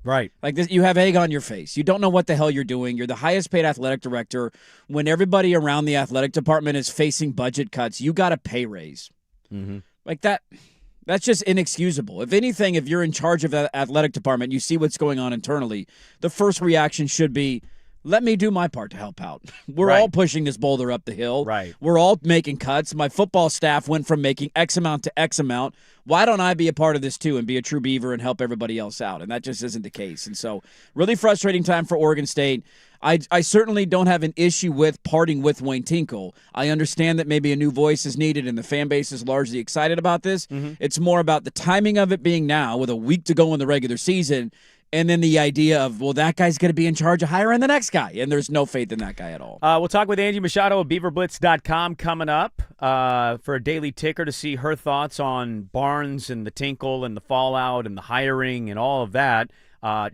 Right. Like this, you have egg on your face. You don't know what the hell you're doing. You're the highest paid athletic director. When everybody around the athletic department is facing budget cuts, you got a pay raise. Mm-hmm. Like that's just inexcusable. If anything, if you're in charge of the athletic department, you see what's going on internally, the first reaction should be, let me do my part to help out. We're all pushing this boulder up the hill. Right. We're all making cuts. My football staff went from making X amount to X amount. Why don't I be a part of this too and be a true beaver and help everybody else out? And that just isn't the case. And so really frustrating time for Oregon State. I certainly don't have an issue with parting with Wayne Tinkle. I understand that maybe a new voice is needed and the fan base is largely excited about this. Mm-hmm. It's more about the timing of it being now with a week to go in the regular season And then the idea of, well, that guy's going to be in charge of hiring the next guy, and there's no faith in that guy at all. We'll talk with Angie Machado of BeaverBlitz.com coming up for a daily ticker to see her thoughts on Barnes and the tinkle and the fallout and the hiring and all of that.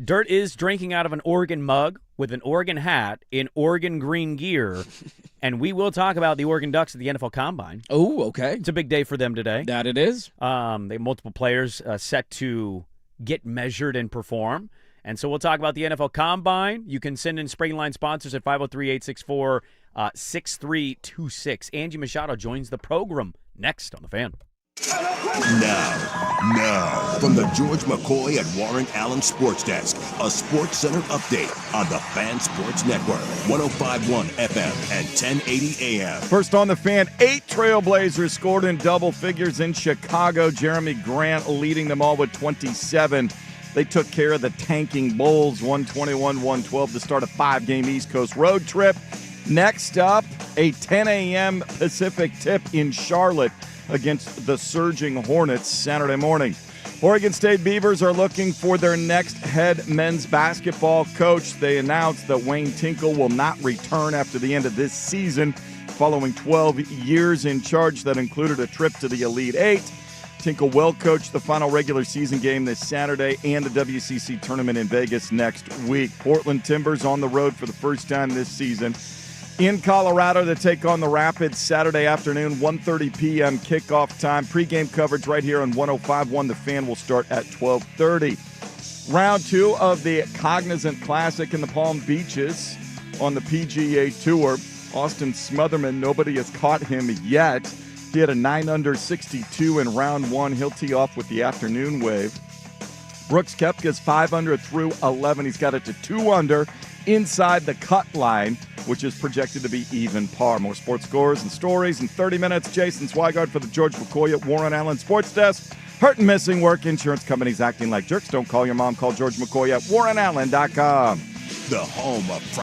Dirt is drinking out of an Oregon mug with an Oregon hat in Oregon green gear, and we will talk about the Oregon Ducks at the NFL Combine. Oh, okay. It's a big day for them today. That it is. They have multiple players set to get measured and perform. And so we'll talk about the NFL Combine. You can send in Sprague Line sponsors at 503-864-6326. Angie Machado joins the program next on The Fan. Now, from the George McCoy and Warren Allen Sports Desk, a Sports Center update on the Fan Sports Network, 105.1 FM and 1080 AM. First on The Fan, 8 Trailblazers scored in double figures in Chicago. Jeremy Grant leading them all with 27. They took care of the tanking Bulls, 121-112 to start a 5-game East Coast road trip. Next up, a 10 a.m. Pacific tip in Charlotte against the surging Hornets Saturday morning. Oregon State Beavers are looking for their next head men's basketball coach. They announced that Wayne Tinkle will not return after the end of this season, following 12 years in charge that included a trip to the Elite Eight. Tinkle will coach the final regular season game this Saturday and the WCC tournament in Vegas next week. Portland Timbers on the road for the first time this season in Colorado to take on the Rapids Saturday afternoon, 1:30 p.m. kickoff time. Pre-game coverage right here on 105.1. The Fan will start at 12:30. Round 2 of the Cognizant Classic in the Palm Beaches on the PGA Tour. Austin Smotherman, nobody has caught him yet. He had a 9-under 62 in round 1. He'll tee off with the afternoon wave. Brooks Koepka's 5-under through 11. He's got it to 2-under inside the cut line, which is projected to be even par. More sports scores and stories in 30 minutes. Jason Swigard for the George McCoy at Warren Allen Sports Desk. Hurt and missing work. Insurance companies acting like jerks. Don't call your mom. Call George McCoy at warrenallen.com. The home of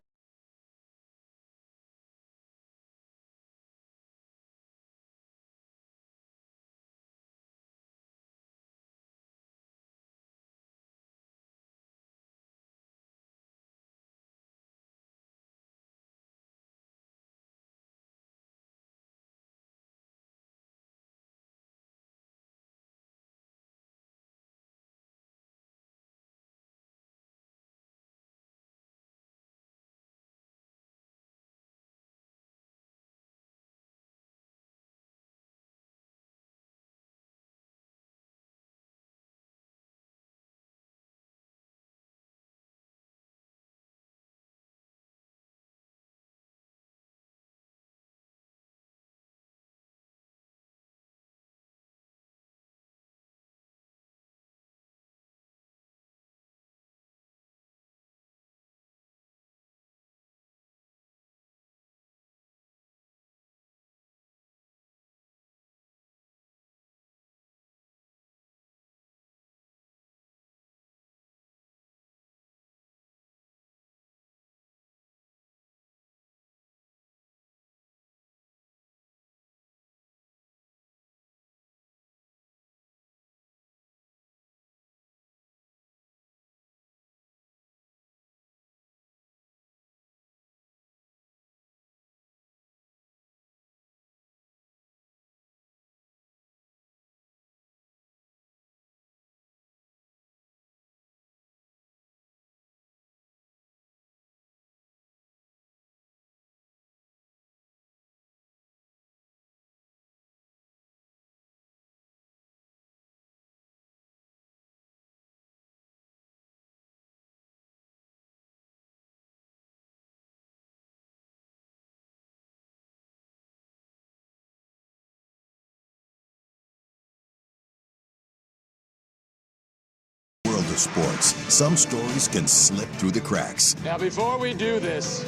sports, some stories can slip through the cracks. Now, before we do this,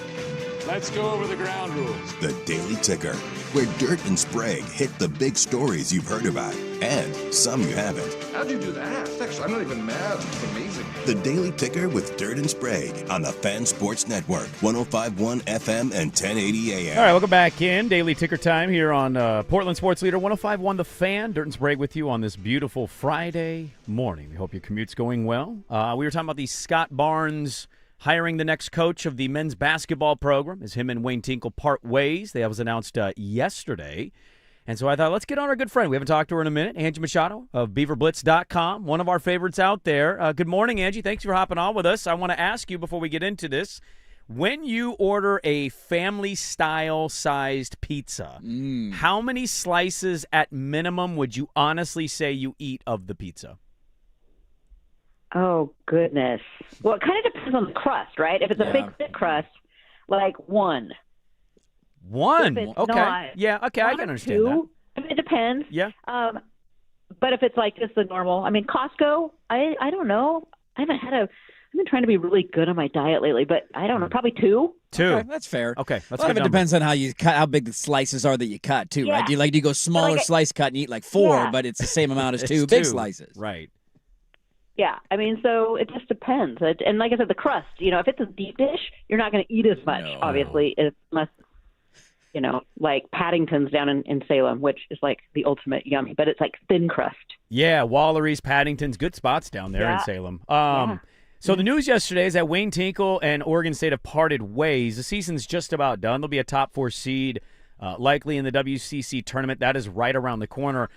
Let's go over the ground rules. The Daily Ticker, where Dirt and Sprague hit the big stories you've heard about and some you haven't. How'd you do that? Actually, I'm not even mad. It's amazing. The Daily Ticker with Dirt and Sprague on the Fan Sports Network, 105.1 FM and 1080 AM. All right, welcome back in. Daily Ticker time here on Portland Sports Leader 105.1 The Fan. Dirt and Sprague with you on this beautiful Friday morning. We hope your commute's going well. We were talking about the Scott Barnes hiring the next coach of the men's basketball program as him and Wayne Tinkle part ways. That was announced yesterday. And so I thought, let's get on our good friend. We haven't talked to her in a minute. Angie Machado of BeaverBlitz.com, one of our favorites out there. Good morning, Angie. Thanks for hopping on with us. I want to ask you before we get into this, when you order a family-style sized pizza, how many slices at minimum would you honestly say you eat of the pizza? Oh, goodness. Well, it kind of depends on the crust, right? If it's a big, thick crust, like one. One? If it's Okay. not, yeah, okay, I can understand two. that. I mean, it depends. Yeah. But if it's like just the normal, I mean, Costco, I don't know. I've been trying to be really good on my diet lately, but I don't know, probably two. Two. Okay, that's fair. Okay, that's a lot good of it number. depends on how you cut, how big the slices are that you cut too, right? Yeah. Do you go smaller slice cut and eat like four, Yeah. but it's the same amount as It's two big slices. Right. Yeah, I mean, so it just depends. And like I said, the crust, if it's a deep dish, you're not going to eat as much, obviously, unless, like Paddington's down in Salem, which is like the ultimate yummy, but it's like thin crust. Yeah, Wallery's, Paddington's, good spots down there in Salem. So the news yesterday is that Wayne Tinkle and Oregon State have parted ways. The season's just about done. They'll be a top 4 seed, likely in the WCC tournament. That is right around the corner.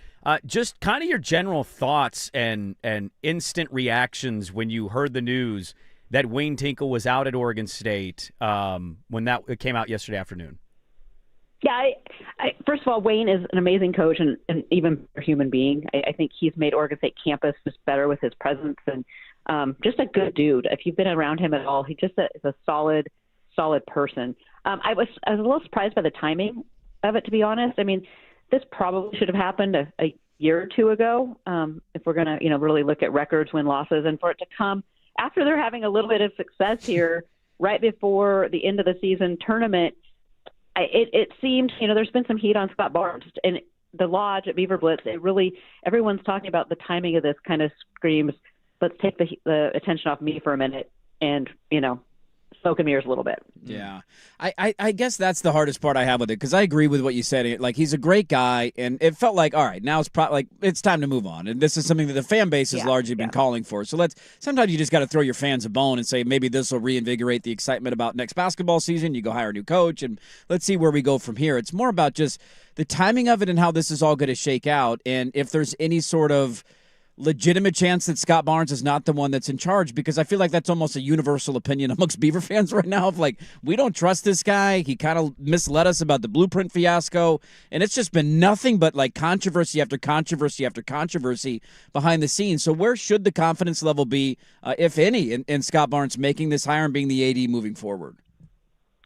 Just kind of your general thoughts and instant reactions when you heard the news that Wayne Tinkle was out at Oregon State when it came out yesterday afternoon. Yeah, I first of all, Wayne is an amazing coach and even a human being. I think he's made Oregon State campus just better with his presence and just a good dude. If you've been around him at all, he just is a solid person. I was a little surprised by the timing of it, to be honest. I mean, this probably should have happened a year or two ago if we're going to, really look at records, win-losses, and for it to come after they're having a little bit of success here right before the end of the season tournament. It seemed, there's been some heat on Scott Barnes and the Lodge at Beaver Blitz. Everyone's talking about the timing of this kind of screams, let's take the attention off me for a minute and, smoke and mirrors a little bit. Yeah. I guess that's the hardest part I have with it because I agree with what you said. Like, he's a great guy, and it felt like, all right, now it's it's time to move on. And this is something that the fan base has largely been calling for. So sometimes you just got to throw your fans a bone and say maybe this will reinvigorate the excitement about next basketball season. You go hire a new coach, and let's see where we go from here. It's more about just the timing of it and how this is all going to shake out, and if there's any sort of legitimate chance that Scott Barnes is not the one that's in charge, because I feel like that's almost a universal opinion amongst Beaver fans right now of like, we don't trust this guy. He kind of misled us about the blueprint fiasco, and it's just been nothing but like controversy after controversy after controversy behind the scenes. So where should the confidence level be, if any, in Scott Barnes making this hire and being the AD moving forward?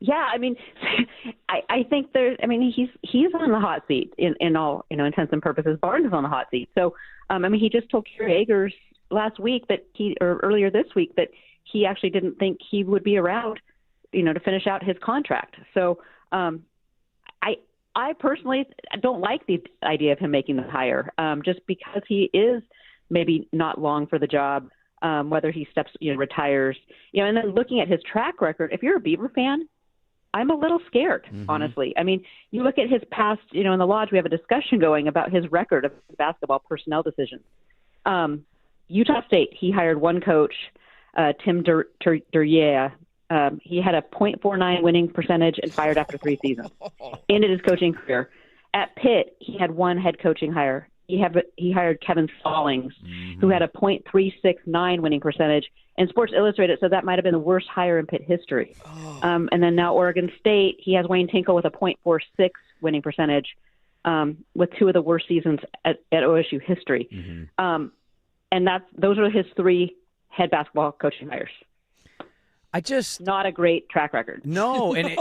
Yeah, I mean, I think he's on the hot seat in all, intents and purposes. Barnes is on the hot seat. So, he just told Kerry Eggers last week or earlier this week that he actually didn't think he would be around, to finish out his contract. So, I personally don't like the idea of him making the hire, just because he is maybe not long for the job, whether he retires, and then looking at his track record, if you're a Beaver fan, I'm a little scared, honestly. I mean, you look at his past, in the Lodge, we have a discussion going about his record of basketball personnel decisions. Utah State, he hired one coach, Tim Duryeah. He had a .49 winning percentage and fired after 3 seasons. Ended his coaching career. At Pitt, he had one head coaching hire. He hired Kevin Stallings, who had a .369 winning percentage. And Sports Illustrated said that might have been the worst hire in Pitt history. And then now Oregon State, he has Wayne Tinkle with a .46 winning percentage, with 2 of the worst seasons at OSU history. And those are his 3 head basketball coaching hires. Not a great track record. No, and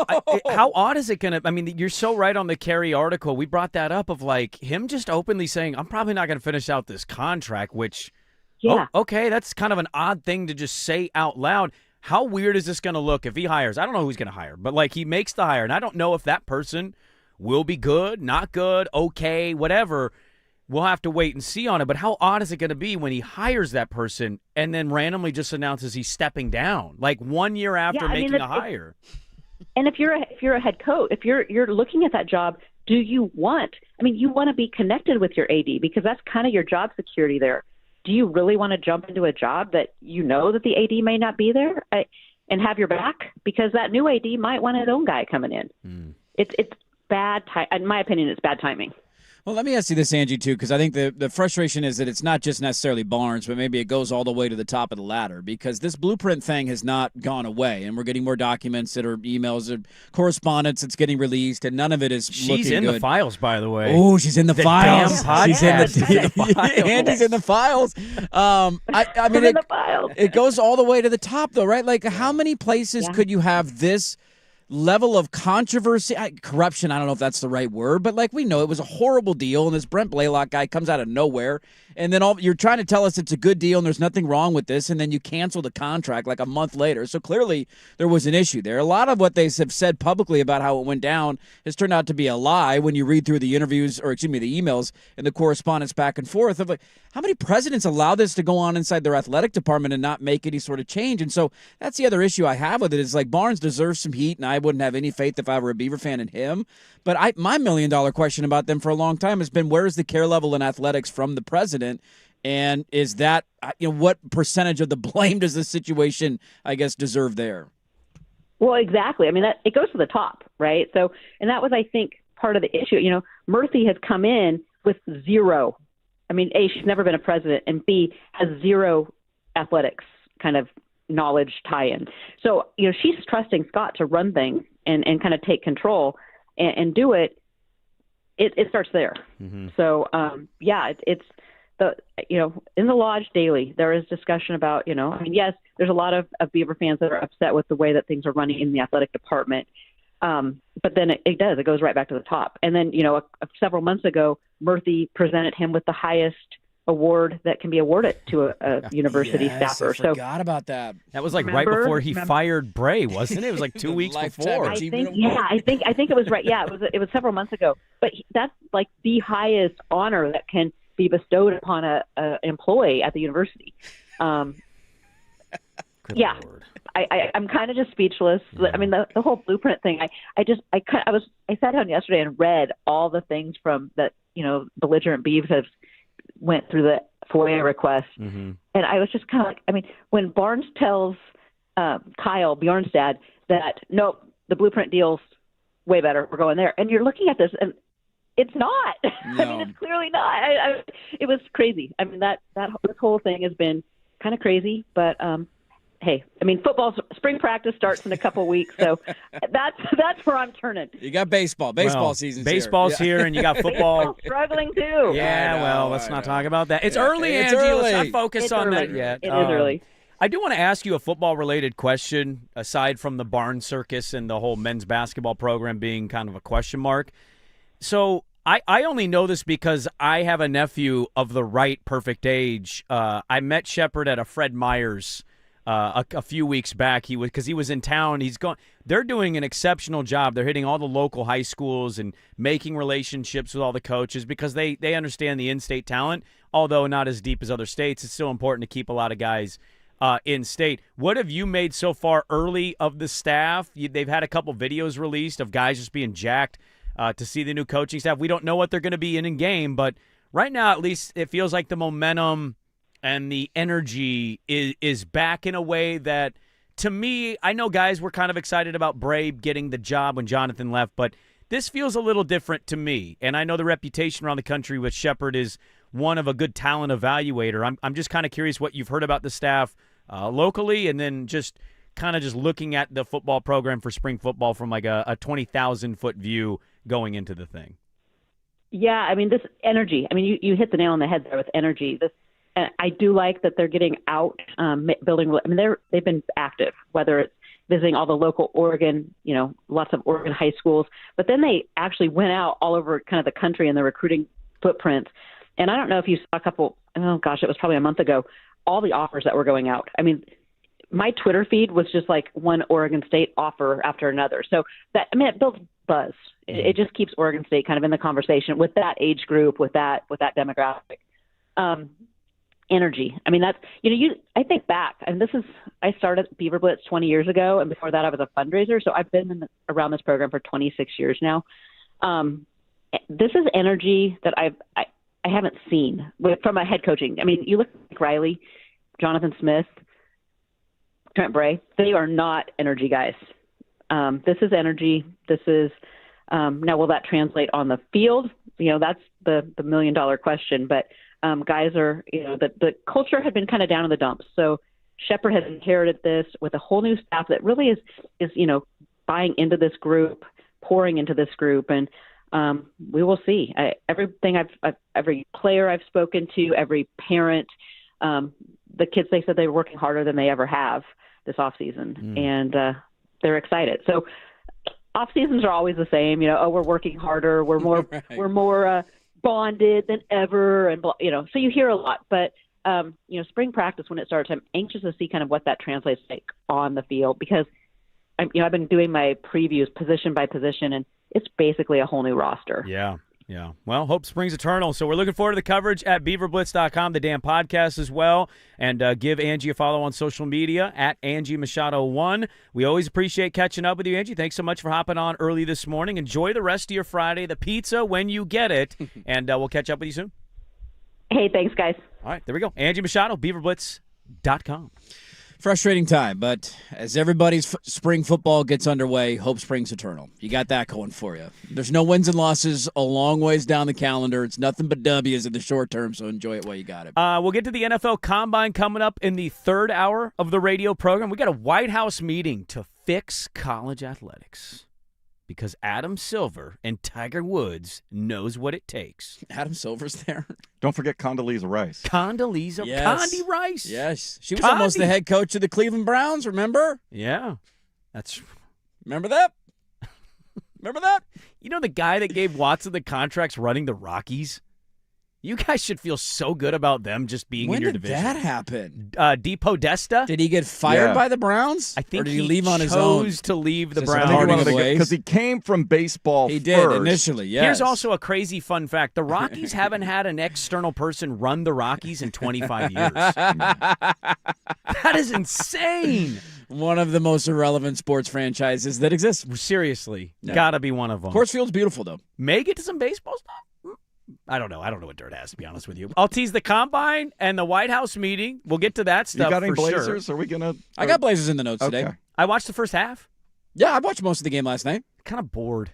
how odd is it going to – I mean, you're so right on the Kerry article. We brought that up of, like, him just openly saying, I'm probably not going to finish out this contract, which – okay, that's kind of an odd thing to just say out loud. how weird is this going to look if he hires? I don't know who he's going to hire, but like he makes the hire, and I don't know if that person will be good, not good, okay, whatever. We'll have to wait and see on it. But how odd is it going to be when he hires that person and then randomly just announces he's stepping down, like 1 year after making a hire? And if you're a head coach, if you're looking at that job, do you want? I mean, you want to be connected with your AD because that's kind of your job security there. Do you really want to jump into a job that you know that the AD may not be there and have your back? Because that new AD might want his own guy coming in. It's bad. In my opinion, it's bad timing. Well, let me ask you this, Angie, too, because I think the frustration is that it's not just necessarily Barnes, but maybe it goes all the way to the top of the ladder because this blueprint thing has not gone away, and we're getting more documents that are emails or correspondence that's getting released, and none of it is looking good. She's in the files, by the way. Oh, she's in the files. She's in the files. Andy's in the files. I mean, it goes all the way to the top, though, right? Like, how many places could you have this level of controversy, corruption, I don't know if that's the right word, but like we know it was a horrible deal, and this Brent Blaylock guy comes out of nowhere, and then you're trying to tell us it's a good deal and there's nothing wrong with this, and then you cancel the contract like a month later. So clearly there was an issue there. A lot of what they have said publicly about how it went down has turned out to be a lie when you read through the interviews, or excuse me, the emails and the correspondence back and forth of like, how many presidents allow this to go on inside their athletic department and not make any sort of change? And so that's the other issue I have with it is like Barnes deserves some heat, and I wouldn't have any faith if I were a Beaver fan in him. But my $1 million question about them for a long time has been, where is the care level in athletics from the president? And is that, what percentage of the blame does this situation, I guess, deserve there? Well, exactly. I mean, it goes to the top, right? So, and that was, I think, part of the issue. Murthy has come in with zero. I mean, A, she's never been a president, and B, has zero athletics kind of knowledge tie-in. So, she's trusting Scott to run things and kind of take control and do it. It starts there. Mm-hmm. So, it's the, in the Lodge daily, there is discussion about, yes, there's a lot of Beaver fans that are upset with the way that things are running in the athletic department. But then it goes right back to the top. And then, several months ago, Murthy presented him with the highest award that can be awarded to a university staffer. I forgot about that. That was like right before he fired Bray, wasn't it? It was like 2 weeks before. I think it was right. Yeah, it was several months ago. But that's like the highest honor that can be bestowed upon a employee at the university. Good Lord. I'm kind of just speechless. Yeah. I mean, the whole blueprint thing. I sat down yesterday and read all the things from that. Belligerent Beavs have went through the FOIA request, and I was just kind of like, I mean, when Barnes tells Kyle Bjornstad that nope, the blueprint deal's way better, we're going there, and you're looking at this and it's not. No. I mean, it's clearly not. It was crazy. I mean, this whole thing has been kind of crazy, but. Hey, I mean, spring practice starts in a couple weeks, so that's where I'm turning. You got baseball. Baseball season's Baseball's here, and you got football. Struggling too. Yeah, let's not talk about that. It's early, Angie. Let's not focus on that yet. It is early. I do want to ask you a football-related question, aside from the Barn Circus and the whole men's basketball program being kind of a question mark. So I only know this because I have a nephew of the right perfect age. I met Shepard at a Fred Meyer's a few weeks back. He was in town. They're doing an exceptional job. They're hitting all the local high schools and making relationships with all the coaches because they understand the in-state talent, although not as deep as other states. It's still important to keep a lot of guys in-state. What have you made so far early of the staff? They've had a couple videos released of guys just being jacked to see the new coaching staff. We don't know what they're going to be in game, but right now at least it feels like the momentum and the energy is back in a way that, to me, I know guys were kind of excited about Bray getting the job when Jonathan left, but this feels a little different to me. And I know the reputation around the country with Shepard is one of a good talent evaluator. I'm just kind of curious what you've heard about the staff locally, and then just looking at the football program for spring football from like a 20,000-foot view going into the thing. Yeah, I mean, this energy. I mean, you hit the nail on the head there with energy. And I do like that they're getting out, building. I mean, they've been active, whether it's visiting all the local Oregon, lots of Oregon high schools. But then they actually went out all over kind of the country in the recruiting footprint. And I don't know if you saw a couple. Oh gosh, it was probably a month ago. All the offers that were going out. I mean, my Twitter feed was just like one Oregon State offer after another. So it builds buzz. It just keeps Oregon State kind of in the conversation with that age group, with that demographic. Energy. I mean, that's, I think back, and I started Beaver Blitz 20 years ago, and before that I was a fundraiser. So I've been around this program for 26 years now. This is energy that I haven't seen from a head coaching. I mean, you look at Riley, Jonathan Smith, Trent Bray, they are not energy guys. This is energy. This is, now will that translate on the field? That's the $1 million question, but guys are, the culture had been kind of down in the dumps. So Shepherd has inherited this with a whole new staff that really is buying into this group, pouring into this group, and we will see. Every player I've spoken to, every parent, the kids, they said they were working harder than they ever have this off season, and they're excited. So off seasons are always the same. We're working harder. We're more Right. we're more bonded than ever, and so you hear a lot. But spring practice, when it starts, I'm anxious to see kind of what that translates like on the field, because I've been doing my previews position by position, and it's basically a whole new roster. Yeah. Yeah. Well, hope springs eternal. So we're looking forward to the coverage at beaverblitz.com, the damn podcast as well. And give Angie a follow on social media at Angie Machado 1. We always appreciate catching up with you, Angie. Thanks so much for hopping on early this morning. Enjoy the rest of your Friday, the pizza when you get it. And we'll catch up with you soon. Hey, thanks, guys. All right, there we go. Angie Machado, beaverblitz.com. Frustrating time, but as everybody's spring football gets underway, hope springs eternal. You got that going for you. There's no wins and losses a long ways down the calendar. It's nothing but W's in the short term, so enjoy it while you got it. We'll get to the NFL Combine coming up in the third hour of the radio program. We got a White House meeting to fix college athletics, because Adam Silver and Tiger Woods knows what it takes. Adam Silver's there. Don't forget Condoleezza Rice. Condoleezza, Yes. Condi Rice. Yes. She was Condi. almost the head coach of the Cleveland Browns, remember? Yeah. That's Remember that? Remember that? the guy that gave Watson the contracts running the Rockies? You guys should feel so good about them just being When in your did division. that happen? DePodesta? Did he get fired Yeah. by the Browns? I think or did he leave on his own? chose to leave the Just a Browns. parting of ways? Because he came from baseball He did first. initially, yes. Here's also a crazy fun fact. The Rockies haven't had an external person run the Rockies in 25 years. That is insane. One of the most irrelevant sports franchises that exists. Seriously. No. Gotta be one of them. Coors Field's beautiful, though. May get to some baseball stuff? I don't know. I don't know what Dirt has, to be honest with you. I'll tease the Combine and the White House meeting. We'll get to that stuff You got any for Blazers? sure. Are we gonna? I got Blazers in the notes Okay. today. I watched the first half. Yeah, I watched most of the game last night. Kind of bored.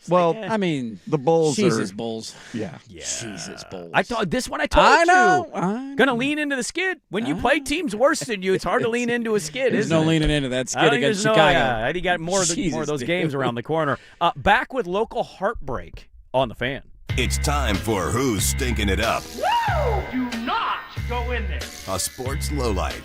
Well, I mean, the Bulls Jesus are. Bulls. Yeah. Jesus Bulls. I told this one. I told I you. know. I Gonna know. lean into the skid. When you play teams worse than you, it's hard to lean into a skid. There's isn't no it? leaning into that I skid don't think against there's Chicago. Yeah, I think you got more of Jesus, those dude. games around the corner. Back with local heartbreak on the Fan. It's time for Who's Stinking It Up? Do not go in there. A sports lowlight,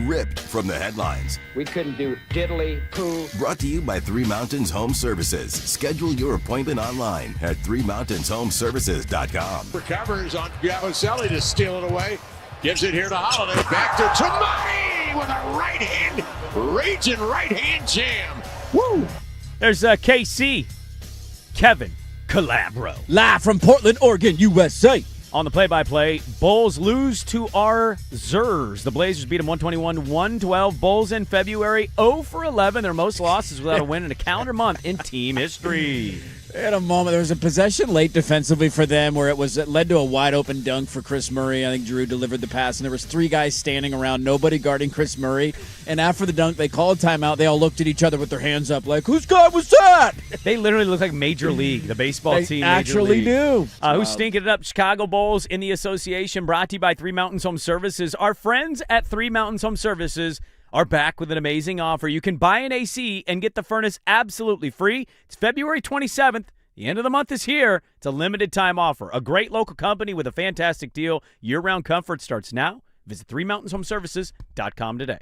ripped from the headlines. We couldn't do diddly poo. Brought to you by Three Mountains Home Services. Schedule your appointment online at threemountainshomservices.com. Recovers on Giacoselli to steal it away. Gives it here to Holiday. Back to Tamani with a right hand. Raging right hand jam. Woo! There's KC, Kevin Calabro. Live from Portland, Oregon, USA. On the play-by-play, Bulls lose to our Zers. The Blazers beat them 121-112. Bulls in February 0 for 11. Their most losses without a win in a calendar month in team history. At a moment, there was a possession late defensively for them where it led to a wide open dunk for Chris Murray. I think Drew delivered the pass, and there was three guys standing around, nobody guarding Chris Murray. And after the dunk, they called timeout. They all looked at each other with their hands up, like, "Whose guy was that?" They literally look like Major League, the baseball They team. actually do. Who's stinking it up? Chicago Bulls in the association, brought to you by Three Mountains Home Services. Our friends at Three Mountains Home Services are back with an amazing offer. You can buy an AC and get the furnace absolutely free. It's February 27th. The end of the month is here. It's a limited time offer. A great local company with a fantastic deal. Year-round comfort starts now. Visit threemountainshomservices.com today.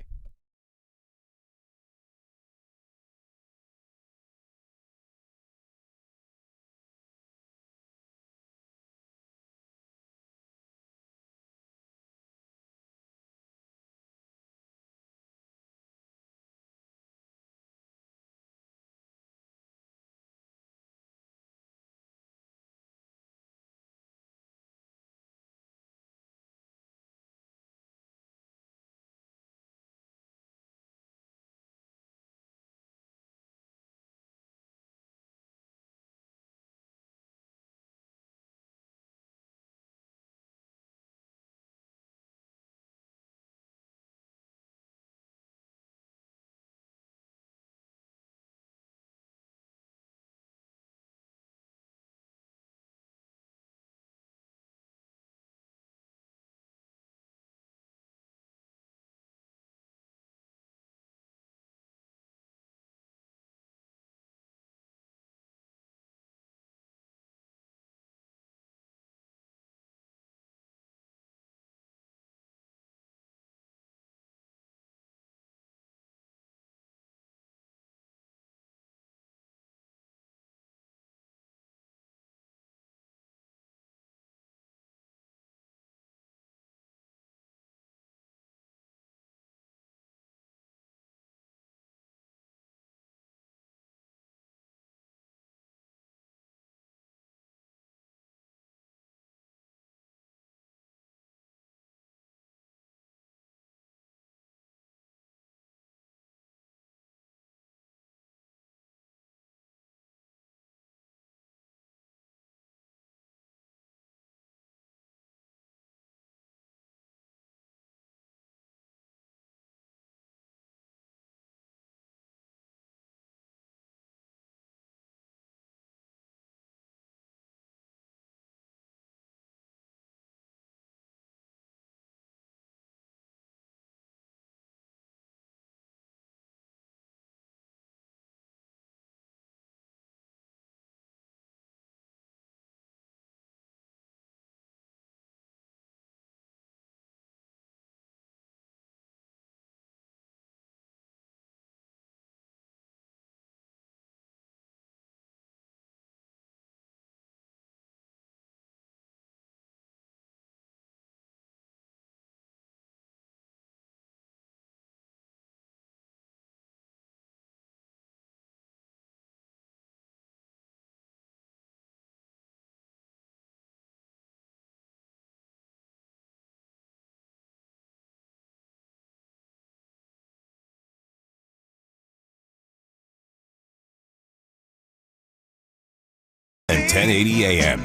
1080 AM.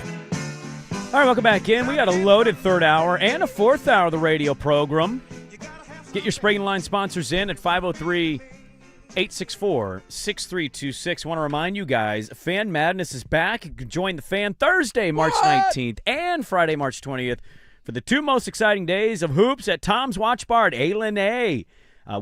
All right, welcome back in. We got a loaded third hour and a fourth hour of the radio program. Get your Sprague Line sponsors in at 503-864-6326. I want to remind you guys, Fan Madness is back. You can join the Fan Thursday, March 19th, and Friday, March 20th for the two most exciting days of hoops at Tom's Watch Bar at A.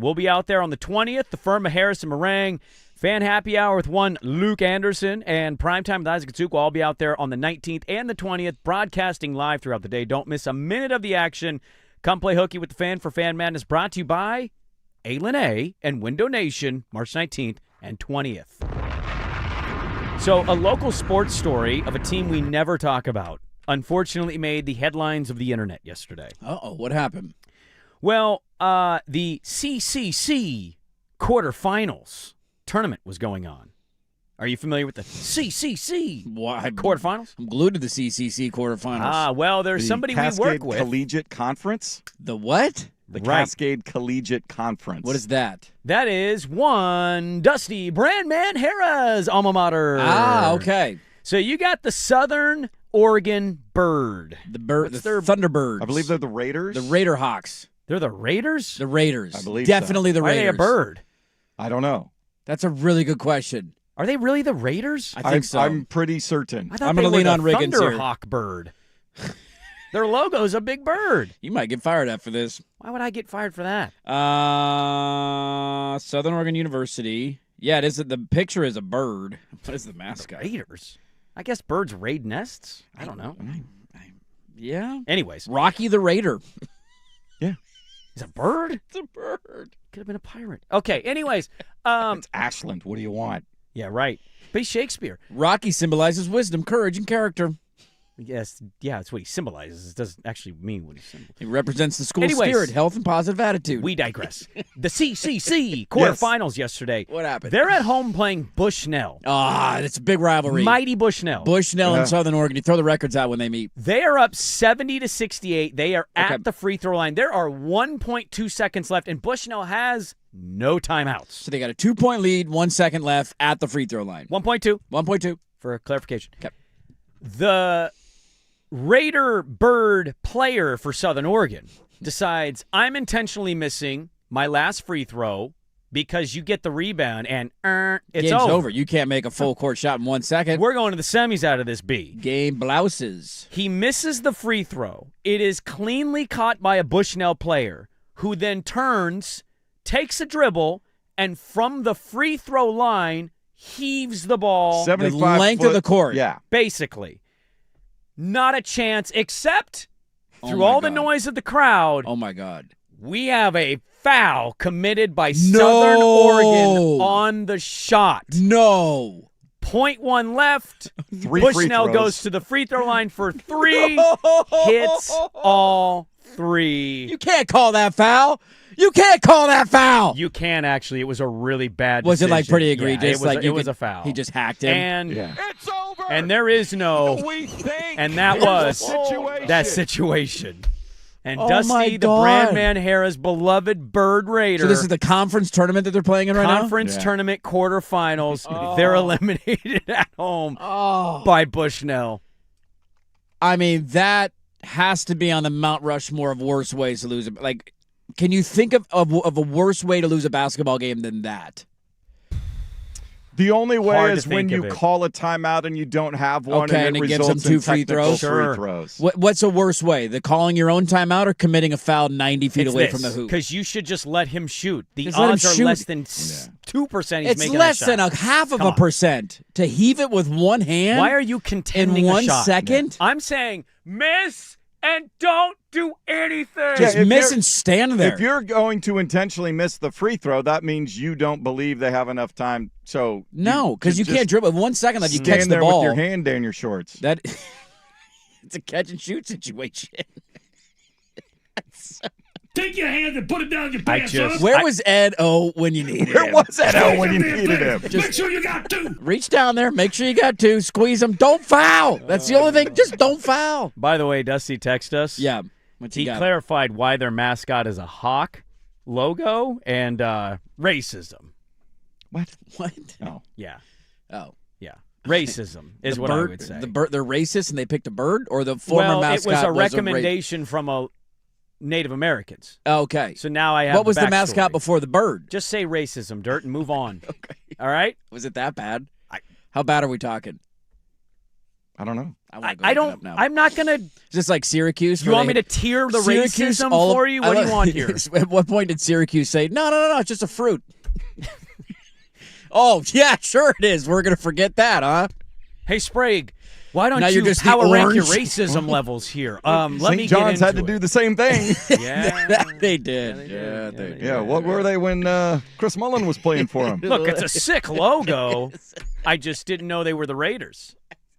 We'll be out there on the 20th, the firm of Harris and Meringue. Fan happy hour with one Luke Anderson and Primetime with Isaac Katsuko. I'll be out there on the 19th and the 20th, broadcasting live throughout the day. Don't miss a minute of the action. Come play hooky with the Fan for Fan Madness, brought to you by A and Window Nation, March 19th and 20th. So a local sports story of a team we never talk about unfortunately made the headlines of the internet yesterday. Uh-oh, what happened? Well, the CCC quarterfinals tournament was going on. Are you familiar with the CCC quarterfinals? I'm glued to the CCC quarterfinals. Well, there's somebody Cascade we work with. Collegiate Conference? The what? The Right. Cascade Collegiate Conference. What is that? That is one Dusty Brandman Harrah's alma mater. Okay. So you got the Southern Oregon Bird. The bird, What's the their- Thunderbirds. I believe they're the Raiders. the Raider Hawks. They're the Raiders? The Raiders. I believe so. Definitely the Why are Raiders. they a bird? I don't know. That's a really good question. Are they really the Raiders? I think so. I'm pretty certain. I thought I'm they gonna were lean the on Riggins here. Thunderhawk bird. Their logo's a big bird. You might get fired after this. Why would I get fired for that? Southern Oregon University. Yeah, it is. The picture is a bird. What is the mascot? Raiders. I guess birds raid nests. I don't know. Yeah. Anyways, Rocky the Raider. is a bird? It's a bird. Could have been a pirate. Okay, anyways. It's Ashland. What do you want? Yeah, right. Be Shakespeare. Rocky symbolizes wisdom, courage, and character. Yes, yeah, that's what he symbolizes. It doesn't actually mean what he symbolizes. He represents the school Anyways, spirit, health, and positive attitude. We digress. The CCC quarterfinals yesterday. What happened? They're at home playing Bushnell. It's a big rivalry. Mighty Bushnell. Bushnell and Southern Oregon. You throw the records out when they meet. They are up 70-68. They are at Okay. the free throw line. There are 1.2 seconds left, and Bushnell has no timeouts. So they got a 2-point lead, 1 second left at the free throw line. 1.2 1.2. for clarification. Okay. The Raider Bird player for Southern Oregon decides, I'm intentionally missing my last free throw because you get the rebound and it's Game's over. over. You can't make a full court shot in 1 second. We're going to the semis out of this B. Game blouses. He misses the free throw. It is cleanly caught by a Bushnell player who then turns, takes a dribble, and from the free throw line heaves the ball 75 length foot, of the court. Yeah. basically. Not a chance, except Oh through my all the God. noise of the crowd, Oh, my God. we have a foul committed by Southern Oregon on the shot. No. 0.1 left. 3 free Bushnell throws. goes to the free throw line for 3. Hits all 3. You can't call that foul. You can't call that foul. You can actually. It was a really bad Was it like decision. pretty Yeah, egregious? it was a foul. He just hacked him. And Yeah. It's over. and there is no We think. and that was situation. that situation. And Oh my Dusty, the God. Brandman Harrah's beloved Bird Raider. So this is the conference tournament that they're playing in right conference Yeah. tournament quarterfinals. They're eliminated at home by Bushnell. I mean, that has to be on the Mount Rushmore of worst ways to lose it. Like, can you think of a worse way to lose a basketball game than that? The only way Hard to is when think of you it. call a timeout and you don't have one, Okay, and and it it gives them results 2 in free technical throws? Sure. free throws. What's a worse way? The calling your own timeout or committing a foul 90 feet away from the hoop? Because you should just let him shoot. The Just let him odds are shoot. less than 2% he's It's making less that than shot. a half of Come a on. percent to heave it with one hand. Why are you contending in a 1 shot? second? I'm saying miss and don't do anything. Just if miss you're- and stand there. If you're going to intentionally miss the free throw, that means you don't believe they have enough time. So No, because you just can't dribble. 1 second left, you stand catch the there ball. with your hand down your shorts. That it's a catch and shoot situation. Take your hand and put it down your I pants, just- son. Where was Ed O when you needed Where him? was that Take when you your damn needed thing. him? Make sure you got 2. Reach down there, make sure you got 2, squeeze them. Don't foul. That's the only thing. Just don't foul. By the way, Dusty texted us. Yeah. What you He got? clarified why their mascot is a hawk logo and racism. What? What? Oh. Yeah. Oh. Yeah. Racism is The what bird, I would say. The bird, they're racist and they picked a bird, or the former mascot it was a ra- recommendation from a Native Americans. Okay. So now I have What was the backstory. mascot before the bird? Just say racism, Dirt, and move on. Okay. All right? Was it that bad? How bad are we talking? I don't know. wanna go I look it don't. up now. I'm not gonna. Is this like Syracuse? You where want me they- to tier the Syracuse, racism all of- for you? What do you want here? At what point did Syracuse say, no, it's just a fruit? Oh, yeah, sure it is. We're going to forget that, huh? Hey, Sprague, why don't Now you're you just the power rank your orange. racism levels here? Let me St. get John's had to into do it. the same thing. Yeah, They did. they did. Yeah, they did. Yeah, what were they when Chris Mullen was playing for them? Look, it's a sick logo. I just didn't know they were the Raiders.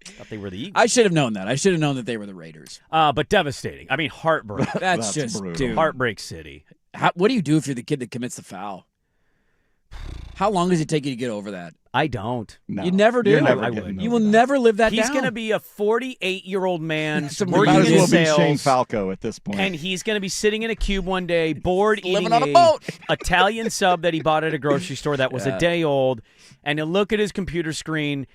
Thought they were the Eagles. I should have known that. I should have known that they were the Raiders. But devastating. I mean, heartbreak. That's That's just, brutal. dude. Heartbreak City. What do you do if you're the kid that commits the foul? How long does it take you to get over that? I don't. No, You never do. You're never I getting would. over You will that. never live that He's down. going to be a 48-year-old man Some working Might as in well be sales, Shane Falco at this point. and he's going to be sitting in a cube one day, bored, Living eating on a boat. Italian sub that he bought at a grocery store that was a day old, and he'll look at his computer screen,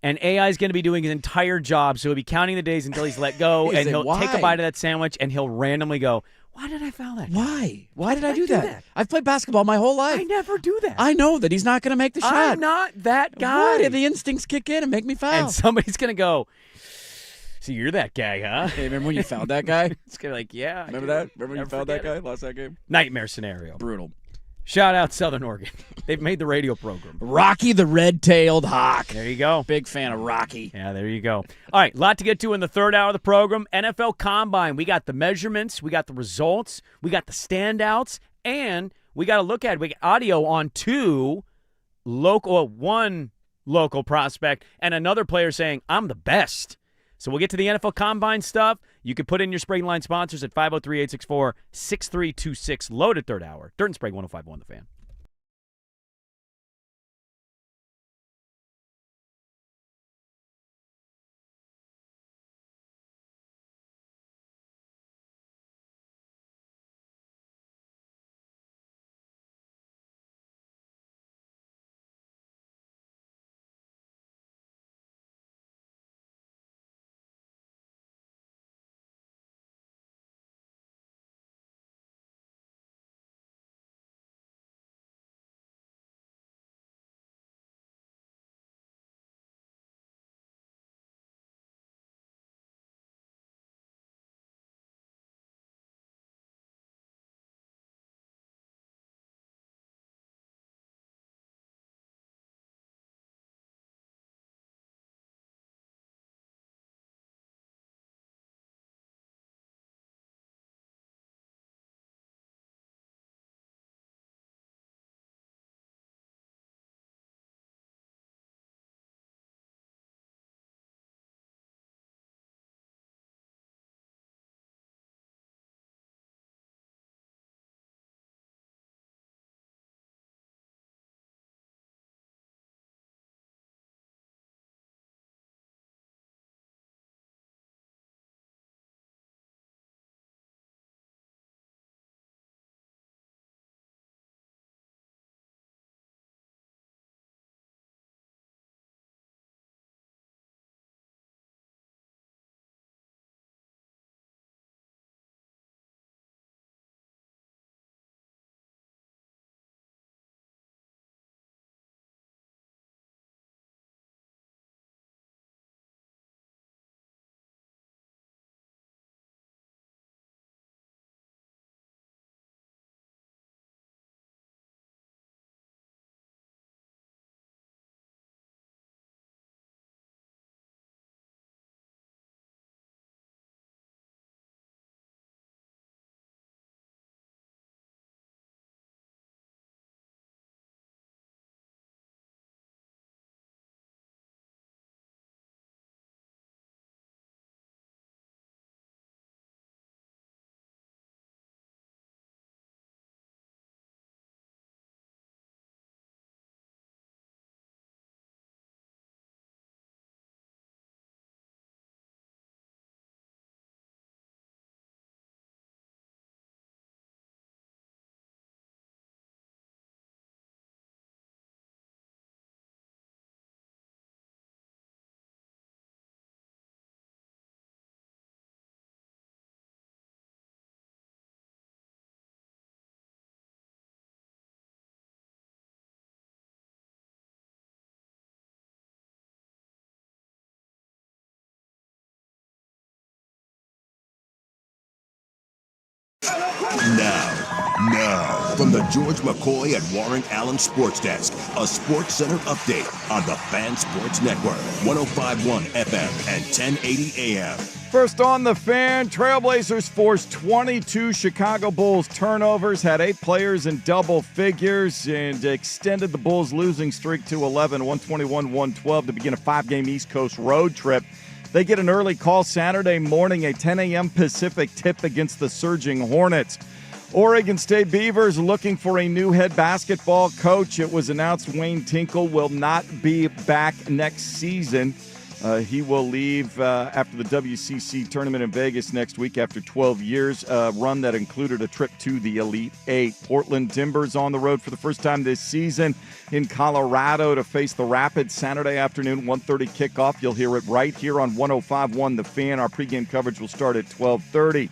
and AI is going to be doing his entire job, so he'll be counting the days until he's let go, He's and like, he'll take why? a bite of that sandwich, and he'll randomly go, why did I foul that guy? Why? Why did I do do that? that? I've played basketball my whole life. I never do that. I know that he's not going to make the shot. I'm not that guy. Why did the instincts kick in and make me foul? And somebody's going to go, so you're that guy, huh? Hey, remember when you fouled that guy? It's going to be like, yeah. I Remember do. that? Remember when you Never fouled that forget guy? Lost that game? Nightmare scenario. Brutal. Shout out Southern Oregon. They've made the radio program. Rocky the red-tailed hawk. There you go. Big fan of Rocky. Yeah, there you go. All right, lot to get to in the third hour of the program. NFL Combine. We got the measurements. We got the results. We got the standouts. And we got to look at it. We got audio on one local prospect and another player saying, I'm the best. So we'll get to the NFL Combine stuff. You can put in your Sprague Line sponsors at 503-864-6326. Loaded third hour. Dirt and Sprague 105.1 The Fan. Now, from the George McCoy and Warren Allen Sports Desk, a Sports Center update on the Fan Sports Network, 105.1 FM and 1080 AM. First on the Fan, Trailblazers forced 22 Chicago Bulls turnovers, had 8 players in double figures, and extended the Bulls' losing streak to 11, 121-112 to begin a 5-game East Coast road trip. They get an early call Saturday morning, a 10 a.m. Pacific tip against the surging Hornets. Oregon State Beavers looking for a new head basketball coach. It was announced Wayne Tinkle will not be back next season. He will leave after the WCC tournament in Vegas next week after 12 years, a run that included a trip to the Elite Eight. Portland Timbers on the road for the first time this season in Colorado to face the Rapids Saturday afternoon, 1:30 kickoff. You'll hear it right here on 105.1 The Fan. Our pregame coverage will start at 12:30.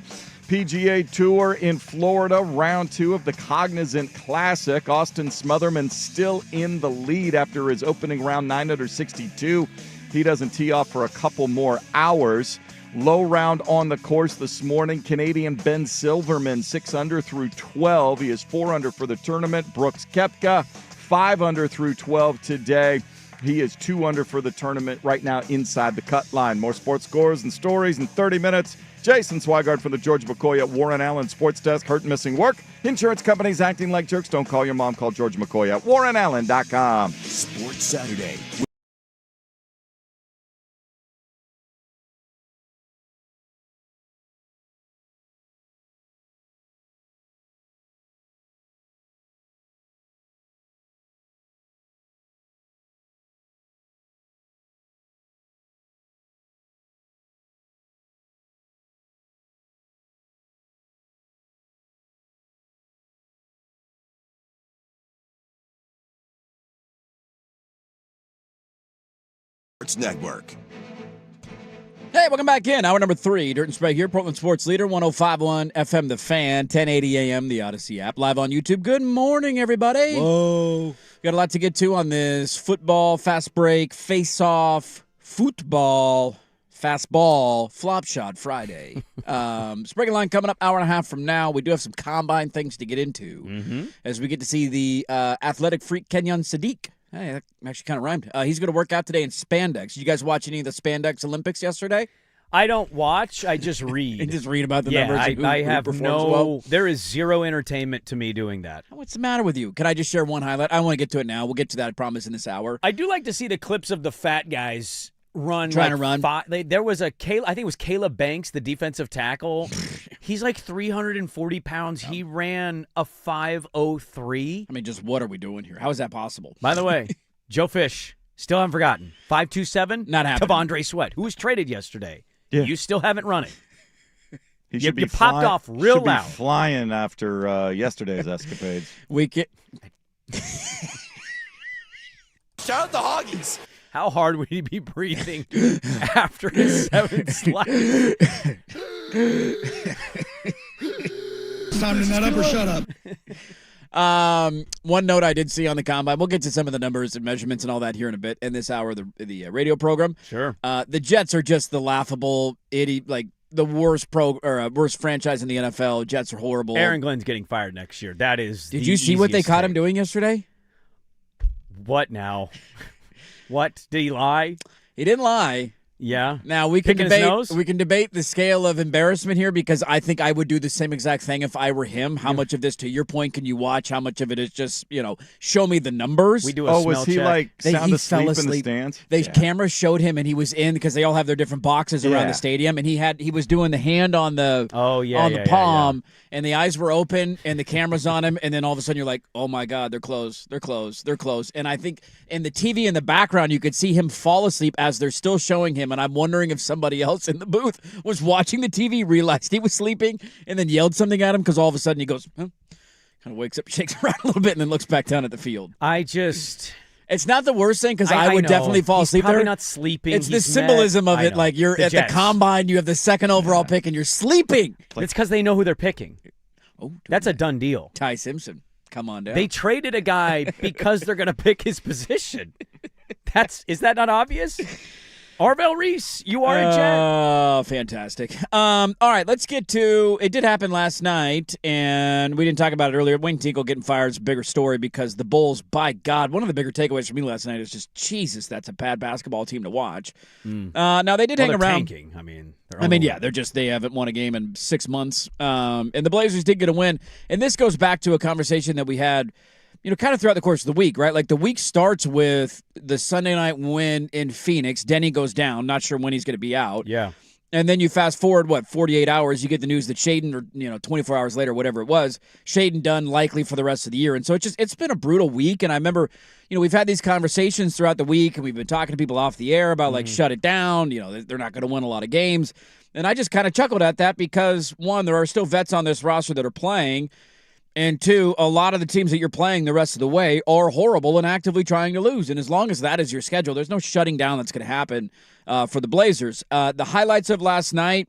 PGA Tour in Florida, round 2 of the Cognizant Classic. Austin Smotherman still in the lead after his opening round, 9 under 62. He doesn't tee off for a couple more hours. Low round on the course this morning. Canadian Ben Silverman, 6 under through 12. He is 4 under for the tournament. Brooks Koepka, 5 under through 12 today. He is 2 under for the tournament right now inside the cut line. More sports scores and stories in 30 minutes. Jason Swigard from the George McCoy at Warren Allen Sports Desk. Hurt and missing work. Insurance companies acting like jerks. Don't call your mom. Call George McCoy at warrenallen.com. Sports Saturday. Network. Hey, welcome back in. Hour number 3. Dirt and Sprague here, Portland Sports Leader, 105.1 FM The Fan, 1080 AM, the Odyssey app, live on YouTube. Good morning, everybody. Whoa. Got a lot to get to on this football, fast break, face-off, football, fastball, flop shot Friday. Sprague line coming up hour and a half from now. We do have some combine things to get into as we get to see the athletic freak Kenyon Sadiq. Hey, that actually kind of rhymed. He's going to work out today in spandex. Did you guys watch any of the spandex Olympics yesterday? I don't watch. I just read. You just read about the numbers. I have no. Well? There is zero entertainment to me doing that. What's the matter with you? Can I just share one highlight? I want to get to it now. We'll get to that, I promise, in this hour. I do like to see the clips of the fat guys run. Trying to run. There was I think it was Caleb Banks, the defensive tackle. He's like 340 pounds. He ran a 5:03. I mean, just what are we doing here? How is that possible? By the way, Joe Fish, still haven't forgotten. 5'27", not happening. Tavondre Sweat, who was traded yesterday. Yeah. You still haven't run it. You popped off real loud. Be flying after yesterday's escapades. Shout out the Hoggies. How hard would he be breathing after his 7 slaps? Time to nut up or shut up. One note I did see on the combine. We'll get to some of the numbers and measurements and all that here in a bit in this hour of the radio program. Sure. The Jets are just the laughable idiot, like the worst worst franchise in the NFL. Jets are horrible. Aaron Glenn's getting fired next year. That is. Did you see what they caught him doing yesterday? What now? What? Did he lie? He didn't lie. Yeah. Now we can debate the scale of embarrassment here because I think I would do the same exact thing if I were him. How much of this, to your point, can you watch? How much of it is just, show me the numbers? We do a smell was he check. like sound he asleep fell in the asleep. stands? The camera showed him and he was in because they all have their different boxes around the stadium and he was doing the hand on the palm and the eyes were open and the camera's on him and then all of a sudden you're like, oh my God, they're closed. And I think in the TV in the background you could see him fall asleep as they're still showing him, and I'm wondering if somebody else in the booth was watching the TV, realized he was sleeping, and then yelled something at him because all of a sudden he goes, kind of wakes up, shakes around a little bit, and then looks back down at the field. It's not the worst thing because I would definitely fall asleep probably there. Not sleeping. It's the symbolism of it, like you're at the combine, you have the second overall pick, and you're sleeping. It's because they know who they're picking. Oh, that's a done deal. Ty Simpson, come on down. They traded a guy because they're going to pick his position. Is that not obvious? Arvell Reese, you are a Jet. Oh, fantastic. All right, let's get to, it did happen last night, and we didn't talk about it earlier. Wayne Tinkle getting fired is a bigger story because the Bulls, by God, one of the bigger takeaways for me last night is just, Jesus, that's a bad basketball team to watch. Now, they did hang around. Tanking. They haven't won a game in 6 months. And the Blazers did get a win. And this goes back to a conversation that we had, kind of throughout the course of the week, right? Like the week starts with the Sunday night win in Phoenix. Denny goes down. Not sure when he's going to be out. Yeah. And then you fast forward, 48 hours, you get the news that Shaden, or 24 hours later, whatever it was, Shaden done likely for the rest of the year. And so it's been a brutal week. And I remember, we've had these conversations throughout the week, and we've been talking to people off the air about shut it down. They're not going to win a lot of games. And I just kind of chuckled at that because, one, there are still vets on this roster that are playing. And two, a lot of the teams that you're playing the rest of the way are horrible and actively trying to lose. And as long as that is your schedule, there's no shutting down that's going to happen for the Blazers. The highlights of last night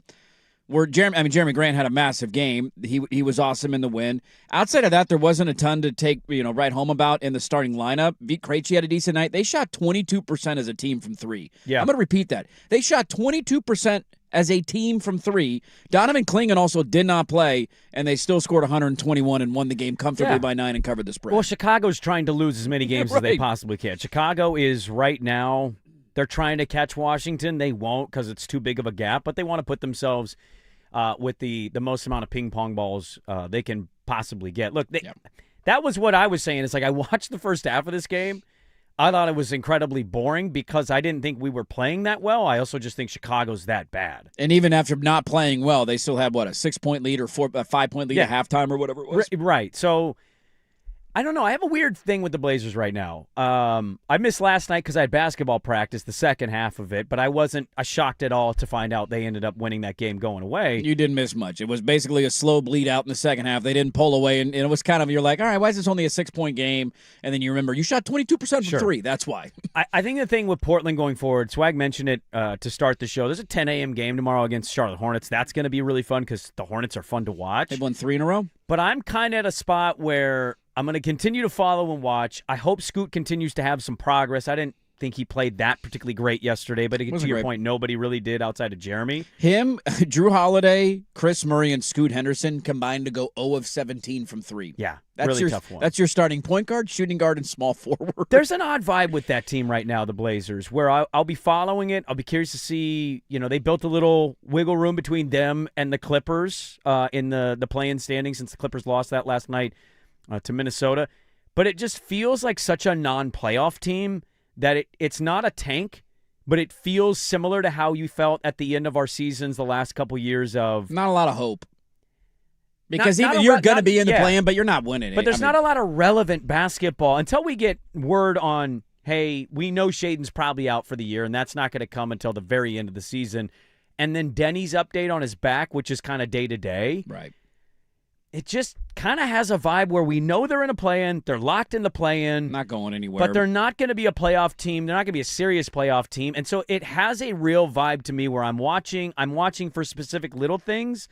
were Jeremy Grant had a massive game. He was awesome in the win. Outside of that, there wasn't a ton to take right home about in the starting lineup. Vit Krejci had a decent night. They shot 22% as a team from three. Yeah. I'm going to repeat that. They shot 22% as a team from three. Donovan Clingan also did not play, and they still scored 121 and won the game comfortably by 9 and covered the spread. Well, Chicago's trying to lose as many games as they possibly can. Chicago is right now, they're trying to catch Washington. They won't because it's too big of a gap, but they want to put themselves with the most amount of ping pong balls they can possibly get. Look, that was what I was saying. It's like I watched the first half of this game. I thought it was incredibly boring because I didn't think we were playing that well. I also just think Chicago's that bad. And even after not playing well, they still have, a 6-point lead or a 5-point lead at halftime or whatever it was? Right. So, I don't know. I have a weird thing with the Blazers right now. I missed last night because I had basketball practice, the second half of it, but I wasn't shocked at all to find out they ended up winning that game going away. You didn't miss much. It was basically a slow bleed out in the second half. They didn't pull away, and it was kind of, you're like, all right, why is this only a 6-point game? And then you remember, you shot 22% from three. That's why. I think the thing with Portland going forward, Swag mentioned it to start the show. There's a 10 a.m. game tomorrow against Charlotte Hornets. That's going to be really fun because the Hornets are fun to watch. They've won 3 in a row. But I'm kind of at a spot where I'm going to continue to follow and watch. I hope Scoot continues to have some progress. I didn't think he played that particularly great yesterday, but to your point, nobody really did outside of Jeremy. Him, Drew Holiday, Chris Murray, and Scoot Henderson combined to go 0 of 17 from three. Yeah, that's really your tough one. That's your starting point guard, shooting guard, and small forward. There's an odd vibe with that team right now, the Blazers, where I'll be following it. I'll be curious to see, they built a little wiggle room between them and the Clippers in the play-in standing since the Clippers lost that last night to Minnesota. But it just feels like such a non-playoff team that it's not a tank, but it feels similar to how you felt at the end of our seasons the last couple years of... Not a lot of hope. Because you're going to be in the play-in, but you're not winning it. But there's not a lot of relevant basketball until we get word on, hey, we know Shaden's probably out for the year, and that's not going to come until the very end of the season. And then Denny's update on his back, which is kind of day-to-day. Right. It just kind of has a vibe where we know they're in a play-in. They're locked in the play-in. Not going anywhere. But they're not going to be a playoff team. They're not going to be a serious playoff team. And so it has a real vibe to me where I'm watching for specific little things,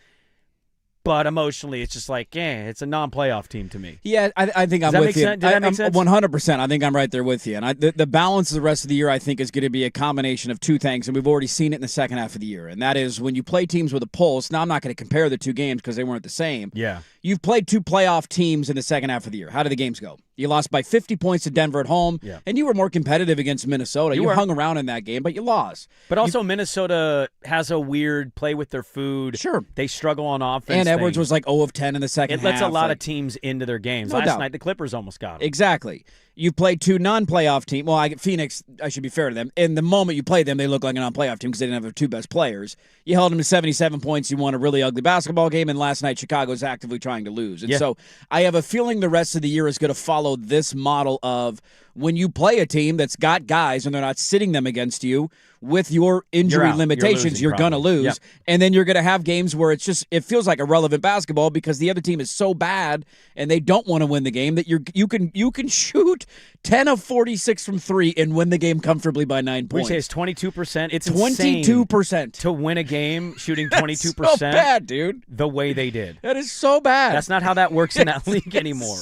but emotionally it's just like, it's a non-playoff team to me. Yeah, I think I'm with you. Did that make sense? 100%. I think I'm right there with you. And the balance of the rest of the year, I think, is going to be a combination of two things, and we've already seen it in the second half of the year. And that is when you play teams with a pulse. Now, I'm not going to compare the two games because they weren't the same. Yeah. You've played two playoff teams in the second half of the year. How did the games go? You lost by 50 points to Denver at home, and you were more competitive against Minnesota. You hung around in that game, but you lost. But also Minnesota has a weird play with their food. Sure. They struggle on offense. And Edwards was like 0 of 10 in the second half. It lets a lot of teams into their games. Last night, the Clippers almost got them. Exactly. You've played two non-playoff teams. Well, Phoenix, I should be fair to them. In the moment you played them, they looked like a non-playoff team because they didn't have their two best players. You held them to 77 points. You won a really ugly basketball game, and last night Chicago's actively trying to lose. And so I have a feeling the rest of the year is going to follow this model of when you play a team that's got guys and they're not sitting them against you with your injury limitations, you're going to lose. Yep. And then you're going to have games where it feels like irrelevant basketball because the other team is so bad and they don't want to win the game that you can shoot 10 of 46 from three and win the game comfortably by 9 points. We say it's 22%. It's 22% to win a game shooting 22%. That's so bad, dude. The way they did. That is so bad. That's not how that works in that league anymore.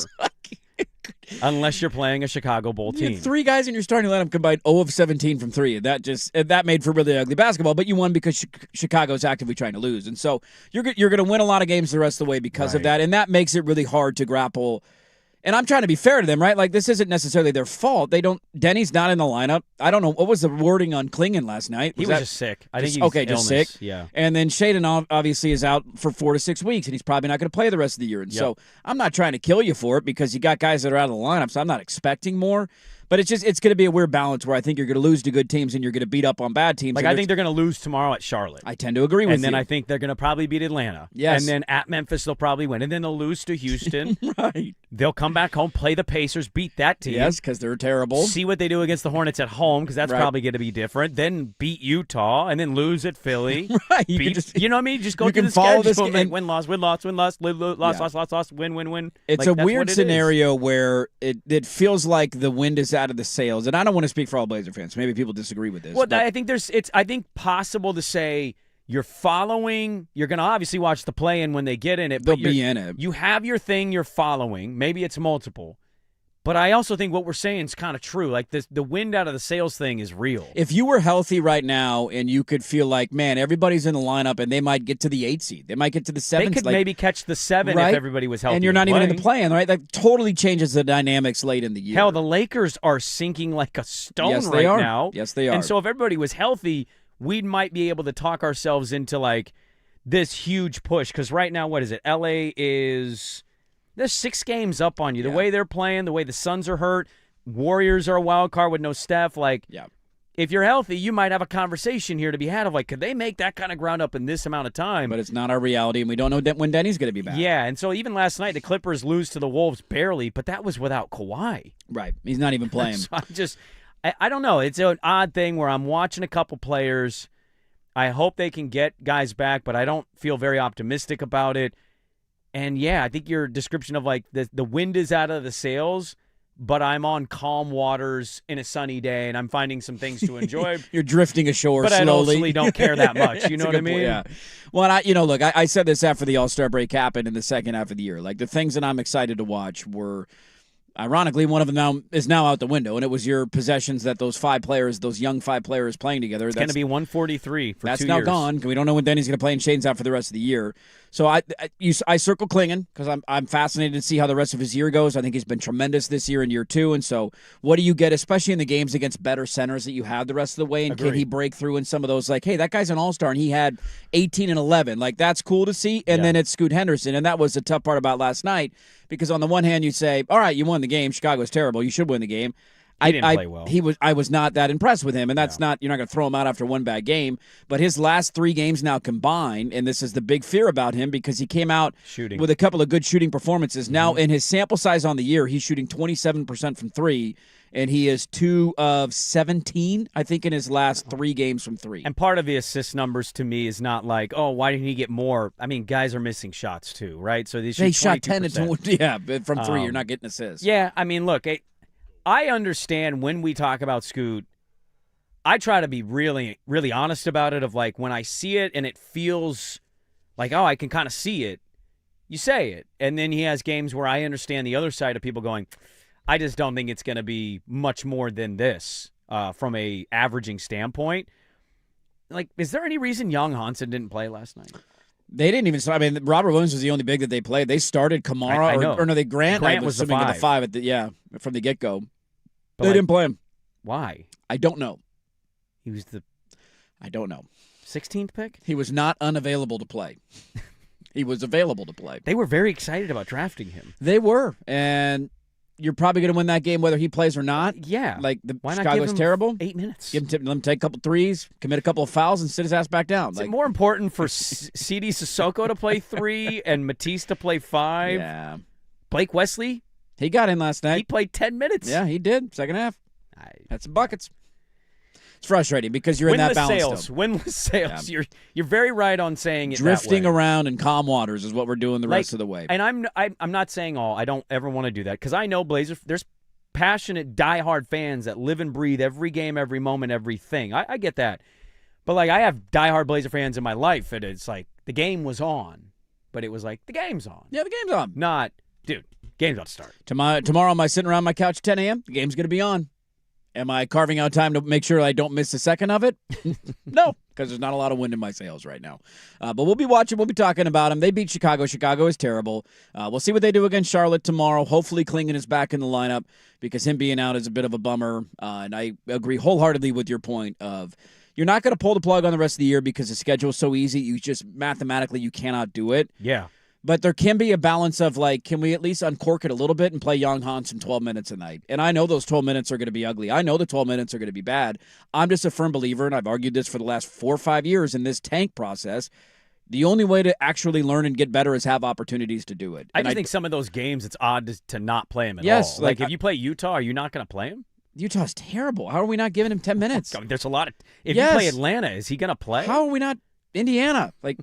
unless you're playing a Chicago Bull You team. had 3 guys in your starting lineup combined 0 of 17 from 3. That made for really ugly basketball. But you won because Chicago's actively trying to lose, and so you're going to win a lot of games the rest of the way because of that, and that makes it really hard to grapple. And I'm trying to be fair to them, right? Like, this isn't necessarily their fault. Denny's not in the lineup. I don't know. What was the wording on Klingon last night? He was just sick. I think he was just sick. Yeah. And then Shaden obviously is out for 4 to 6 weeks, and he's probably not going to play the rest of the year. And so I'm not trying to kill you for it because you got guys that are out of the lineup, so I'm not expecting more. But it's going to be a weird balance where I think you're going to lose to good teams and you're going to beat up on bad teams. Like, I think they're going to lose tomorrow at Charlotte. I tend to agree with you. And then I think they're going to probably beat Atlanta. Yes. And then at Memphis, they'll probably win. And then they'll lose to Houston. Right. They'll come back home, play the Pacers, beat that team. Yes, because they're terrible. See what they do against the Hornets at home, because that's probably going to be different. Then beat Utah, and then lose at Philly. Right. You know what I mean? Just go you through can the follow schedule. this Win, loss, win, loss, win, loss, loss, win, win. It's like, a weird it scenario where it feels like the wind is out of the sails. And I don't want to speak for all Blazer fans. Maybe people disagree with this. Well, I think it's possible to say you're following. You're going to obviously watch the play-in when they get in it. They'll be in it. You have your thing you're following. Maybe it's multiple. But I also think what we're saying is kind of true. Like, the wind out of the sails thing is real. If you were healthy right now and you could feel like, man, everybody's in the lineup and they might get to the 8 seed. They might get to the 7. They could maybe catch the 7 if everybody was healthy. And you're not even in the play-in, right? That totally changes the dynamics late in the year. Hell, the Lakers are sinking like a stone now. Yes, they are. And so if everybody was healthy, we might be able to talk ourselves into, like, this huge push. Because right now, what is it? L.A. is... There's 6 games up on you. The way they're playing, the way the Suns are hurt, Warriors are a wild card with no Steph. Like, if you're healthy, you might have a conversation here to be had of, like, could they make that kind of ground up in this amount of time? But it's not our reality, and we don't know when Denny's going to be back. Yeah, and so even last night, the Clippers lose to the Wolves barely, but that was without Kawhi. Right. He's not even playing. So I don't know. It's an odd thing where I'm watching a couple players. I hope they can get guys back, but I don't feel very optimistic about it. And, yeah, I think your description of, like, the wind is out of the sails, but I'm on calm waters in a sunny day, and I'm finding some things to enjoy. You're drifting ashore but slowly. But I don't care that much. You know what I mean? Yeah. Well, look, I said this after the All-Star break happened in the second half of the year. Like, the things that I'm excited to watch were – ironically, one of them is now out the window, and it was your possessions that those young 5 players playing together. It's going to be 143 for 2 years. That's now gone. We don't know when Denny's going to play and Shane's out for the rest of the year. So I circle Klingon because I'm fascinated to see how the rest of his year goes. I think he's been tremendous this year in year 2. And so what do you get, especially in the games against better centers that you have the rest of the way? And can he break through in some of those, like, hey, that guy's an all-star and he had 18 and 11. Like, that's cool to see. And then it's Scoot Henderson. And that was the tough part about last night because on the one hand you say, all right, you won the game. Chicago's terrible. You should win the game. He didn't play well. I was not that impressed with him, and that's not, you're not going to throw him out after one bad game. But his last 3 games now combined, and this is the big fear about him because he came out with a couple of good shooting performances. Mm-hmm. Now, in his sample size on the year, he's shooting 27% from 3, and he is 2 of 17, I think, in his last 3 games from 3. And part of the assist numbers to me is not like, oh, why didn't he get more? I mean, guys are missing shots too, right? So they shot 10 from 3. You're not getting assists. Yeah, I mean, look, I understand when we talk about Scoot, I try to be really, really honest about it of, like, when I see it and it feels like, oh, I can kind of see it, you say it. And then he has games where I understand the other side of people going, I just don't think it's going to be much more than this from a averaging standpoint. Like, is there any reason Young Hansen didn't play last night? They didn't even start. I mean, Robert Williams was the only big that they played. They started Kamara Grant was assuming at the 5 from the get-go. They didn't play him. Why? I don't know. He was I don't know. 16th pick? He was not unavailable to play. He was available to play. They were very excited about drafting him. They were, and you're probably going to win that game whether he plays or not. Yeah. Like, Why not Chicago's give him terrible. 8 minutes. Let him take a couple threes, commit a couple of fouls, and sit his ass back down. Is it more important for C.D. Sissoko to play 3 and Matisse to play 5? Yeah. Blake Wesley? He got in last night. He played 10 minutes. Yeah, he did. Second half. Had some buckets. It's frustrating because you're in that balance. Winless sales. Yeah. You're very right on saying it. Drifting that way. around in calm waters is what we're doing the rest of the way. And I'm not saying all. I don't ever want to do that because I know Blazer. There's passionate, diehard fans that live and breathe every game, every moment, everything. I get that, but like I have diehard Blazer fans in my life, and it's like the game was on, but it was like the game's on. Yeah, the game's on. Not, dude. Game's about to start. Tomorrow, am I sitting around my couch at 10 a.m.? The game's going to be on. Am I carving out time to make sure I don't miss a second of it? No, because there's not a lot of wind in my sails right now. But we'll be watching. We'll be talking about them. They beat Chicago. Chicago is terrible. We'll see what they do against Charlotte tomorrow. Hopefully Klingon is back in the lineup because him being out is a bit of a bummer. And I agree wholeheartedly with your point of you're not going to pull the plug on the rest of the year because the schedule is so easy. You just mathematically you cannot do it. Yeah. But there can be a balance of, like, can we at least uncork it a little bit and play Young Hansen 12 minutes a night? And I know those 12 minutes are going to be ugly. I know the 12 minutes are going to be bad. I'm just a firm believer, and I've argued this for the last 4 or 5 years in this tank process. The only way to actually learn and get better is have opportunities to do it. I just think some of those games, it's odd to not play them at yes, all. Like if you play Utah, are you not going to play him? Utah's terrible. How are we not giving him 10 minutes? There's a lot of – if Yes. you play Atlanta, is he going to play? How are we not – Indiana? Like,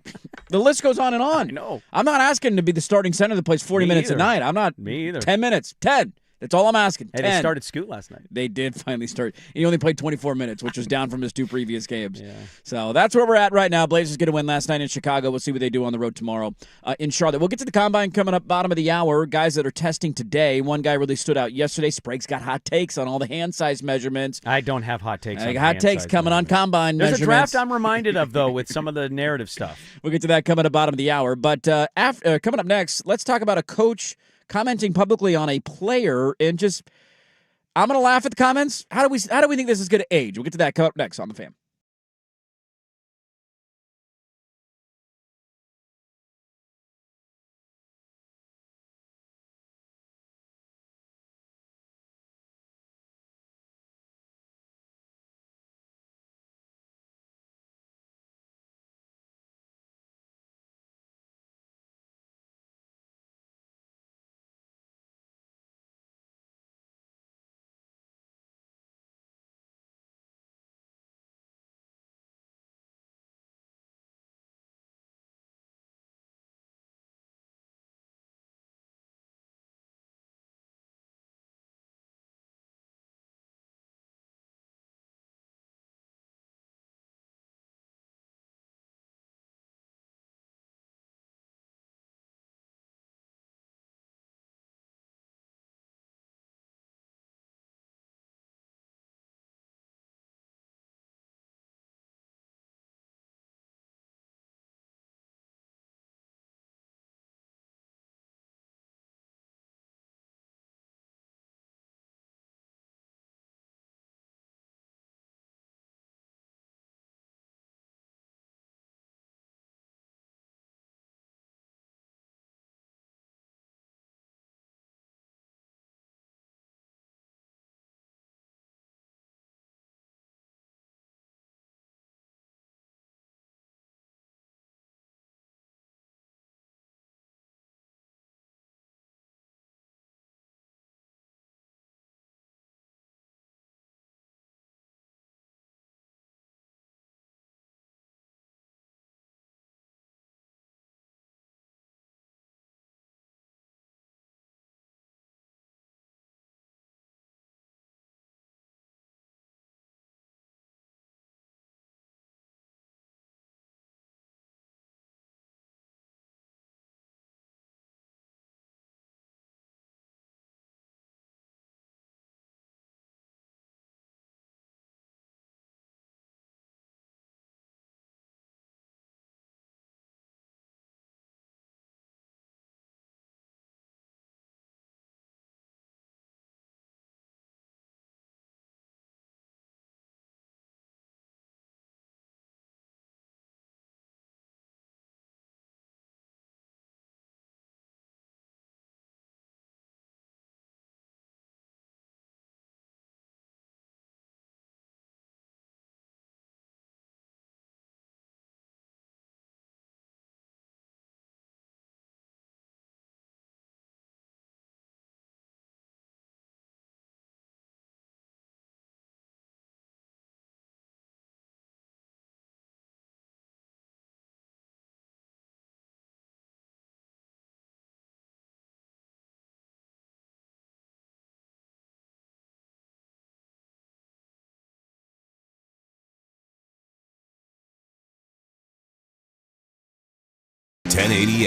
the list goes on and on. I know. I'm not asking to be the starting center that plays 40 Me minutes either. a night. I'm not – Me either. 10 minutes. 10. That's all I'm asking. Hey, 10. they started Scoot last night. They did finally start. He only played 24 minutes, which was down from his 2 previous games. Yeah. So that's where we're at right now. Blazers get a win last night in Chicago. We'll see what they do on the road tomorrow in Charlotte. We'll get to the Combine coming up bottom of the hour. Guys that are testing today. One guy really stood out yesterday. Sprague's got hot takes on all the hand size memeasurements. I don't have hot takes. On Hot takes coming on Combine There's measurements. a draft I'm reminded of, though, with some of the narrative stuff. We'll get to that coming at bottom of the hour. But coming up next, let's talk about a coach commenting publicly on a player and just – I'm going to laugh at the comments. How do we think this is going to age? We'll get to that coming up next on The Fan.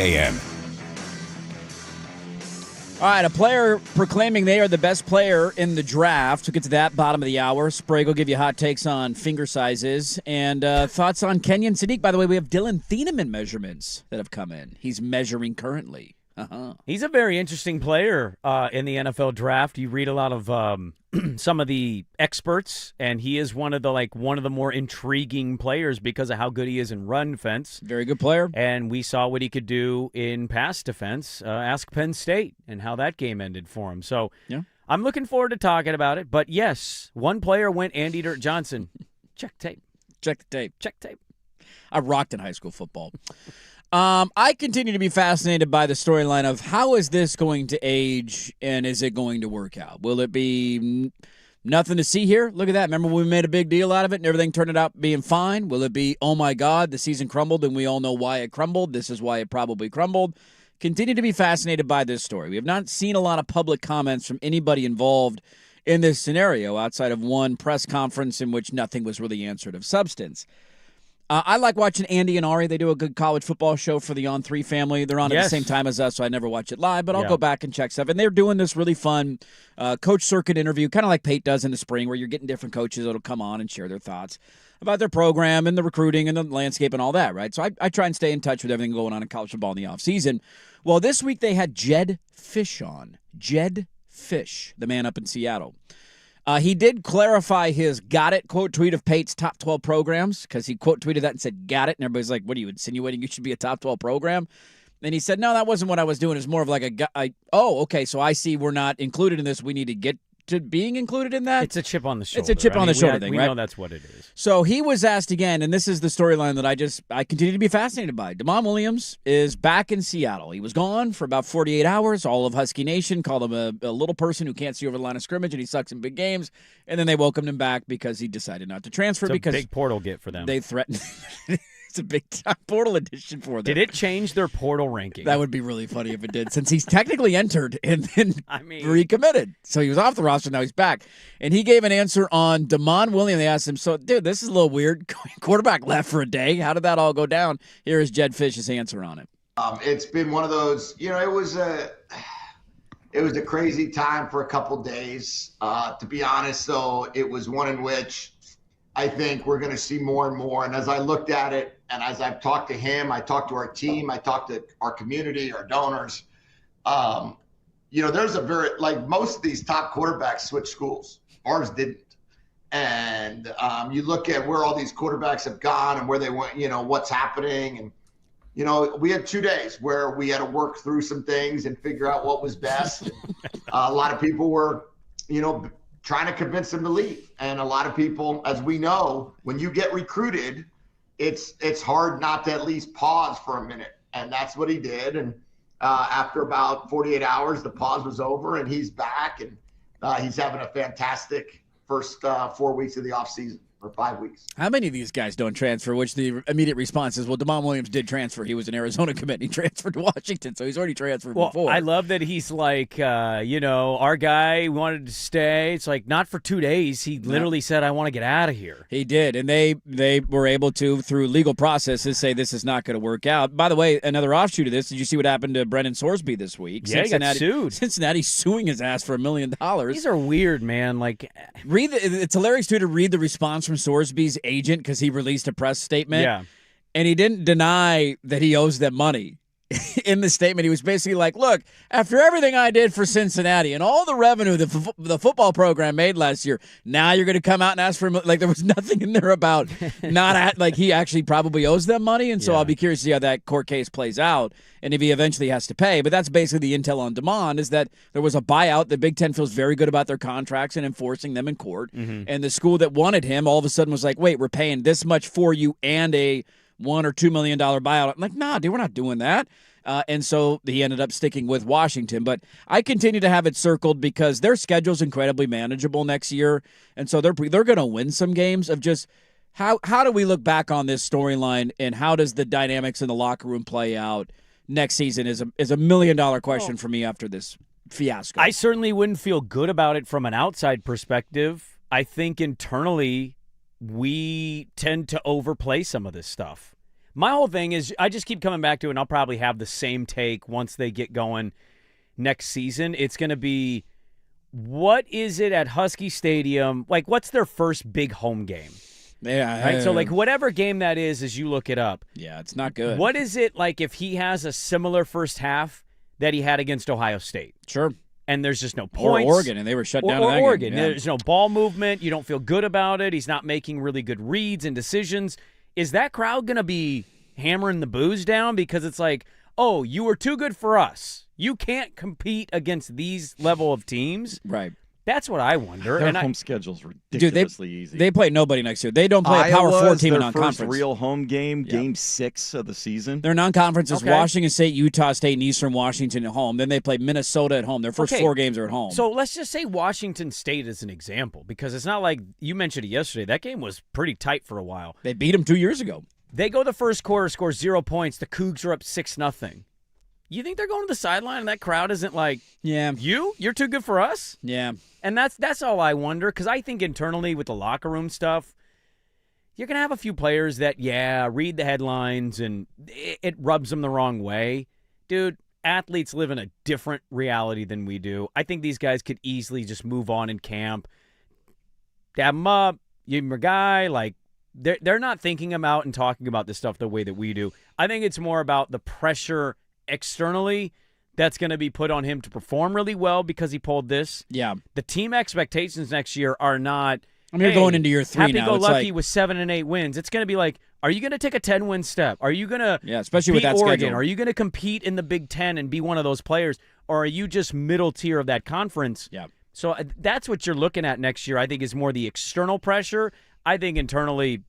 AM. All right, a player proclaiming they are the best player in the draft. We'll get to that bottom of the hour. Sprague will give you hot takes on finger sizes and thoughts on Kenyon Sadiq. By the way, we have Dylan Thieneman measurements that have come in. He's measuring currently. He's a very interesting player in the NFL draft. You read a lot of some of the experts, and he is one of the more intriguing players because of how good he is in run defense. Very good player. And we saw what he could do in pass defense. Ask Penn State and how that game ended for him. So yeah. I'm looking forward to talking about it. But yes, one player went Andy Dirt Johnson. Check tape. Check the tape. Check tape. I rocked in high school football. I continue to be fascinated by the storyline of how is this going to age and is it going to work out? Will it be nothing to see here? Look at that. Remember when we made a big deal out of it and everything turned out being fine? Will it be, oh my God, the season crumbled and we all know why it crumbled? This is why it probably crumbled. Continue to be fascinated by this story. We have not seen a lot of public comments from anybody involved in this scenario outside of one press conference in which nothing was really answered of substance. I like watching Andy and Ari. They do a good college football show for the On3 family. They're on at the same time as us, so I never watch it live, but I'll go back and check stuff. And they're doing this really fun coach circuit interview, kind of like Pate does in the spring, where you're getting different coaches that'll come on and share their thoughts about their program and the recruiting and the landscape and all that, right? So I try and stay in touch with everything going on in college football in the offseason. Well, this week they had Jedd Fisch on. Jedd Fisch, the man up in Seattle. He did clarify his got it quote tweet of Pate's top 12 programs because he quote tweeted that and said got it. And everybody's like, what are you insinuating you should be a top 12 program? And he said, no, that wasn't what I was doing. It was more of like okay, so I see we're not included in this. We need to get to being included in that. It's a chip on the shoulder. It's a chip on the shoulder thing, right? We know that's what it is. So he was asked again, and this is the storyline that I continue to be fascinated by. Damon Williams is back in Seattle. He was gone for about 48 hours. All of Husky Nation called him a little person who can't see over the line of scrimmage, and he sucks in big games. And then they welcomed him back because he decided not to transfer. It's because a big portal get for them. They threatened. It's a big time portal edition for them. Did it change their portal ranking? That would be really funny if it did, since he's technically entered and then recommitted. So he was off the roster, now he's back. And he gave an answer on Damon Williams. They asked him, so, dude, this is a little weird. Quarterback left for a day. How did that all go down? Here is Jedd Fisch's answer on it. It's been one of those, it was a crazy time for a couple days. To be honest, though, it was one in which I think we're going to see more and more. And as I looked at it, and as I've talked to him, I talked to our team, I talked to our community, our donors. There's most of these top quarterbacks switch schools. Ours didn't. And you look at where all these quarterbacks have gone and where they went, what's happening. And, we had 2 days where we had to work through some things and figure out what was best. A lot of people were, trying to convince them to leave. And a lot of people, as we know, when you get recruited, it's hard not to at least pause for a minute. And that's what he did. And after about 48 hours, the pause was over and he's back. And he's having a fantastic first 4 weeks of the offseason. For 5 weeks. How many of these guys don't transfer? Which the immediate response is, well, Damon Williams did transfer. He was an Arizona commit. He transferred to Washington, so he's already transferred before. I love that he's like, our guy wanted to stay. It's like, not for 2 days. He literally said, I want to get out of here. He did, and they were able to, through legal processes, say this is not going to work out. By the way, another offshoot of this, did you see what happened to Brennan Sorsby this week? Yeah, he got sued. Cincinnati's suing his ass for $1 million. These are weird, man. It's hilarious, too, to read the response from Sorsby's agent because he released a press statement. Yeah. And he didn't deny that he owes them money. In the statement, he was basically like, look, after everything I did for Cincinnati and all the revenue the football program made last year, now you're going to come out and ask for him. Like, there was nothing in there about he actually probably owes them money. And so I'll be curious to see how that court case plays out and if he eventually has to pay. But that's basically the intel on Damon, is that there was a buyout. The Big Ten feels very good about their contracts and enforcing them in court. Mm-hmm. And the school that wanted him all of a sudden was like, wait, we're paying this much for you and a $1 or $2 million buyout. I'm like, nah, dude, we're not doing that. And so he ended up sticking with Washington. But I continue to have it circled because their schedule's incredibly manageable next year. And so they're going to win some games of just how do we look back on this storyline and how does the dynamics in the locker room play out next season is a $1 million question for me after this fiasco. I certainly wouldn't feel good about it from an outside perspective. I think internally we tend to overplay some of this stuff. My whole thing is I just keep coming back to it, and I'll probably have the same take once they get going next season, it's going to be, what is it at Husky Stadium? Like, what's their first big home game? Yeah. Right? So, like, whatever game that is, as you look it up. Yeah, it's not good. What is it like if he has a similar first half that he had against Ohio State? Sure. And there's just no points. Or Oregon, and they were shut down in that Oregon. game. Yeah. There's no ball movement. You don't feel good about it. He's not making really good reads and decisions. Is that crowd going to be hammering the booze down? Because it's like, oh, you were too good for us. You can't compete against these level of teams. Right. That's what I wonder. Their and home schedule's ridiculously easy. They play nobody next year. They don't play a Power 4 team in their first non-conference. real home game, Game 6 of the season. Their non-conference is Okay. Washington State, Utah State, and Eastern Washington at home. Then they play Minnesota at home. Their first 4 games are at home. So let's just say Washington State is an example, because it's not like you mentioned it yesterday. That game was pretty tight for a while. They beat them 2 years ago. They go the first quarter, score 0 points. The Cougs are up 6-0. You think they're going to the sideline and that crowd isn't like, yeah, you're too good for us? Yeah. And that's all I wonder, because I think internally with the locker room stuff, you're going to have a few players that, read the headlines and it rubs them the wrong way. Dude, athletes live in a different reality than we do. I think these guys could easily just move on in camp, dab them up, give them a guy. Like, they're not thinking about and talking about this stuff the way that we do. I think it's more about the pressure externally that's going to be put on him to perform really well because he pulled this. Yeah. The team expectations next year are not, I mean, you're going into year 3 now. happy-go-lucky with 7 and 8 wins. It's going to be like, are you going to take a 10-win step? Are you going to especially with that Oregon? schedule. Are you going to compete in the Big Ten and be one of those players? Or are you just middle tier of that conference? Yeah. So that's what you're looking at next year, I think, is more the external pressure. I think internally,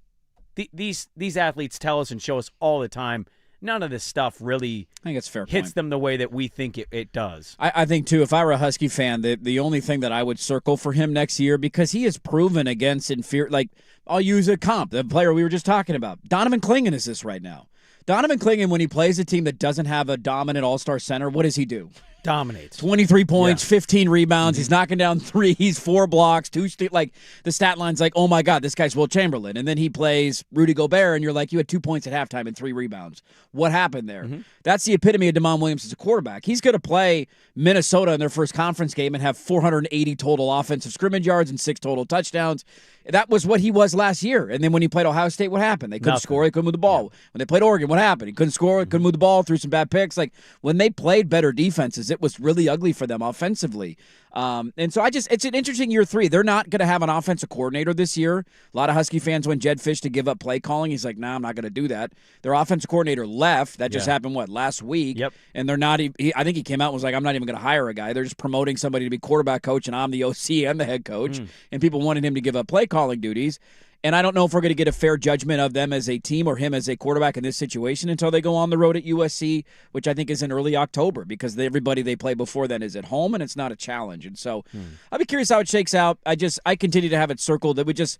these athletes tell us and show us all the time, none of this stuff really I think it's fair hits point. them the way that we think it does. I think, too, if I were a Husky fan, the only thing that I would circle for him next year, because he has proven against inferior, like, I'll use a comp, the player we were just talking about. Donovan Clingan is this right now. Donovan Clingan, when he plays a team that doesn't have a dominant all-star center, what does he do? Dominates. 23 points, 15 rebounds. He's knocking down threes, 4 blocks, 2 like the stat line's like, oh my God, this guy's Will Chamberlain. And then he plays Rudy Gobert, and you're like, you had 2 points at halftime and 3 rebounds. What happened there? That's the epitome of DeMond Williams as a quarterback. He's going to play Minnesota in their first conference game and have 480 total offensive scrimmage yards and 6 total touchdowns. That was what he was last year. And then when he played Ohio State, what happened? They couldn't score. They couldn't move the ball. When they played Oregon, what happened? He couldn't score. Couldn't move the ball. Threw some bad picks. Like, when they played better defenses, it was really ugly for them offensively. And so it's an interesting year 3. They're not going to have an offensive coordinator this year. A lot of Husky fans want Jed Fish to give up play calling. He's like, nah, I'm not going to do that. Their offensive coordinator left. That just happened, last week? Yep. And they're not I think he came out and was like, I'm not even going to hire a guy. They're just promoting somebody to be quarterback coach, and I'm the OC and the head coach. And people wanted him to give up play calling duties. And I don't know if we're going to get a fair judgment of them as a team or him as a quarterback in this situation until they go on the road at USC, which I think is in early October, because everybody they play before then is at home, and it's not a challenge. And so I'll be curious how it shakes out. I continue to have it circled that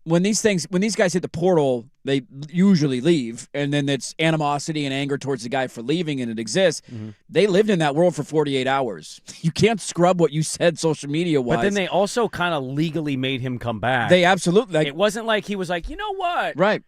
when these guys hit the portal, they usually leave, and then it's animosity and anger towards the guy for leaving, and it exists. They lived in that world for 48 hours. You can't scrub what you said social media-wise. But then they also kind of legally made him come back. They absolutely. It wasn't like he was like, you know what? Right.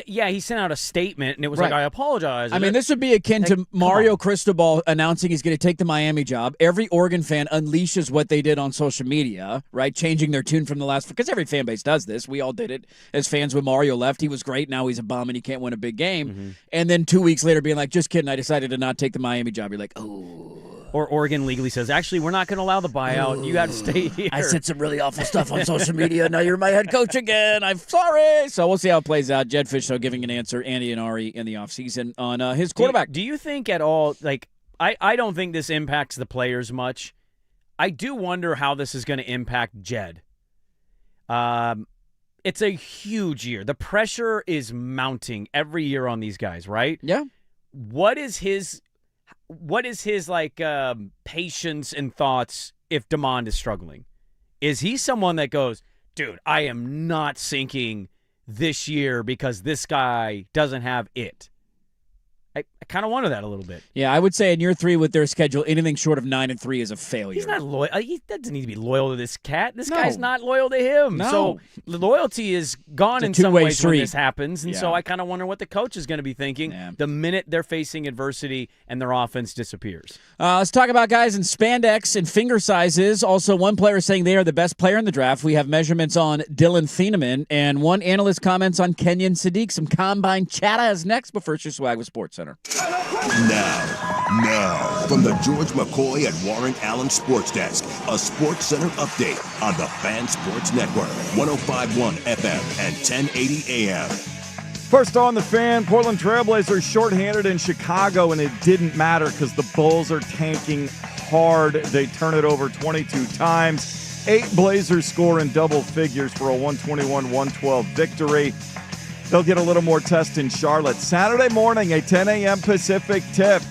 He sent out a statement, and it was like, I apologize. I mean, this would be akin to Mario Cristobal announcing he's going to take the Miami job. Every Oregon fan unleashes what they did on social media, right? Changing their tune from the last, because every fan base does this. We all did it as fans when Mario left. He was great. Now he's a bum and he can't win a big game. And then 2 weeks later being like, just kidding, I decided to not take the Miami job. You're like, oh. Or Oregon legally says, actually, we're not going to allow the buyout. You got to stay here. I said some really awful stuff on social media. Now you're my head coach again. I'm sorry. So we'll see how it plays out. Jed Fish, though, giving an answer, Andy and Ari, in the offseason on his quarterback. Do you think at all, like, I don't think this impacts the players much. I do wonder how this is going to impact Jed. It's a huge year. The pressure is mounting every year on these guys, right? Yeah. What is his like patience and thoughts if DeMond is struggling? Is he someone that goes, dude, I am not sinking this year because this guy doesn't have it? I kind of wonder that a little bit. Yeah, I would say in year 3 with their schedule, anything short of 9-3 is a failure. He's not loyal. He doesn't need to be loyal to this cat. This No. guy's not loyal to him. No. So the loyalty is gone in It's a some two-way ways when street. this happens. And so Yeah. I kind of wonder what the coach is going to be thinking the minute they're facing adversity and their offense disappears. Let's talk about guys in spandex and finger sizes. Also, one player saying they are the best player in the draft. We have measurements on Dylan Thieneman, and one analyst comments on Kenyon Sadiq. Some combine chatter is next, but first your swag with SportsCenter. Now, from the George McCoy at Warren Allen Sports Desk, a Sports Center update on the Fan Sports Network, 105.1 FM and 1080 AM. First on the Fan, Portland Trailblazers shorthanded in Chicago, and it didn't matter because the Bulls are tanking hard. They turn it over 22 times. 8 Blazers score in double figures for a 121-112 victory. They'll get a little more test in Charlotte. Saturday morning, a 10 a.m. Pacific tip.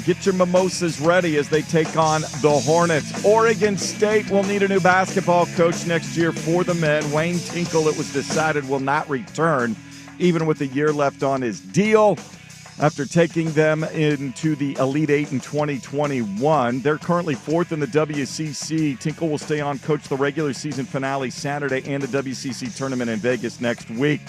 Get your mimosas ready as they take on the Hornets. Oregon State will need a new basketball coach next year for the men. Wayne Tinkle, it was decided, will not return, even with a year left on his deal. After taking them into the Elite Eight in 2021, they're currently 4th in the WCC. Tinkle will stay on, coach the regular season finale Saturday and the WCC tournament in Vegas next week.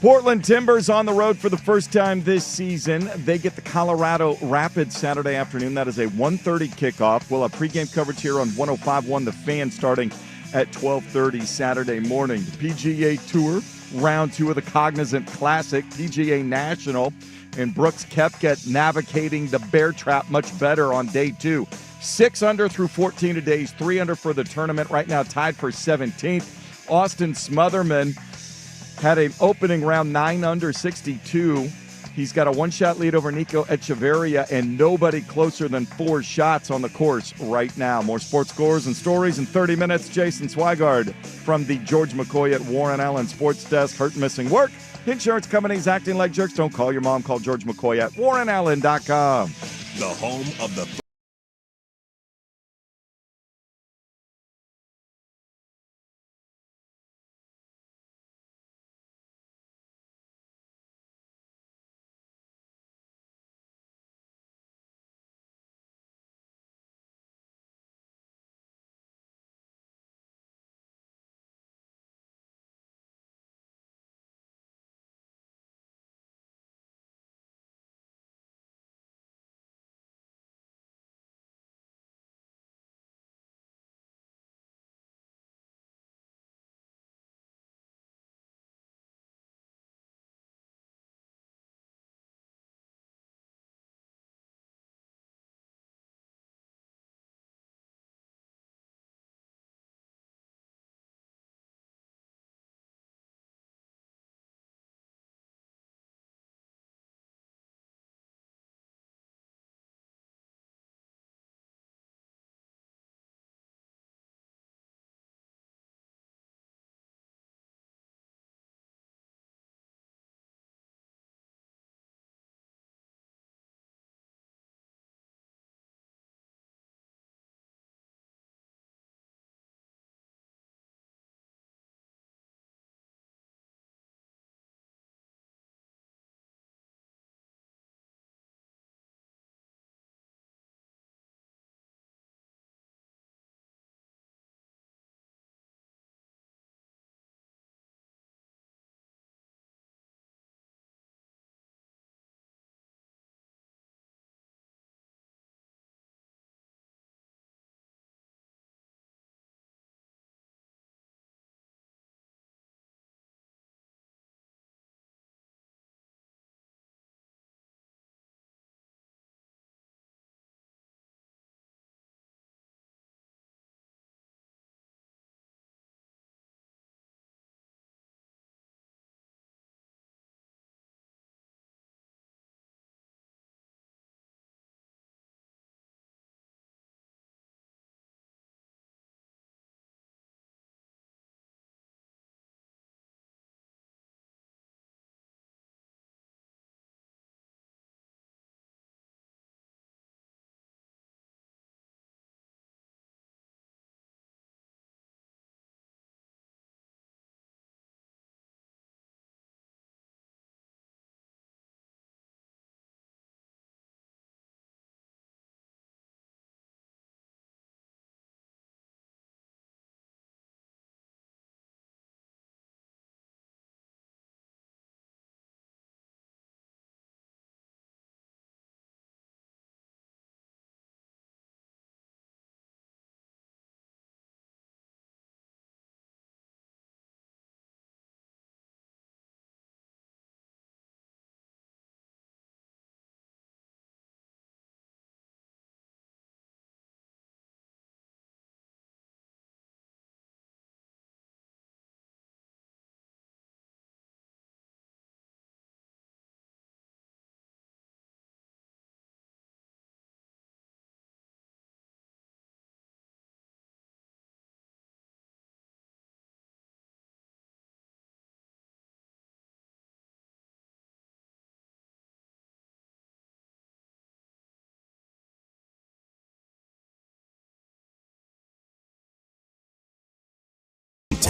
Portland Timbers on the road for the first time this season. They get the Colorado Rapids Saturday afternoon. That is a 1:30 kickoff. We'll have pregame coverage here on 105.1 The Fan starting at 12:30 Saturday morning. The PGA Tour, round 2 of the Cognizant Classic, PGA National, and Brooks Koepka navigating the bear trap much better on day 2. 6 under through 14 days, 3 under for the tournament. Right now tied for 17th. Austin Smotherman had an opening round 9 under 62. He's got a 1-shot lead over Nico Echeverria and nobody closer than 4 shots on the course right now. More sports scores and stories in 30 minutes. Jason Swigard from the George McCoy at Warren Allen Sports Desk. Hurt, missing work. Insurance companies acting like jerks. Don't call your mom. Call George McCoy at warrenallen.com. The home of the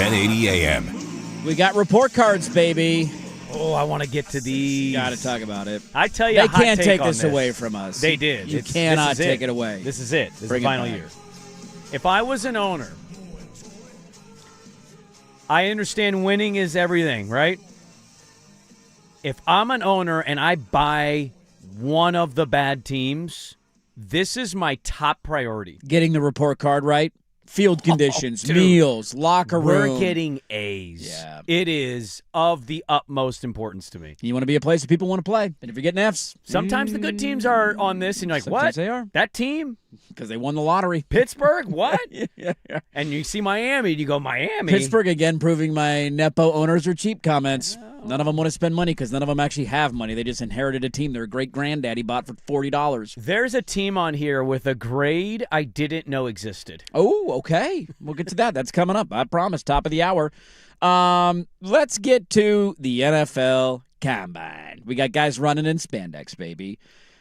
1080 AM. We got report cards, baby. Oh, I want to get to these. Got to talk about it. I tell you, They a hot can't take take on this away from us. They did. You This cannot is take it away. This is it. This is Bring the it final back. year. If I was an owner, I understand winning is everything, right? If I'm an owner and I buy one of the bad teams, this is my top priority. Getting the report card right. Field conditions, dude. meals, locker room. We're getting A's. Yeah. It is of the utmost importance to me. You want to be a place that people want to play. And if you're getting Fs. Sometimes the good teams are on this, and you're like, Sometimes what? they are. That team? Because they won the lottery. Pittsburgh? What? yeah. And you see Miami, and you go, Miami? Pittsburgh, again, proving my Nepo owners are cheap comments. None of them want to spend money because none of them actually have money. They just inherited a team their great-granddaddy bought for $40. There's a team on here with a grade I didn't know existed. Oh, okay. We'll get to that. That's coming up. I promise. Top of the hour. Let's get to the NFL Combine. We got guys running in spandex, baby.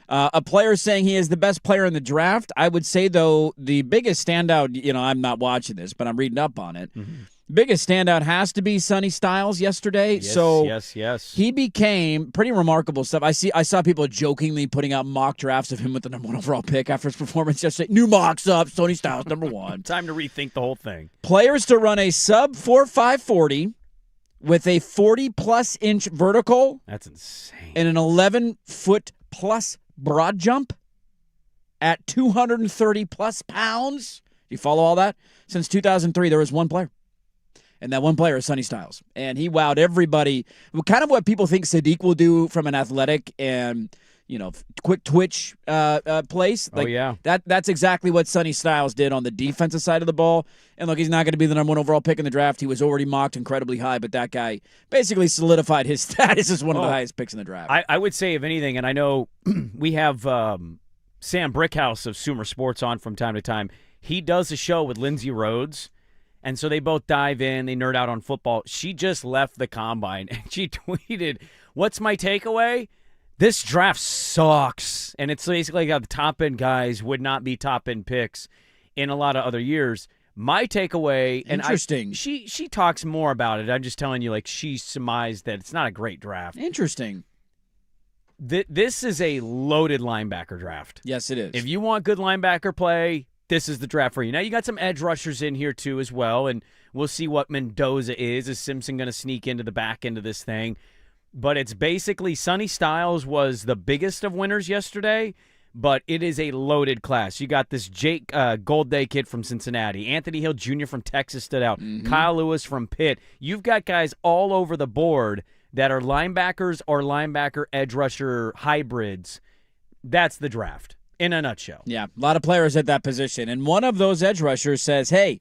A player saying he is the best player in the draft. I would say, though, the biggest standout, I'm not watching this, but I'm reading up on it. Mm-hmm. Biggest standout has to be Sonny Styles yesterday. Yes. He became pretty remarkable stuff. I saw people jokingly putting out mock drafts of him with the number 1 overall pick after his performance yesterday. New mocks up, Sonny Styles number 1. Time to rethink the whole thing. Players to run a sub 4.5 40 with a 40+ inch vertical. That's insane. And an 11-foot plus broad jump at 230+ pounds. You follow all that? Since 2003, there was one player. And that one player is Sonny Styles. And he wowed everybody. Kind of what people think Sadiq will do from an athletic and, quick twitch place. Yeah. That's exactly what Sonny Styles did on the defensive side of the ball. And look, he's not going to be the number 1 overall pick in the draft. He was already mocked incredibly high, but that guy basically solidified his status as one of the highest picks in the draft. I would say, if anything, and I know we have Sam Brickhouse of Sumer Sports on from time to time. He does a show with Lindsay Rhodes. And so they both dive in, they nerd out on football. She just left the combine, and she tweeted, "What's my takeaway? This draft sucks." And it's basically how the top-end guys would not be top-end picks in a lot of other years. My takeaway, Interesting. and she talks more about it. I'm just telling you, she surmised that it's not a great draft. Interesting. This is a loaded linebacker draft. Yes, it is. If you want good linebacker play, this is the draft for you. Now, you got some edge rushers in here, too, as well, and we'll see what Mendoza is. Is Simpson going to sneak into the back end of this thing? But it's basically Sonny Styles was the biggest of winners yesterday, but it is a loaded class. You got this Jake Goldday kid from Cincinnati. Anthony Hill Jr. from Texas stood out. Mm-hmm. Kyle Lewis from Pitt. You've got guys all over the board that are linebackers or linebacker edge rusher hybrids. That's the draft. In a nutshell. Yeah, a lot of players at that position. And one of those edge rushers says, hey,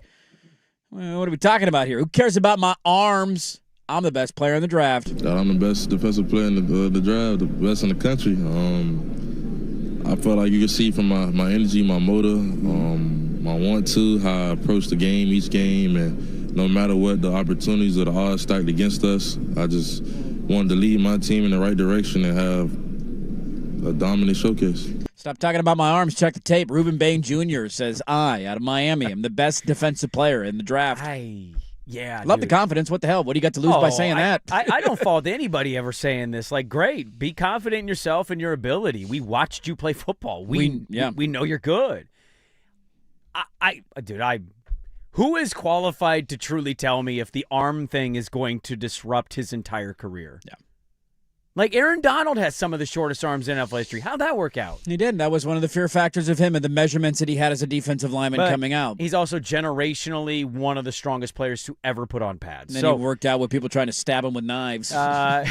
what are we talking about here? Who cares about my arms? I'm the best player in the draft. I'm the best defensive player in the draft, the best in the country. I felt like you could see from my energy, my motor, my want-to, how I approach the game, each game. And no matter what the opportunities or the odds stacked against us, I just wanted to lead my team in the right direction and have a dominant showcase. Stop talking about my arms. Check the tape. Ruben Bain Jr. says, I, out of Miami, am the best defensive player in the draft. Love the confidence. What the hell? What do you got to lose by saying that? I don't fault anybody ever saying this. Great. Be confident in yourself and your ability. We watched you play football. We know you're good. Who is qualified to truly tell me if the arm thing is going to disrupt his entire career? Yeah. Aaron Donald has some of the shortest arms in NFL history. How'd that work out? He did. That was one of the fear factors of him and the measurements that he had as a defensive lineman coming out. He's also generationally one of the strongest players to ever put on pads. And then he worked out with people trying to stab him with knives. Yeah.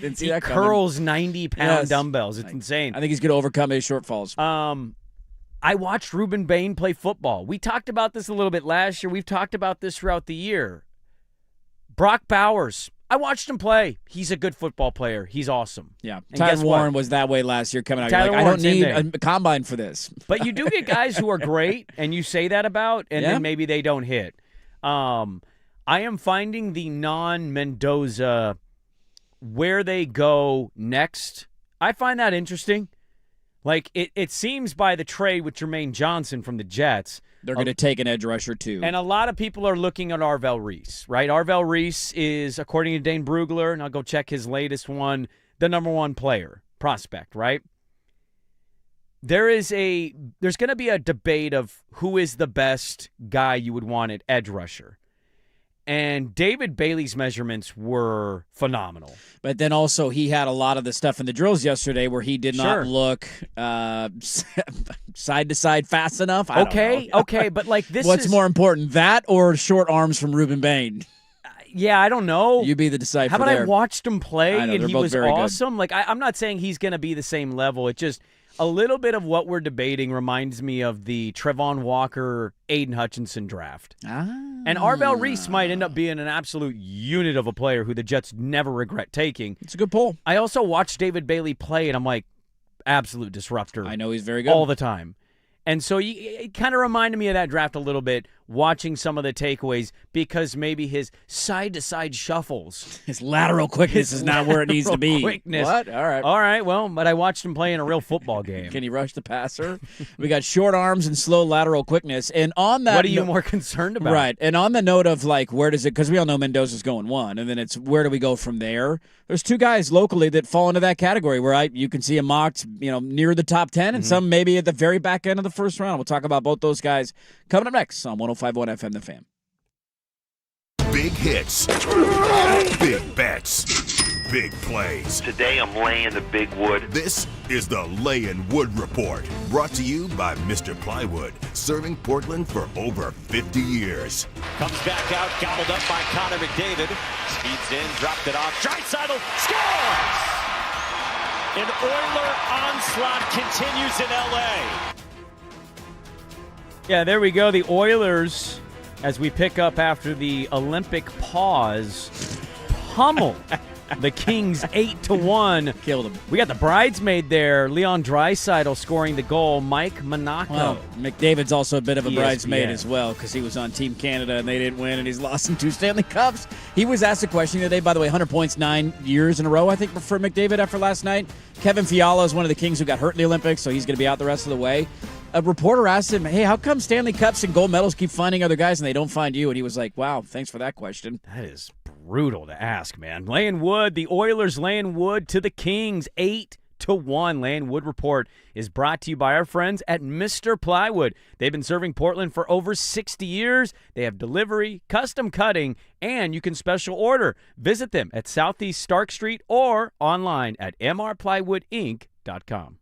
Didn't see he that coming. curls 90-pound dumbbells. It's insane. I think he's going to overcome his shortfalls. I watched Ruben Bain play football. We talked about this a little bit last year. We've talked about this throughout the year. Brock Bowers. I watched him play. He's a good football player. He's awesome. Yeah. Tyler Warren was that way last year coming out. Tyler I don't need Warren, a combine for this. But you do get guys who are great, and you say that about, and then maybe they don't hit. I am finding the non-Mendoza where they go next. I find that interesting. It seems by the trade with Jermaine Johnson from the Jets They're going to take an edge rusher, too. And a lot of people are looking at Arvell Reese, right? Arvell Reese is, according to Dane Brugler, and I'll go check his latest one, the number one player, prospect, right? There's going to be a debate of who is the best guy you would want at edge rusher. And David Bailey's measurements were phenomenal. But then also he had a lot of the stuff in the drills yesterday where he did not look side to side fast enough. I don't know. Okay, but like this What's more important, that or short arms from Ruben Bain? Yeah, I don't know. You be the decipher. How about there. I watched him play know, and he both was very awesome? Good. Like I'm not saying he's going to be the same level. It just a little bit of what we're debating reminds me of the Trevon Walker, Aiden Hutchinson draft. And Arvell Reese might end up being an absolute unit of a player who the Jets never regret taking. It's a good pull. I also watched David Bailey play, and I'm like, absolute disruptor. I know he's very good. All the time. And so it kind of reminded me of that draft a little bit, watching some of the takeaways, because maybe his side-to-side shuffles. His lateral quickness is not where it needs to be. Quickness. What? All right. All right, well, but I watched him play in a real football game. Can he rush the passer? We got short arms and slow lateral quickness. And on that, what are you more concerned about? Right. And on the note of, like, where does it – because we all know Mendoza's going 1, and then it's where do we go from there? There's 2 guys locally that fall into that category where you can see them mocked, near the top 10 and some maybe at the very back end of the first round. We'll talk about both those guys coming up next on 105.1 FM The Fan. Big hits, big bets, big plays. Today I'm laying the big wood. This is the Layin' Wood Report, brought to you by Mr. Plywood, serving Portland for over 50 years. Comes back out, gobbled up by Connor McDavid. Speeds in, dropped it off. Draisaitl scores! An Oiler onslaught continues in L.A. Yeah, there we go. The Oilers, as we pick up after the Olympic pause, pummel the Kings 8-1. Killed them. We got the bridesmaid there, Leon Draisaitl scoring the goal, Mike Monaco. Well, McDavid's also a bit of a ESPN. bridesmaid as well because he was on Team Canada and they didn't win and he's lost in 2 Stanley Cups. He was asked a question today, by the way, 100 points 9 years in a row, I think, for McDavid after last night. Kevin Fiala is one of the Kings who got hurt in the Olympics, so he's going to be out the rest of the way. A reporter asked him, hey, how come Stanley Cups and gold medals keep finding other guys and they don't find you? And he was like, wow, thanks for that question. That is brutal to ask, man. Laying wood, the Oilers laying wood to the Kings, 8-1. Laying Wood Report is brought to you by our friends at Mr. Plywood. They've been serving Portland for over 60 years. They have delivery, custom cutting, and you can special order. Visit them at Southeast Stark Street or online at mrplywoodinc.com.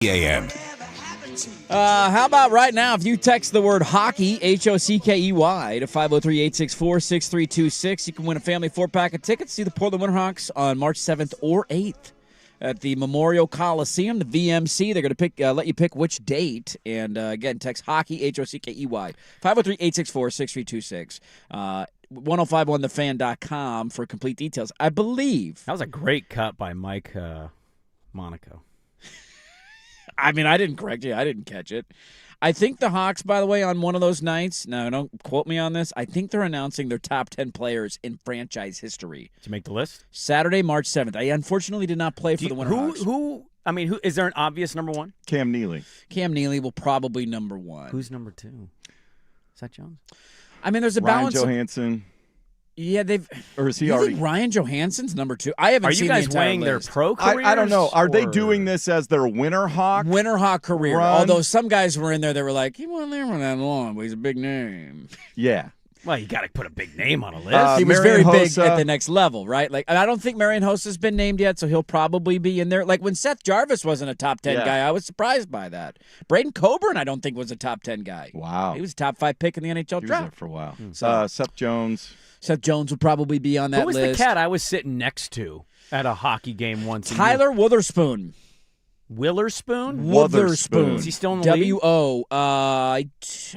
a.m. How about right now, if you text the word hockey, Hockey, to 503-864-6326, you can win a family 4-pack of tickets to see the Portland Winterhawks on March 7th or 8th at the Memorial Coliseum, the VMC. They're going to let you pick which date. And again, text hockey, Hockey, 503-864-6326. 1051thefan.com for complete details. I believe. That was a great cut by Mike Monaco. I mean, I didn't correct you. I didn't catch it. I think the Hawks, by the way, on one of those nights, no, don't quote me on this, I think they're announcing their top 10 players in franchise history. To make the list? Saturday, March 7th. I unfortunately did not play for the Winterhawks. Who is there an obvious number one? Cam Neely. Cam Neely will probably number one. Who's number two? Is that Jones? I mean, there's a Ryan balance. Johansson. Yeah, Or is he you already? Think Ryan Johansson's number two? I haven't Are seen you guys the entire weighing their list. pro careers? I don't know. Are they or- doing this as their Winterhawk career? run? Although some guys were in there that were like, he wasn't there for that long, but he's a big name. Yeah. Well, you got to put a big name on a list. He was Marian very big Hossa. at the next level, right? Like, and I don't think Marian Hosa's been named yet, so he'll probably be in there. Like when Seth Jarvis wasn't a top 10 guy, I was surprised by that. Braden Coburn, I don't think was a top 10 guy. Wow. He was a top 5 pick in the NHL He was there draft. for a while. So- Seth Jones. Seth Jones would probably be on that Who was list. the cat I was sitting next to at a hockey game once? Tyler Witherspoon. Witherspoon? Witherspoon. Is he still in the league? W-O.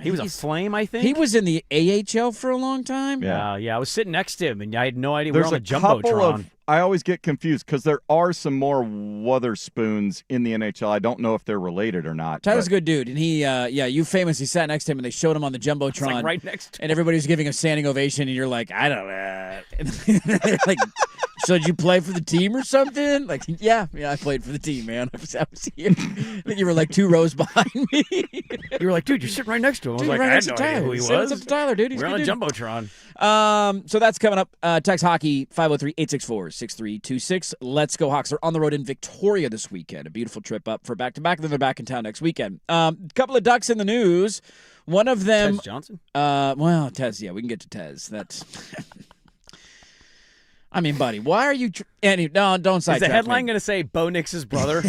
He was a Flame, I think. He was in the AHL for a long time. Yeah. Yeah, I was sitting next to him, and I had no idea. There's we were on a the couple Jumbotron. of. I always get confused because there are some more Witherspoons in the NHL. I don't know if they're related or not. Tyler's a but- good dude, and he, you famously sat next to him, and they showed him on the Jumbotron, It's like right next to him. and everybody was giving him a standing ovation, and you're like, I don't know. And they're like, so did you play for the team or something? Like, yeah, I played for the team, man. I was here. I think you were like 2 rows behind me. You were like, dude, you're sitting right next to him. I was Dude, like, right I next had to no idea Tyler. who he Sit was. up to Tyler, dude. He's We're a on the good dude. Jumbotron. So that's coming up. Text hockey 503-864-6326. Let's go Hawks. They're on the road in Victoria this weekend. A beautiful trip up for back-to-back. Then they're back in town next weekend. Couple of Ducks in the news. One of them. Tez Johnson? Well, Tez. Yeah, we can get to Tez. That's. I mean, buddy, why are you? No, don't sidetrack Is the headline me. going to say Bo Nix's brother?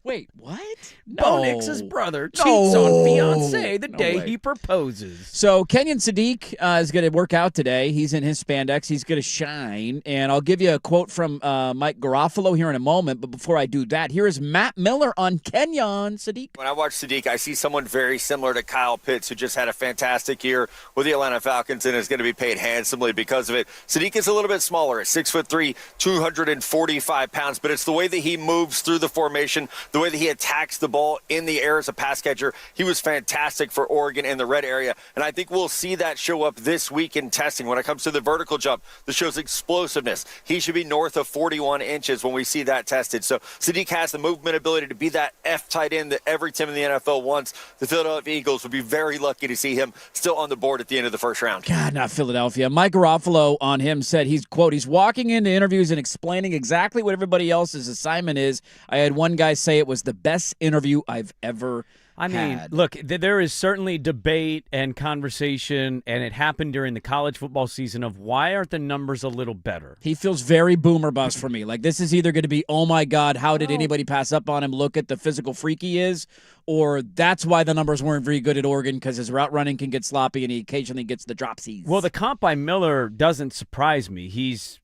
Wait, what? Bo No. Nix's brother No. cheats on fiance the No day way. he proposes. So Kenyon Sadiq is going to work out today. He's in his spandex. He's going to shine. And I'll give you a quote from Mike Garofalo here in a moment. But before I do that, here is Matt Miller on Kenyon Sadiq. When I watch Sadiq, I see someone very similar to Kyle Pitts, who just had a fantastic year with the Atlanta Falcons and is going to be paid handsomely because of it. Sadiq is a little bit smaller at 6'3", 245 pounds, but it's the way that he moves through the formation, the way that he attacks the ball in the air as a pass catcher. He was fantastic for Oregon in the red area, and I think we'll see that show up this week in testing. When it comes to the vertical jump, that shows explosiveness. He should be north of 41 inches when we see that tested. So Sadiq has the movement ability to be that F tight end that every team in the NFL wants. The Philadelphia Eagles would be very lucky to see him still on the board at the end of the first round. God, not Philadelphia. Mike Garofalo on him said he's walking into interviews and explaining exactly what everybody else's assignment is. I had one guy say it was the best interview I've ever had. Look, there is certainly debate and conversation, and it happened during the college football season of why aren't the numbers a little better? He feels very boomer bust for me. Like, this is either going to be, oh, my God, how did anybody pass up on him? Look at the physical freak he is. Or that's why the numbers weren't very good at Oregon, because his route running can get sloppy and he occasionally gets the dropsies. Well, the comp by Miller doesn't surprise me. He's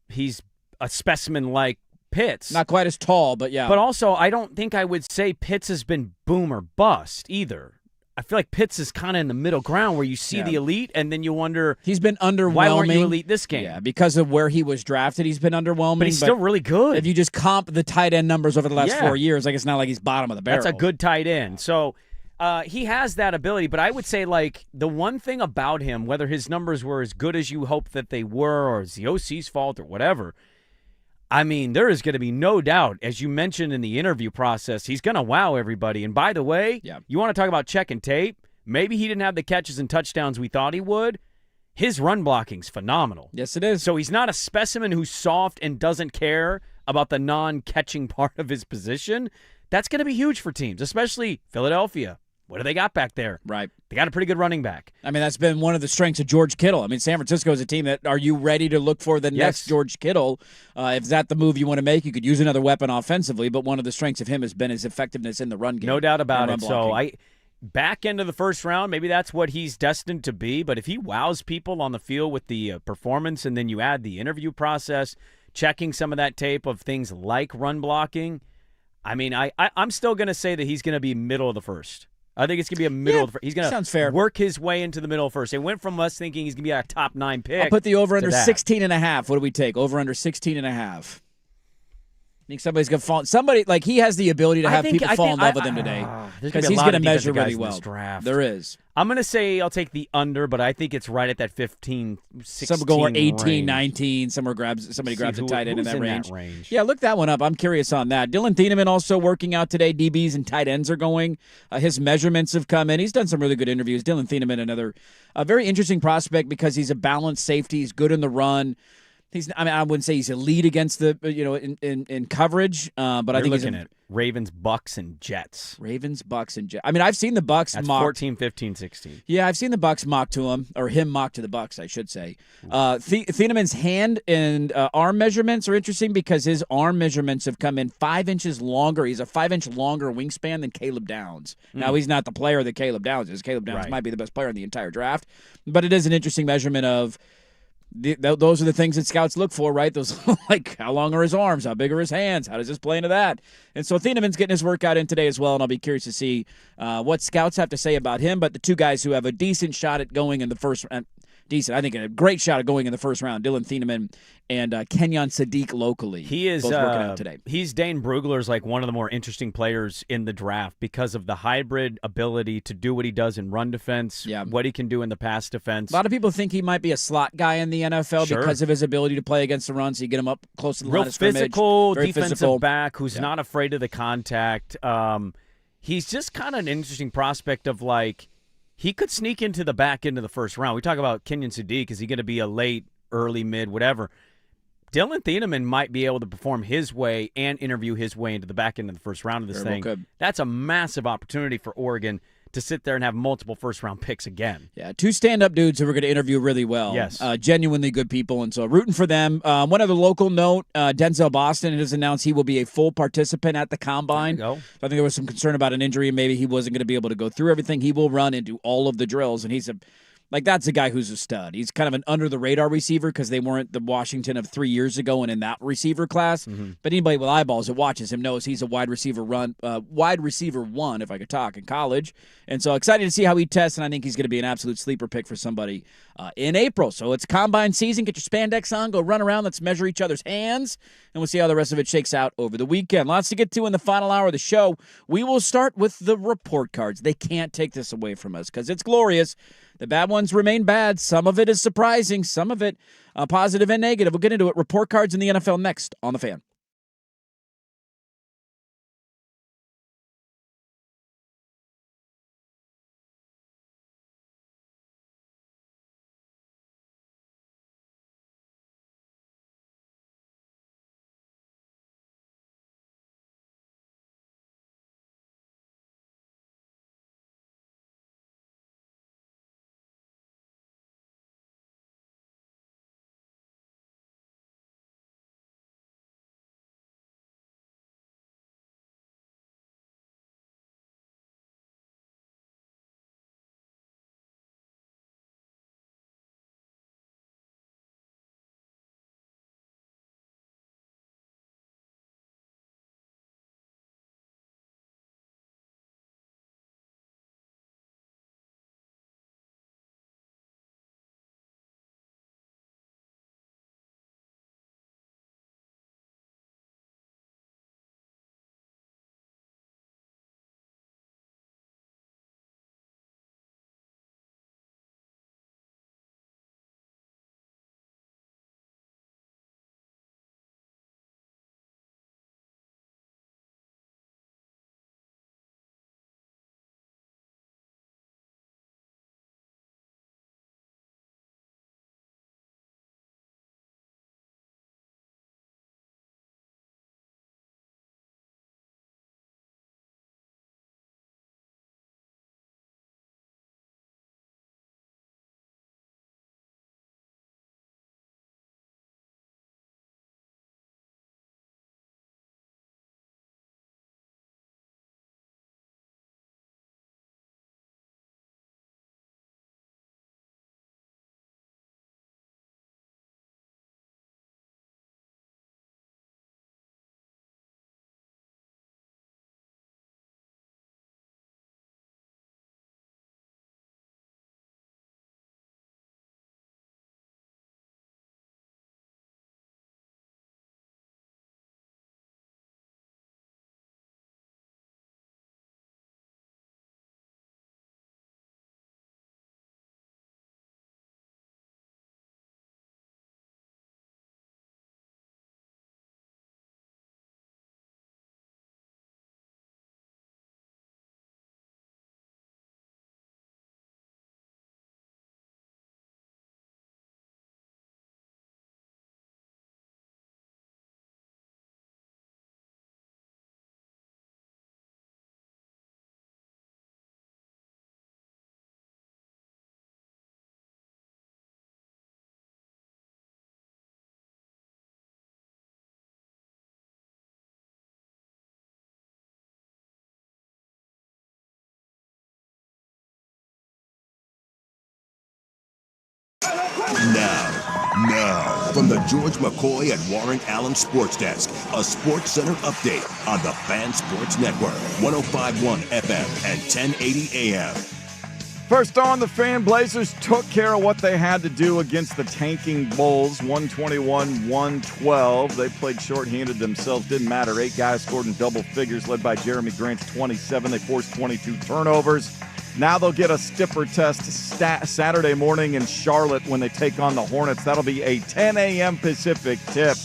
a specimen like Pitts. Not quite as tall, but yeah. But also, I don't think I would say Pitts has been boom or bust either. I feel like Pitts is kind of in the middle ground where you see the elite and then you wonder he's been underwhelming. Why weren't you elite this game? Yeah, because of where he was drafted, he's been underwhelming. But he's still really good. If you just comp the tight end numbers over the last 4 years, like it's not like he's bottom of the barrel. That's a good tight end. So he has that ability, but I would say like the one thing about him, whether his numbers were as good as you hoped that they were or it's the OC's fault or whatever, I mean, there is going to be no doubt, as you mentioned in the interview process, he's going to wow everybody. And by the way, you want to talk about checking tape? Maybe he didn't have the catches and touchdowns we thought he would. His run blocking's phenomenal. Yes, it is. So he's not a specimen who's soft and doesn't care about the non-catching part of his position. That's going to be huge for teams, especially Philadelphia. what do they got back there? Right. They got a pretty good running back. I mean, that's been one of the strengths of George Kittle. I mean, San Francisco is a team that, are you ready to look for the next George Kittle? If that's the move you want to make, you could use another weapon offensively, but one of the strengths of him has been his effectiveness in the run game. No doubt about it. Blocking. So back end of the first round, maybe that's what he's destined to be, but if he wows people on the field with the performance and then you add the interview process, checking some of that tape of things like run blocking, I mean, I'm still going to say that he's going to be middle of the first. I think it's going to be a middle of the first. He's going to work his way into the middle of first. It went from us thinking he's going to be a top 9 pick. I'll put the over-under 16.5. What do we take? Over-under 16.5. Think somebody's going to fall. Somebody, like, he has the ability to have people fall in love with him today. Because he's going to measure really well. Draft. There is. I'm going to say I'll take the under, but I think it's right at that 15, 16 Some go 18, range. 19. Somebody grabs a tight end in that range. range. Yeah, look that one up. I'm curious on that. Dylan Thieneman also working out today. DBs and tight ends are going. His measurements have come in. He's done some really good interviews. Dylan Thieneman, another very interesting prospect because he's a balanced safety. He's good in the run. I wouldn't say he's elite against the in coverage, but I think looking at Ravens, Bucks, and Jets. Ravens, Bucks, and Jets. I mean, I've seen the Bucks mocked. 14, 15, 16. Yeah, I've seen the Bucks mock to him, or him mock to the Bucks, I should say. Thieneman's hand and arm measurements are interesting because his arm measurements have come in 5 inches longer. He's a 5-inch longer wingspan than Caleb Downs. Now, he's not the player that Caleb Downs is. Caleb Downs might be the best player in the entire draft, but it is an interesting measurement of. Those are the things that scouts look for, right? Those like how long are his arms, how big are his hands, how does this play into that? And so Thieneman's getting his workout in today as well, and I'll be curious to see what scouts have to say about him. But the two guys who have a decent shot at going in the first I think a great shot at going in the first round, Dylan Thieneman and Kenyon Sadiq locally. He is both working out today. He's Dane Brugler's like one of the more interesting players in the draft because of the hybrid ability to do what he does in run defense, what he can do in the pass defense. A lot of people think he might be a slot guy in the NFL because of his ability to play against the run, so you get him up close to the line of scrimmage. Physical, very defensive physical back who's not afraid of the contact. He's just kind of an interesting prospect of like, he could sneak into the back end of the first round. We talk about Kenyon Sadiq. Is he going to be a late, early, mid, whatever? Dylan Thieneman might be able to perform his way and interview his way into the back end of the first round of this thing. That's a massive opportunity for Oregon to sit there and have multiple first-round picks again. Yeah, two stand-up dudes who we're going to interview really well. Yes. Genuinely good people, and so rooting for them. One other local note, Denzel Boston has announced he will be a full participant at the Combine. So I think there was some concern about an injury, and maybe he wasn't going to be able to go through everything. He will run and do all of the drills, and that's a guy who's a stud. He's kind of an under-the-radar receiver because they weren't the Washington of 3 years ago and in that receiver class. But anybody with eyeballs that watches him knows he's a wide receiver one, if I could talk, in college. And so excited to see how he tests, and I think he's going to be an absolute sleeper pick for somebody in April. So it's Combine season. Get your spandex on. Go run around. Let's measure each other's hands, and we'll see how the rest of it shakes out over the weekend. Lots to get to in the final hour of the show. We will start with the report cards. They can't take this away from us because it's glorious. The bad ones remain bad. Some of it is surprising. Some of it positive and negative. We'll get into it. Report cards in the NFL next on The Fan. Now, from the George McCoy and Warren Allen Sports Desk, a Sports Center update on the Fan Sports Network, 105.1 FM and 1080 AM. First on the Fan, Blazers took care of what they had to do against the tanking Bulls, 121-112. They played shorthanded themselves, didn't matter. 8 guys scored in double figures, led by Jeremy Grant's 27. They forced 22 turnovers. Now they'll get a stiffer test Saturday morning in Charlotte when they take on the Hornets. That'll be a 10 a.m. Pacific tip.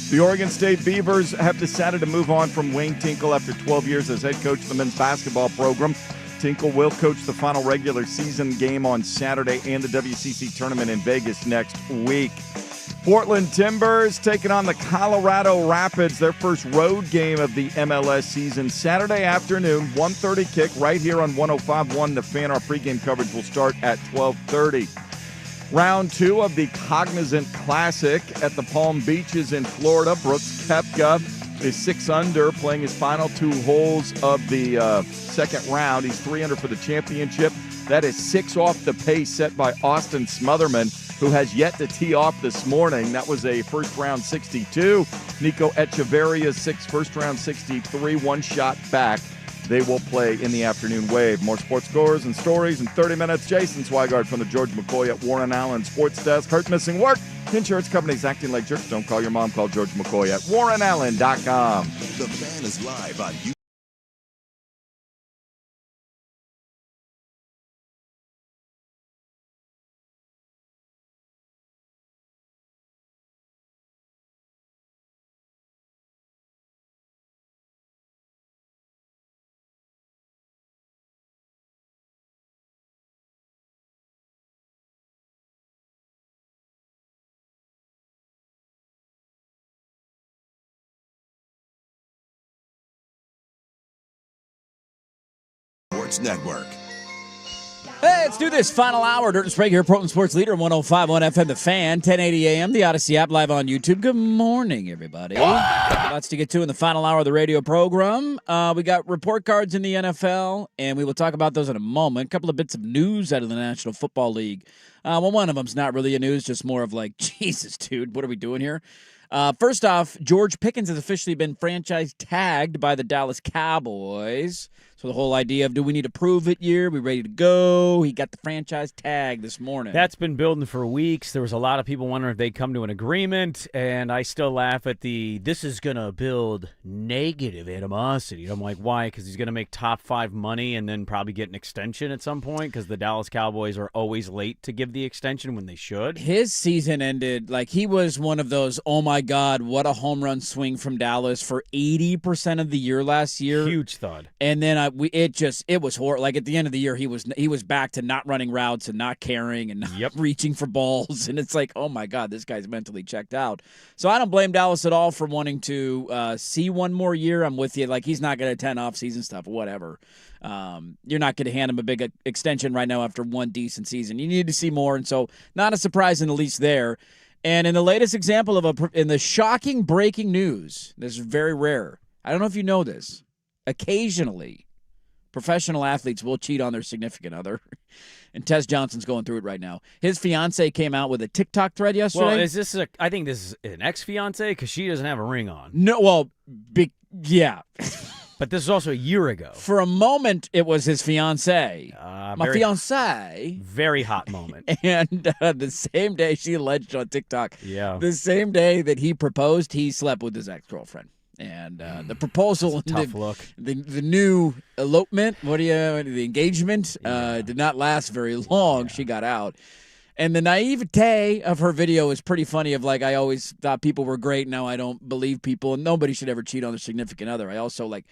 The Oregon State Beavers have decided to move on from Wayne Tinkle after 12 years as head coach of the men's basketball program. Tinkle will coach the final regular season game on Saturday and the WCC tournament in Vegas next week. Portland Timbers taking on the Colorado Rapids, their first road game of the MLS season. Saturday afternoon, 1:30 kick right here on 105.1 The Fan. Our pregame coverage will start at 12:30. Round 2 of the Cognizant Classic at the Palm Beaches in Florida. Brooks Koepka is 6 under, playing his final 2 holes of the second round. He's 3 under for the championship. That is 6 off the pace set by Austin Smotherman, who has yet to tee off this morning. That was a first-round 62. Nico Echeverria's first-round 63, 1 shot back. They will play in the afternoon wave. More sports scores and stories in 30 minutes. Jason Swigard from the George McCoy at Warren Allen Sports Desk. Hurt missing work. Insurance companies acting like jerks. Don't call your mom. Call George McCoy at warrenallen.com. The Fan is live on YouTube. Network. Hey, let's do this. Final hour. Dirt and Sprague here, Portland Sports Leader, 105.1 FM, The Fan, 1080 AM, the Odyssey app, live on YouTube. Good morning, everybody. Lots to get to in the final hour of the radio program. We got report cards in the NFL, and we will talk about those in a moment. A couple of bits of news out of the National Football League. Well, one of them's not really a news, just more of like, Jesus, dude, what are we doing here? First off, George Pickens has officially been franchise tagged by the Dallas Cowboys. So the whole idea of, do we need a prove it year? We ready to go? He got the franchise tag this morning. That's been building for weeks. There was a lot of people wondering if they'd come to an agreement, and I still laugh at this is going to build negative animosity. I'm like, why? Because he's going to make top 5 money and then probably get an extension at some point because the Dallas Cowboys are always late to give the extension when they should. His season ended, like he was one of those, oh my God, what a home run swing from Dallas for 80% of the year last year. Huge thud. And then it was horrible. Like at the end of the year, he was back to not running routes and not caring and not reaching for balls. And it's like, oh my God, this guy's mentally checked out. So I don't blame Dallas at all for wanting to see one more year. I'm with you. Like he's not going to attend off-season stuff, whatever. You're not going to hand him a big extension right now after one decent season. You need to see more. And so not a surprise in the least there. And in the latest example in the shocking breaking news, this is very rare. I don't know if you know this. Occasionally, professional athletes will cheat on their significant other. And Tess Johnson's going through it right now. His fiance came out with a TikTok thread yesterday. Well, I think this is an ex-fiance because she doesn't have a ring on. No, well, yeah. But this is also a year ago. For a moment, it was his fiance. My fiance. Very hot moment. And the same day she alleged on TikTok, the same day that he proposed, he slept with his ex-girlfriend. And the proposal, tough look. The new elopement, the engagement did not last very long. Yeah. She got out. And the naivete of her video is pretty funny of like, I always thought people were great. Now I don't believe people. And nobody should ever cheat on their significant other. I also like,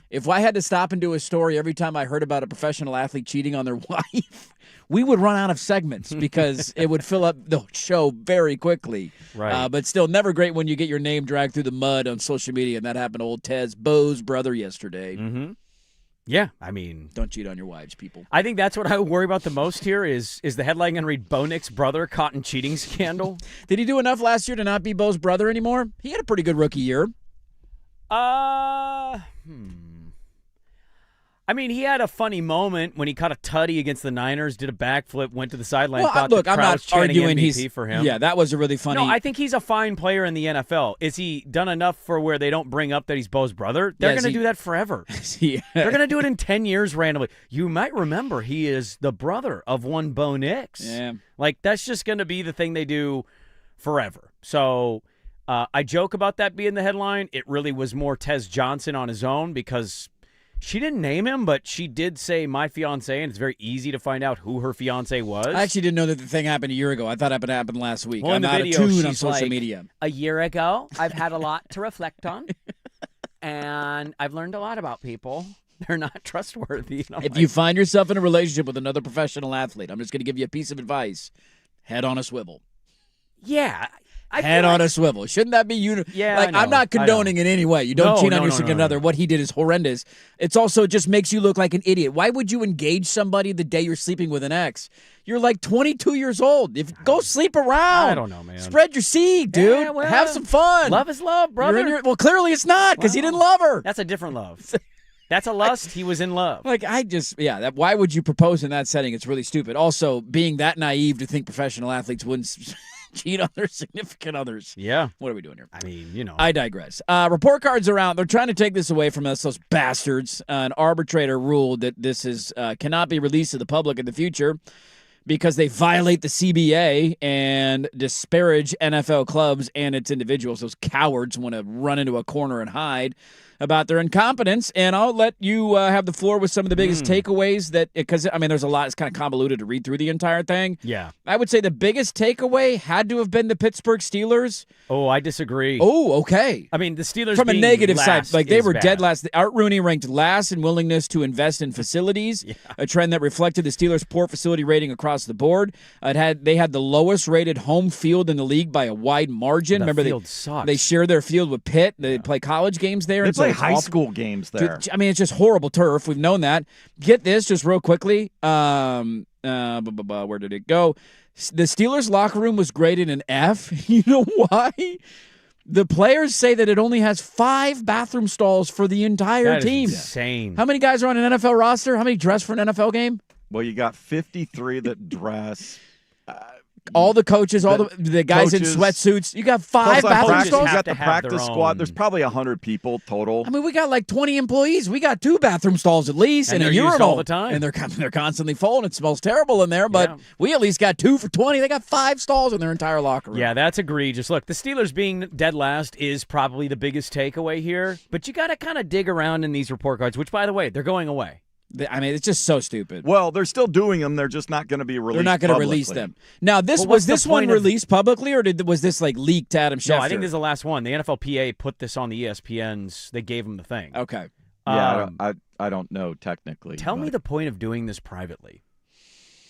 if I had to stop and do a story every time I heard about a professional athlete cheating on their wife, we would run out of segments because it would fill up the show very quickly. Right. But still, never great when you get your name dragged through the mud on social media. And that happened to old Tez Bo's brother yesterday. Mm-hmm. Yeah, I mean, don't cheat on your wives, people. I think that's what I worry about the most here is the headline going to read Bo Nix's brother caught in cheating scandal? Did he do enough last year to not be Bo's brother anymore? He had a pretty good rookie year. I mean, he had a funny moment when he caught a tutty against the Niners, did a backflip, went to the sideline. Well, thought look, the I'm crowd not was chanting arguing MVP for him. Yeah, that was a really funny. No, I think he's a fine player in the NFL. Is he done enough for where they don't bring up that he's Bo's brother? They're going to do that forever. They're going to do it in 10 years randomly. You might remember he is the brother of one Bo Nix. Yeah. Like, that's just going to be the thing they do forever. So I joke about that being the headline. It really was more Tez Johnson on his own because she didn't name him, but she did say my fiance, and it's very easy to find out who her fiance was. I actually didn't know that the thing happened a year ago. I thought it happened last week. Well, I'm in the not video, attuned on she's social like, media. A year ago, I've had a lot to reflect on, and I've learned a lot about people. They're not trustworthy. If you find yourself in a relationship with another professional athlete, I'm just going to give you a piece of advice. Head on a swivel. Yeah. Head on a swivel. Shouldn't that be Yeah, like, I'm not condoning in any way. You don't cheat on your significant other. no. What he did is horrendous. It's also just makes you look like an idiot. Why would you engage somebody the day you're sleeping with an ex? You're like 22 years old. Go sleep around. I don't know, man. Spread your seed, dude. Yeah, well, have some fun. Love is love, brother. Well, clearly it's not because he didn't love her. That's a different love. That's a lust. He was in love. Like, why would you propose in that setting? It's really stupid. Also, being that naive to think professional athletes wouldn't cheat on their significant others. Yeah. What are we doing here? I mean, you know. I digress. Report cards are out. They're trying to take this away from us, those bastards. An arbitrator ruled that this cannot be released to the public in the future because they violate the CBA and disparage NFL clubs and its individuals. Those cowards want to run into a corner and hide about their incompetence, and I'll let you have the floor with some of the biggest takeaways because, I mean, there's a lot. It's kind of convoluted to read through the entire thing. Yeah. I would say the biggest takeaway had to have been the Pittsburgh Steelers. Oh, I disagree. Oh, okay. I mean, the Steelers From a being negative last side, like they is were bad. dead last. Art Rooney ranked last in willingness to invest in facilities, a trend that reflected the Steelers' poor facility rating across the board. They had the lowest rated home field in the league by a wide margin. The Remember, field sucks. they share their field with Pitt. They play college games there. They and so play it's high awful. school games there. Dude, I mean, it's just horrible turf. We've known that. Get this, just real quickly. Where did it go? The Steelers' locker room was graded an F. You know why? The players say that it only has 5 bathroom stalls for the entire That is team. insane. How many guys are on an NFL roster? How many dress for an NFL game? Well, you got 53 that dress. All the coaches, all the guys coaches, in sweatsuits. You got 5 plus on bathroom practice, stalls? you got the have practice their squad. own. There's probably 100 people total. I mean, we got like 20 employees. We got 2 bathroom stalls at least And and a they're used urinal all the time. and they're constantly full. And it smells terrible in there. But we at least got 2 for 20. They got 5 stalls in their entire locker room. Yeah, that's egregious. Look, the Steelers being dead last is probably the biggest takeaway here, but you got to kind of dig around in these report cards, which, by the way, they're going away. I mean, it's just so stupid. Well, they're still doing them. They're just not going to be released. They're not going to release them. Now, was this one released publicly, or was this like leaked to Adam Schefter? No, I think this is the last one. The NFLPA put this on the ESPN's. They gave them the thing. Okay. Yeah, I don't know technically. Tell me the point of doing this privately.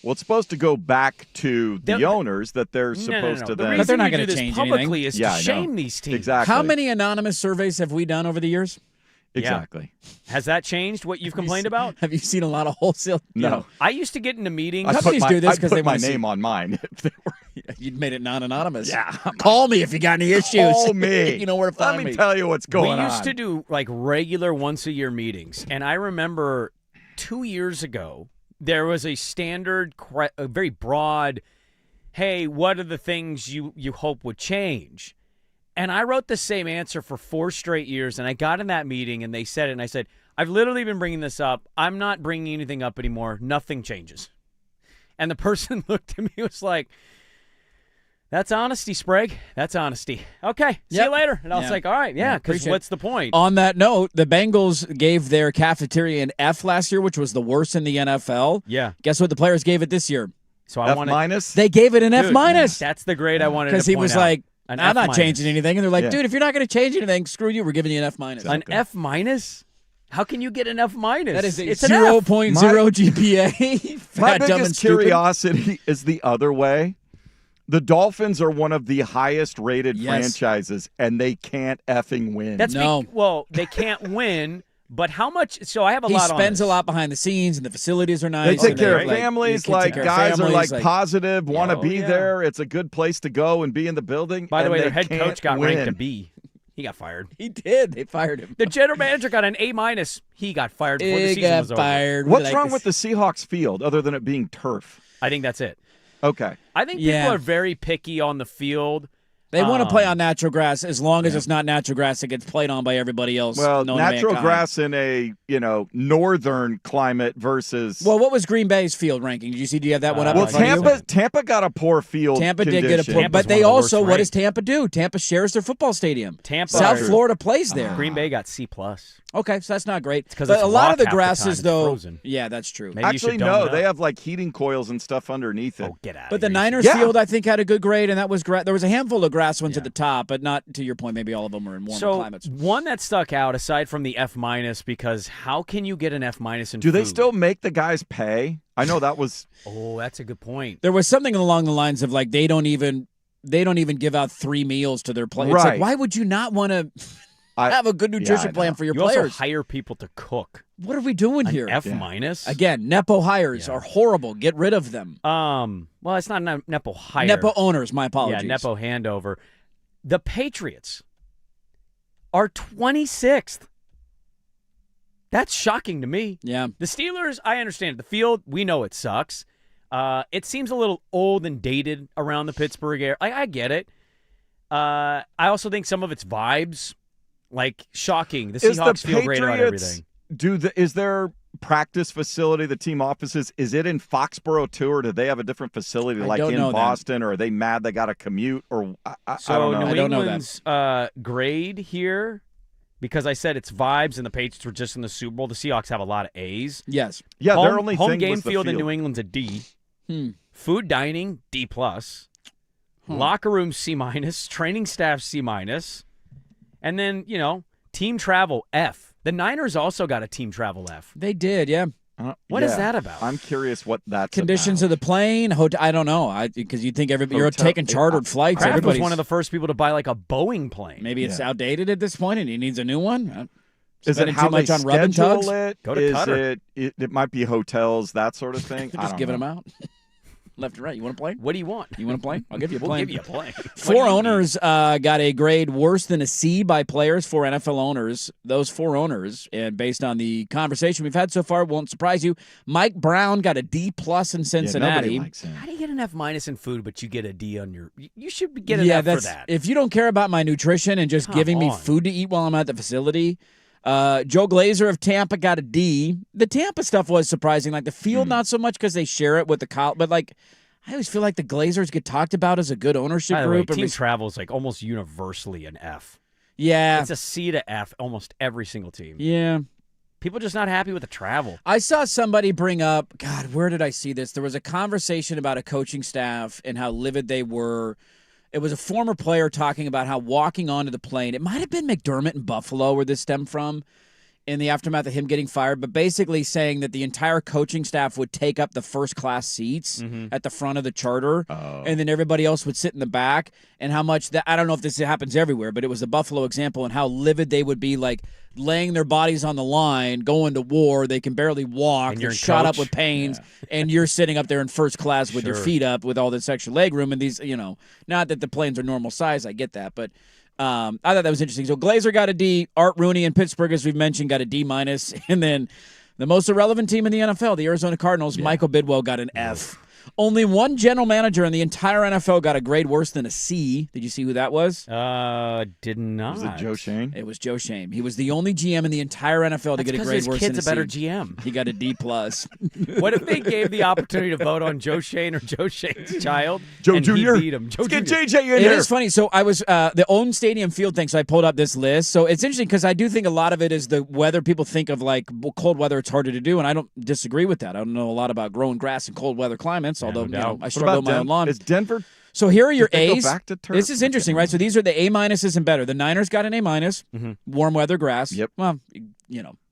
Well, it's supposed to go back to the owners that they're supposed to The then. reason But they're not you going do to this change publicly anything. is Yeah, to I know. shame these teams. Exactly. How many anonymous surveys have we done over the years? Exactly. Has that changed what you've complained about? Have you seen a lot of wholesale? No. I used to get into meetings. Companies do this I because put they my want to name on mine. If they were. You'd made it non-anonymous. Yeah. Call me if you got any issues. Call me. You know where to find Let me tell you what's going on. We used to do like regular once-a-year meetings, and I remember 2 years ago there was a standard, a very broad, hey, what are the things you hope would change? And I wrote the same answer for 4 straight years, and I got in that meeting, and they said it, and I said, I've literally been bringing this up. I'm not bringing anything up anymore. Nothing changes. And the person looked at me and was like, that's honesty, Sprague. That's honesty. Okay, see you later. And I was like, all right, yeah, because what's the point? On that note, the Bengals gave their cafeteria an F last year, which was the worst in the NFL. Yeah. Guess what the players gave it this year? So I wanted F-minus? They gave it an F-minus. That's the grade I wanted to Because he point was out. like, An I'm not F-minus. changing anything. And they're like, Yeah. dude, if you're not going to change anything, screw you. We're giving you an F-minus. An F-minus? How can you get an F-minus? That is a it's an F. 0.0 GPA. My Fat, dumb, and biggest stupid. curiosity is the other way. The Dolphins are one of the highest rated Yes. franchises, and they can't effing win. That's No. well, they can't win, but how much? So I have a He lot on spends this. a lot behind the scenes, and the facilities are They nice. take and care of like, families. you can take Like care of guys are families, like positive, want to Oh, be yeah. there. It's a good place to go and be in the building. By the and way, they their head can't coach got win. ranked a B. He got fired. He did. They fired him. The general manager got an A-. He got fired before the season was fired. over. What's wrong with the Seahawks field other than it being turf? I think that's it. Okay. I think people are very picky on the field. They want to play on natural grass as long as it's not natural grass that gets played on by everybody else. Well, natural grass in a northern climate versus. Well, what was Green Bay's field ranking? Did you see? Do you have that one up? Well, Tampa got a poor field. Tampa condition. did get a poor, but they also. What does Tampa do? Tampa shares their football stadium. South Florida plays there. Green Bay got C+. Okay, so that's not great. Because a lot of the half grasses, the time, though. frozen. Yeah, that's true. Maybe Actually, no, they have like heating coils and stuff underneath it. Oh, get out! But the Niners field, I think, had a good grade, and that was there was a handful of grass ones at the top, but not to your point. Maybe all of them were in warmer climates. One that stuck out, aside from the F-, because how can you get an F- in Do they food? still make the guys pay? I know that was. Oh, that's a good point. There was something along the lines of like they don't even give out 3 meals to their players. Right. It's like, why would you not want to have a good nutrition plan for your you players? Also hire people to cook. What are we doing here? F-? Again, Nepo hires are horrible. Get rid of them. Well, it's not Nepo hire. Nepo owners, my apologies. Yeah, Nepo handover. The Patriots are 26th. That's shocking to me. Yeah. The Steelers, I understand. The field, we know it sucks. It seems a little old and dated around the Pittsburgh area. I get it. I also think some of it's vibes. Like, shocking. The Seahawks feel great about everything. Is their practice facility, the team offices, is it in Foxborough too, or do they have a different facility like in Boston, or are they mad they got to commute? Or I don't know. New England's grade here, because I said it's vibes and the Patriots were just in the Super Bowl. The Seahawks have a lot of A's. Yes. Yeah, home, their only home thing game was the field in field. New England's a D. Food dining D+. Locker room C-. Training staff C-. And then, team travel F. The Niners also got a team travel F. They did, yeah. What is that about? I'm curious what that's Conditions about. of the plane. I don't know. Because you'd think you're taking chartered flights. Kraft was Everybody's one of the first people to buy like a Boeing plane. Maybe it's outdated at this point and he needs a new one. Is it how too much they on rub and tugs? schedule it? Go to Is Qatar. it might be hotels, that sort of thing? Just giving them out. Left and right. You want to play? What do you want? You want to play? I'll give you a We'll plane. give you a plane. 4 owners got a grade worse than a C by players. 4 NFL owners. Those 4 owners, and based on the conversation we've had so far, won't surprise you. Mike Brown got a D+ in Cincinnati. Yeah, likes him. How do you get an F- in food, but you get a D on your? You should get an F for that. If you don't care about my nutrition and just giving me food to eat while I'm at the facility. Joe Glazer of Tampa got a D. The Tampa stuff was surprising. Like the field, not so much because they share it with the college, but like I always feel like the Glazers get talked about as a good ownership By the way, group. team travel is like almost universally an F. Yeah, It's a C to F almost every single team. yeah. People are just not happy with the travel. I saw somebody bring up, God, where did I see this? There was a conversation about a coaching staff and how livid they were. It was a former player talking about how walking onto the plane, it might have been McDermott in Buffalo where this stemmed from in the aftermath of him getting fired, but basically saying that the entire coaching staff would take up the first-class seats at the front of the charter, and then everybody else would sit in the back, and how much that, I don't know if this happens everywhere, but it was the Buffalo example, and how livid they would be, like, laying their bodies on the line, going to war, they can barely walk, And they're you're shot up coach? with pains, and you're sitting up there in first class with your feet up with all this extra leg room, and these, not that the planes are normal size, I get that, but I thought that was interesting. So Glazer got a D. Art Rooney in Pittsburgh, as we've mentioned, got a D-. And then the most irrelevant team in the NFL, the Arizona Cardinals, Michael Bidwell got an F. Only one general manager in the entire NFL got a grade worse than a C. Did you see who that was? Did not. Was it Joe Shane? It was Joe Shane. He was the only GM in the entire NFL to get a grade worse than a C. His kid's a better GM. He got a D+. What if they gave the opportunity to vote on Joe Shane or Joe Shane's child? Joe and Jr.? He beat him. Joe Let's get Jr. JJ in It here. is funny. So I was the own stadium field thing. So I pulled up this list. So it's interesting because I do think a lot of it is the weather. People think of like cold weather. It's harder to do, and I don't disagree with that. I don't know a lot about growing grass in cold weather climates. Although I struggle with my own lawn. Is Denver? So here are your Did they go A's. back to turf? This is interesting, right? So these are the A- and better. The Niners got an A-, warm weather grass. Yep. Well,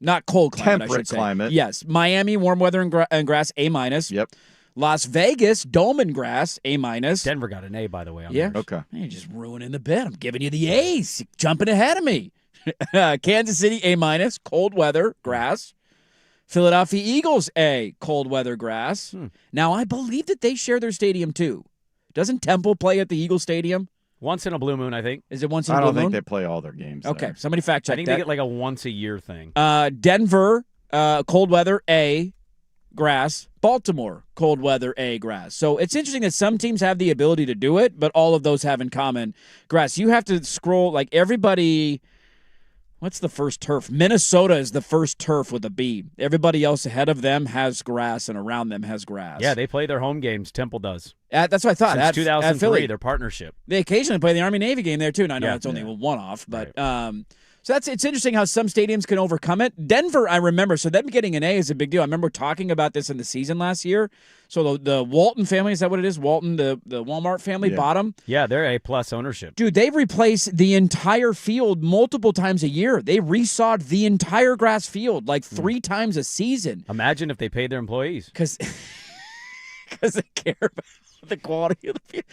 not cold climate. I Temperate should say. climate. Yes. Miami, warm weather and grass, A-. Yep. Las Vegas, dome and grass, A-. Denver got an A, by the way. On Yeah. theirs. Okay. You're just ruining the bet. I'm giving you the A's. You're jumping ahead of me. Kansas City, A-, cold weather, grass. Philadelphia Eagles, A, cold weather, grass. Now, I believe that they share their stadium, too. Doesn't Temple play at the Eagle Stadium? Once in a blue moon, I think. Is it once in a I blue don't moon? think they play all their games. Okay, there. somebody fact check I think that. they get like a once-a-year thing. Denver, cold weather, A, grass. Baltimore, cold weather, A, grass. So it's interesting that some teams have the ability to do it, but all of those have in common grass. You have to scroll, like everybody... What's the first turf? Minnesota is the first turf with a B. Everybody else ahead of them has grass, and around them has grass. Yeah, they play their home games. Temple does. That's what I thought. Since at 2003, Philly. their partnership. They occasionally play the Army-Navy game there, too. And I know Yeah. it's only a one-off, but so it's interesting how some stadiums can overcome it. Denver, I remember, so them getting an A is a big deal. I remember talking about this in the season last year. So the Walton family, is that what it is? Walton, the Walmart family, bottom. Yeah, they're A+ ownership. Dude, they replace the entire field multiple times a year. They resawed the entire grass field like 3 times a season. Imagine if they paid their employees. Because they care about the quality of the field.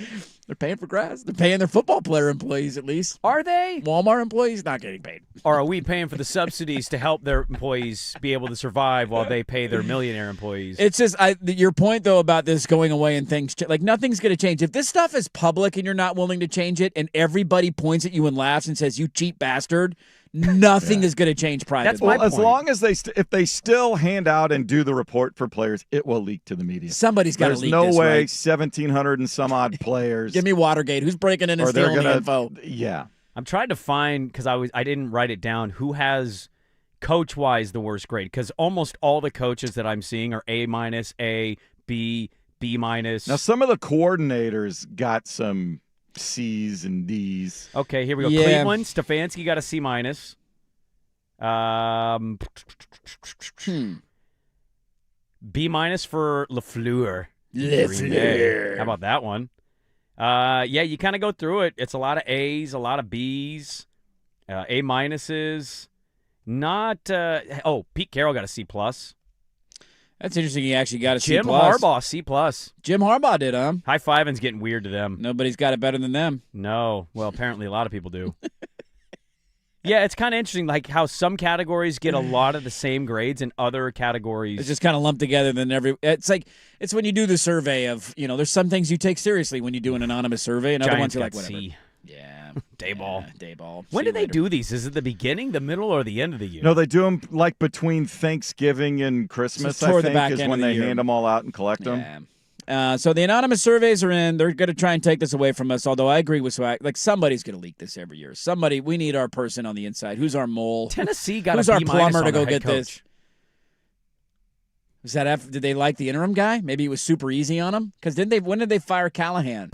They're paying for grass. They're paying their football player employees at least. Are they? Walmart employees not getting paid. Or are we paying for the subsidies to help their employees be able to survive while they pay their millionaire employees? It's just your point, though, about this going away and things, like nothing's going to change. If this stuff is public and you're not willing to change it and everybody points at you and laughs and says, you cheap bastard, nothing is going to change privately. That's my point. As long as if they still hand out and do the report for players, it will leak to the media. Somebody's got to leak There's this, no way right? 1,700 and some odd players. Give me Watergate. Who's breaking in and stealing the info? Yeah. I'm trying to find, because I didn't write it down, who has coach-wise the worst grade, because almost all the coaches that I'm seeing are A-, A, B, B-. Now, some of the coordinators got some C's and D's. Okay, here we go. Yeah. Cleveland, Stefanski got a C-. B- for LaFleur. Green Bay. How about that one? Yeah, you kind of go through it. It's a lot of A's, a lot of B's, A-. Not Pete Carroll got a C+. That's interesting. He actually got a C+. Jim Harbaugh, C+. Jim Harbaugh did, huh? High fiving's getting weird to them. Nobody's got it better than them. No. Well, apparently a lot of people do. Yeah, it's kind of interesting, like how some categories get a lot of the same grades and other categories. It's just kind of lumped together. It's when you do the survey of, there's some things you take seriously when you do an anonymous survey, and other ones Giants you're like, got whatever. C. Yeah. Dayball. Dayball. When See do they you later. do these? Is it the beginning, the middle, or the end of the year? No, they do them like between Thanksgiving and Christmas, So toward I the back think, is end when of the they year. hand them all out and collect them. Yeah. So the anonymous surveys are in. They're going to try and take this away from us, although I agree with Swag. Like, somebody's going to leak this every year. We need our person on the inside. Who's our mole? Tennessee got Who's a our B- plumber on to their go head get this? Was that did they like the interim guy? Maybe it was super easy on him? Because when did they fire Callahan?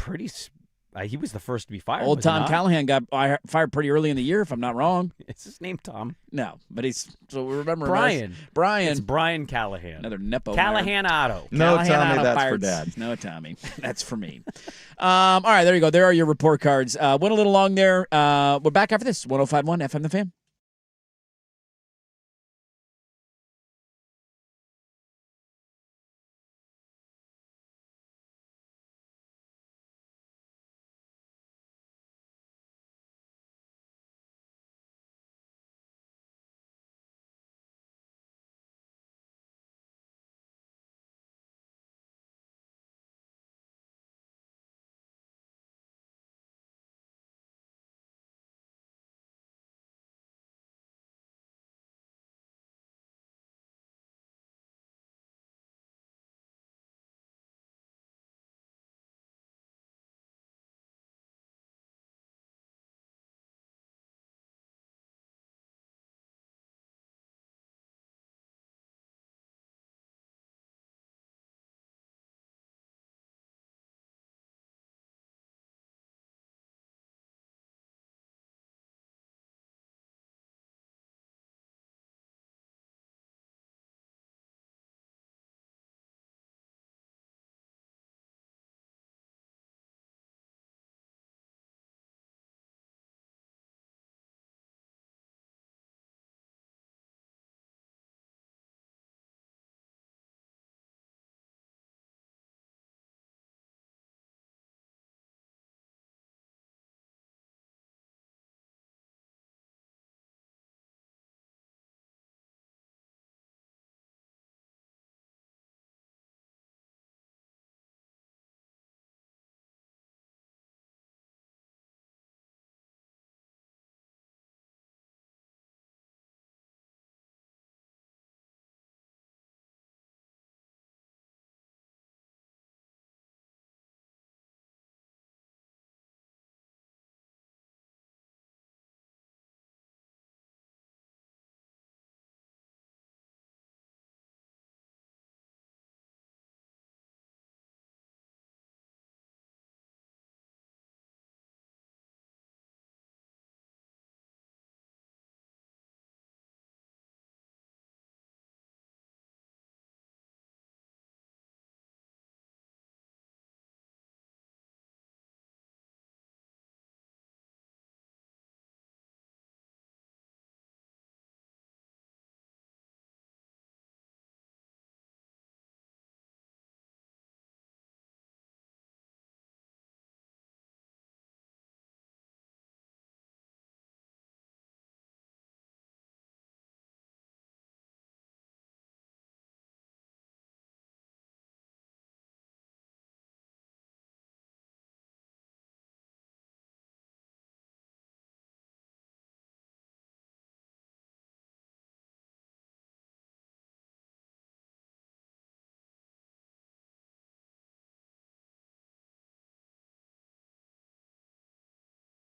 He was the first to be fired. Old was he Tom not? Callahan got fired pretty early in the year, if I'm not wrong. Is his name Tom? No, but so we remember Brian. him as Brian. It's Brian Callahan. Another Nepo. Callahan Auto. No, Callahan Tommy, Auto that's Parts. for Dad. No, Tommy. That's for me. All right, there you go. There are your report cards. Went a little long there. We're back after this. 105.1 FM The Fan.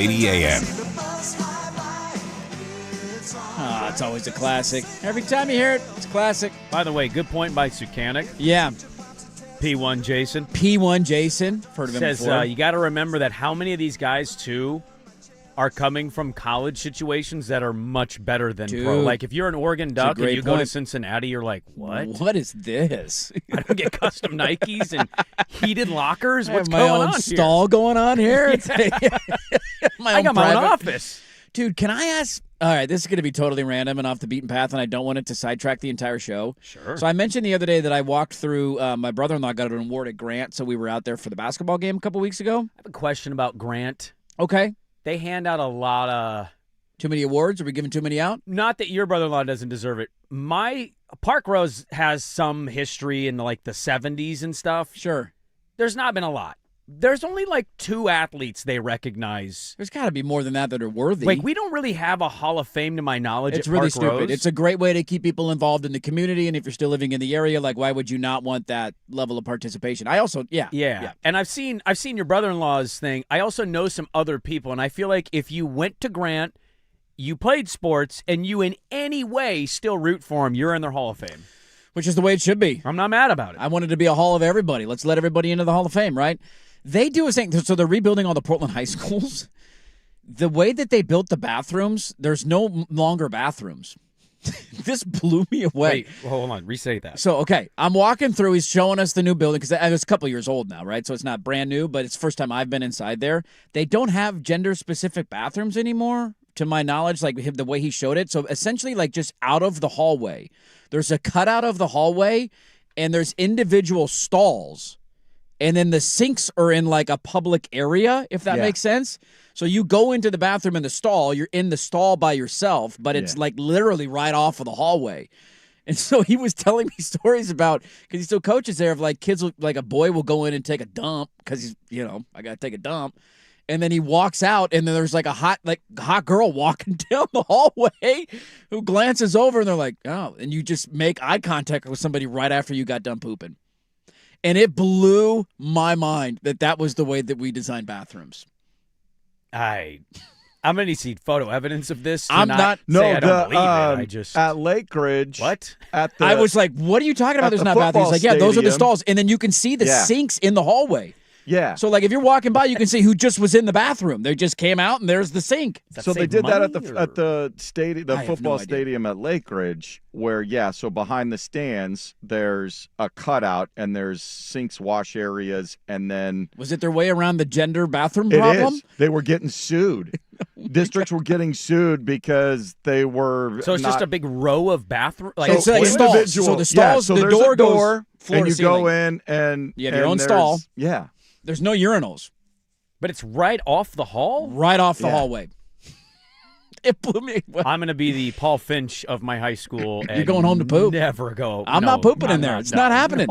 1080 AM. Ah, it's always a classic. Every time you hear it, it's a classic. By the way, good point by Sukanik. Yeah. P1 Jason. P1 Jason. Heard of him Says before. you got to remember that how many of these guys, too, are coming from college situations that are much better than pro. Dude, Like, if you're an Oregon Duck and you go to Cincinnati, you're like, what? What is this? I don't get custom Nikes and heated lockers? What's my going own on stall here? going on here? I got my own office. Dude, can I ask? All right, this is going to be totally random and off the beaten path, and I don't want it to sidetrack the entire show. Sure. So I mentioned the other day that I walked through, my brother-in-law got an award at Grant, so we were out there for the basketball game a couple weeks ago. I have a question about Grant. Okay. They hand out a lot of... Too many awards? Are we giving too many out? Not that your brother-in-law doesn't deserve it. My Park Rose has some history in like the 70s and stuff. Sure. There's not been a lot. There's only like 2 athletes they recognize. There's got to be more than that are worthy. Like, we don't really have a Hall of Fame to my knowledge It's at really Park stupid. Rose. It's a great way to keep people involved in the community, and if you're still living in the area, like, why would you not want that level of participation? I also, Yeah. And I've seen your brother-in-law's thing. I also know some other people, and I feel like if you went to Grant, you played sports, and you in any way still root for them, you're in their Hall of Fame. Which is the way it should be. I'm not mad about it. I wanted to be a hall of everybody. Let's let everybody into the Hall of Fame, right? They do a thing. So they're rebuilding all the Portland high schools. The way that they built the bathrooms, there's no longer bathrooms. This blew me away. Wait, hold on. Restate that. So, okay, I'm walking through. He's showing us the new building because it's a couple years old now, right? So it's not brand new, but it's the first time I've been inside there. They don't have gender-specific bathrooms anymore, to my knowledge, like the way he showed it. So essentially, like just out of the hallway, there's a cutout of the hallway, and there's individual stalls. And then the sinks are in like a public area, if that makes sense. So you go into the bathroom in the stall, you're in the stall by yourself, but it's like literally right off of the hallway. And so he was telling me stories about, because he still coaches there, of like kids, like a boy will go in and take a dump because he's, I got to take a dump. And then he walks out, and then there's like a hot girl walking down the hallway who glances over, and they're like, oh, and you just make eye contact with somebody right after you got done pooping. And it blew my mind that was the way that we designed bathrooms. I'm going to see photo evidence of this. I'm not. No, I don't believe it. I just at Lake Ridge. What? I was like, "What are you talking about? There's not bathrooms." He's like, "Yeah, those are the stalls," and then you can see the sinks in the hallway. Yeah. So, like, if you're walking by, you can see who just was in the bathroom. They just came out, and there's the sink. So they did that at the stadium, the I have football no idea. stadium at Lake Ridge, where so behind the stands there's a cutout and there's sinks, wash areas, and then Was it their way around the gender bathroom it problem? is. They were getting sued. Districts were getting sued because they were. So it's just a big row of bathroom. Like, It's like stalls. individual. So the stalls, so the there's door a goes door, floor and to you ceiling. go in and You have your and own there's- stall. Yeah. There's no urinals. but it's right off the hall. Right off the Yeah. hallway. It blew me. I'm going to be the Paul Finch of my high school. You're going home to poop? Never go. I'm not pooping in there. It's not happening.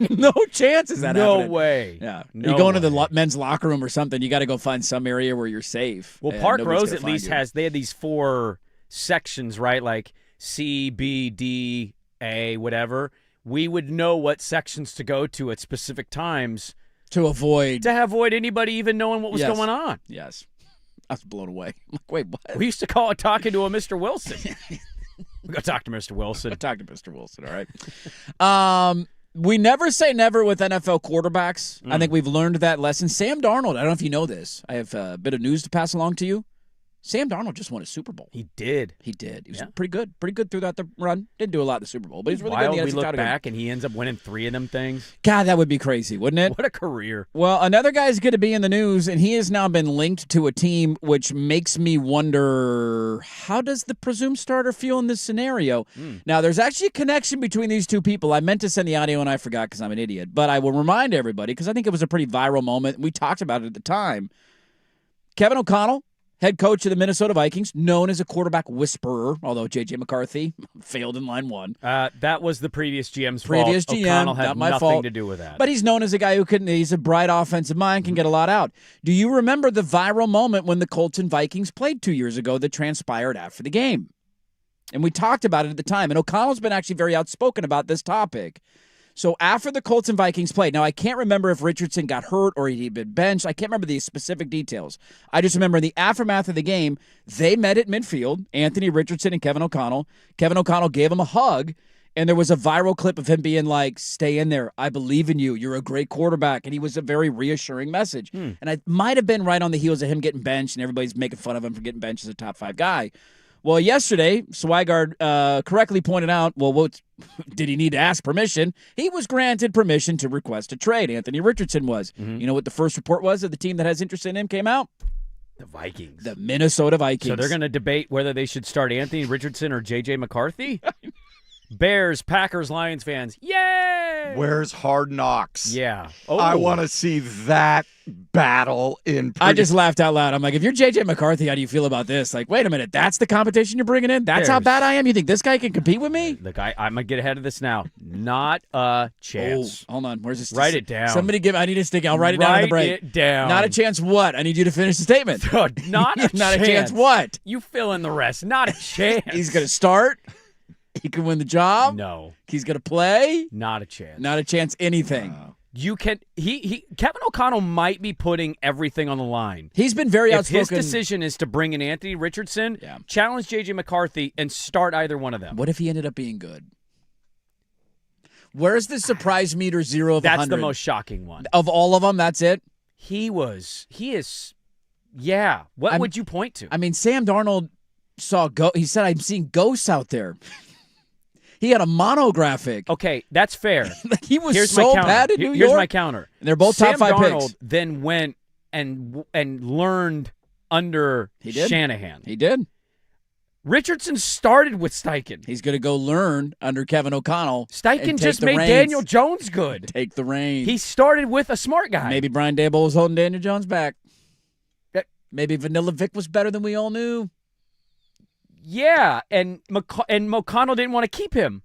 No chance is that No happening. way. Yeah. No you go into the way. men's locker room or something, you got to go find some area where you're safe. Well, and Park nobody's Rose gonna at find least you. they had these 4 sections, right? Like C, B, D, A, whatever. We would know what sections to go to at specific times to avoid anybody even knowing what was going on. Yes. I was blown away. I'm like, wait, what? We used to call it talking to a Mr. Wilson. We go talk to Mr. Wilson. Talk to Mr. Wilson, all right. We never say never with NFL quarterbacks. I think we've learned that lesson. Sam Darnold, I don't know if you know this. I have a bit of news to pass along to you. Sam Darnold just won a Super Bowl. He did. He was pretty good. Pretty good throughout the run. Didn't do a lot in the Super Bowl, but he's really Wild, good in the we NFC look title game. back and he ends up winning 3 of them things. God, that would be crazy, wouldn't it? What a career. Well, another guy's going to be in the news, and he has now been linked to a team, which makes me wonder, how does the presumed starter feel in this scenario? Now, there's actually a connection between these two people. I meant to send the audio, and I forgot because I'm an idiot. But I will remind everybody, because I think it was a pretty viral moment. We talked about it at the time. Kevin O'Connell, head coach of the Minnesota Vikings, known as a quarterback whisperer, although J.J. McCarthy failed in line 1. That was the previous GM's Previous fault. GM, O'Connell had not my nothing fault. to do with that. But he's known as a guy who he's a bright offensive mind, can get a lot out. Do you remember the viral moment when the Colts and Vikings played 2 years ago that transpired after the game? And we talked about it at the time. And O'Connell's been actually very outspoken about this topic. So after the Colts and Vikings played, now I can't remember if Richardson got hurt or he'd been benched. I can't remember the specific details. I just remember in the aftermath of the game, they met at midfield, Anthony Richardson and Kevin O'Connell. Kevin O'Connell gave him a hug, and there was a viral clip of him being like, stay in there. I believe in you. You're a great quarterback. And he was a very reassuring message. And I might have been right on the heels of him getting benched, and everybody's making fun of him for getting benched as a top 5 guy. Well, yesterday, Swigard correctly pointed out, did he need to ask permission? He was granted permission to request a trade. Anthony Richardson was. You know what the first report was of the team that has interest in him came out? The Vikings. The Minnesota Vikings. So they're going to debate whether they should start Anthony Richardson or J.J. McCarthy? Bears, Packers, Lions fans. Yay! Where's Hard Knocks? Yeah. I want to see that battle in. I just laughed out loud. I'm like, if you're J.J. McCarthy, how do you feel about this? Like, wait a minute, that's the competition you're bringing in? That's how bad I am? You think this guy can compete with me? Look, I'm going to get ahead of this now. Not a chance. Hold on. Where's this? Write it down. Somebody I need a stick. I'll write it down in the break. Write it down. Not a chance what? I need you to finish the statement. Not a Not chance. a chance what? You fill in the rest. Not a chance. He's going to start. He can win the job. No. He's going to play. Not a chance. Not a chance anything. You can. Kevin O'Connell might be putting everything on the line. He's been very outspoken. If his decision is to bring in Anthony Richardson, challenge J.J. McCarthy, and start either one of them. What if he ended up being good? Where's the surprise meter 0 of 100? That's the most shocking one. Of all of them, that's it? He is. Yeah. What would you point to? I mean, Sam Darnold he said, I'm seeing ghosts out there. He had a monographic. Okay, that's fair. He was so bad in New York. Here's my counter. And they're both top 5 Sam Darnold picks. Then went and learned under Shanahan. He did. Richardson started with Steichen. He's going to go learn under Kevin O'Connell. Steichen just made Daniel Jones good. Take the reins. He started with a smart guy. Maybe Brian Daboll was holding Daniel Jones back. Maybe Vanilla Vic was better than we all knew. Yeah, and O'Connell didn't want to keep him.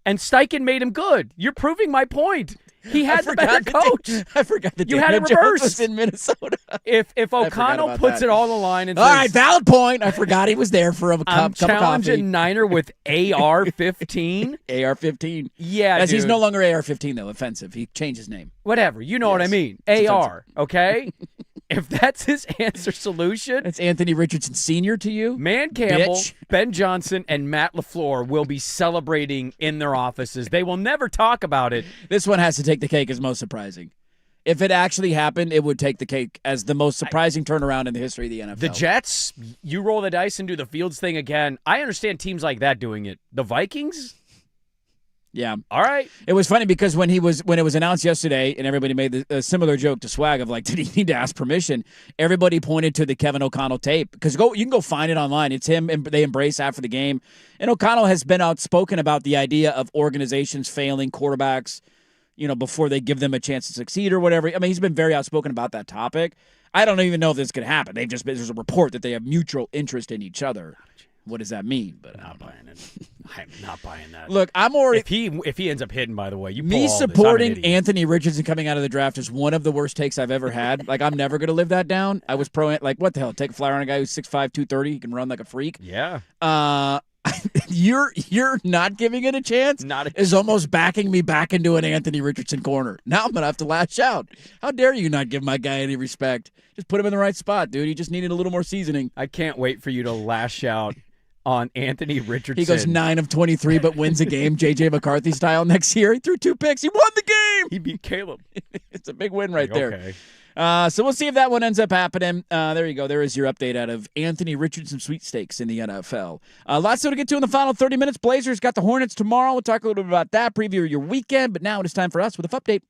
And Steichen made him good. You're proving my point. He had the better coach. I forgot that you had it reversed. Was in Minnesota. If O'Connell puts it all on the line and all says, right, valid point. I forgot he was there for a cup of coffee. I'm challenging Niner with AR-15. AR-15. Yeah, he's no longer AR-15 though. Offensive. He changed his name. Whatever. You know what I mean. It's AR. Okay. If that's his answer solution, it's Anthony Richardson Sr. to you. Man Campbell, Ben Johnson, and Matt LaFleur will be celebrating in their offices. They will never talk about it. This one has to take the cake as most surprising. If it actually happened, it would take the cake as the most surprising turnaround in the history of the NFL. The Jets, you roll the dice and do the Fields thing again. I understand teams like that doing it. The Vikings? Yeah. All right. It was funny because when it was announced yesterday and everybody made a similar joke to Swag of like, did he need to ask permission? Everybody pointed to the Kevin O'Connell tape because you can go find it online. It's him and they embrace after the game. And O'Connell has been outspoken about the idea of organizations failing quarterbacks, before they give them a chance to succeed or whatever. I mean, he's been very outspoken about that topic. I don't even know if this could happen. There's a report that they have mutual interest in each other. What does that mean? But I'm not buying it. I'm not buying that. Look, I'm already. If he ends up hitting, by the way, me supporting Anthony Richardson coming out of the draft is one of the worst takes I've ever had. Like, I'm never gonna live that down. I was what the hell? Take a flyer on a guy who's 6'5", 230. He can run like a freak. Yeah. You're not giving it a chance. Is almost backing me back into an Anthony Richardson corner. Now I'm gonna have to lash out. How dare you not give my guy any respect? Just put him in the right spot, dude. He just needed a little more seasoning. I can't wait for you to lash out on Anthony Richardson. He goes 9 of 23, but wins a game, J.J. McCarthy style next year. He threw 2 picks. He won the game. He beat Caleb. It's a big win right there. Okay. So we'll see if that one ends up happening. There you go. There is your update out of Anthony Richardson sweepstakes in the NFL. Lots to get to in the final 30 minutes. Blazers got the Hornets tomorrow. We'll talk a little bit about that, preview your weekend. But now it is time for us with a update.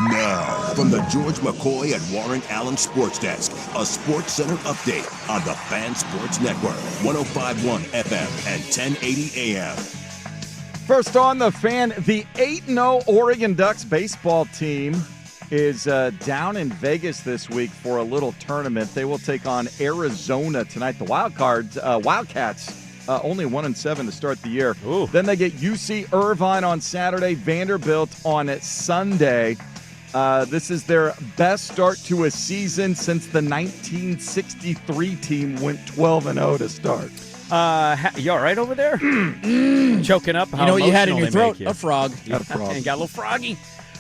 Now, from the George McCoy and Warren Allen Sports Desk, a Sports Center update on the Fan Sports Network, 105.1 FM and 1080 AM. First on the Fan, the 8-0 Oregon Ducks baseball team is down in Vegas this week for a little tournament. They will take on Arizona tonight. The Wildcats, only 1-7 to start the year. Ooh. Then they get UC Irvine on Saturday, Vanderbilt on Sunday. This is their best start to a season since the 1963 team went 12-0 to start. You all right over there? Choking up. How You know what you had in emotional your they throat? make you. A frog. Got a frog. And got a little froggy.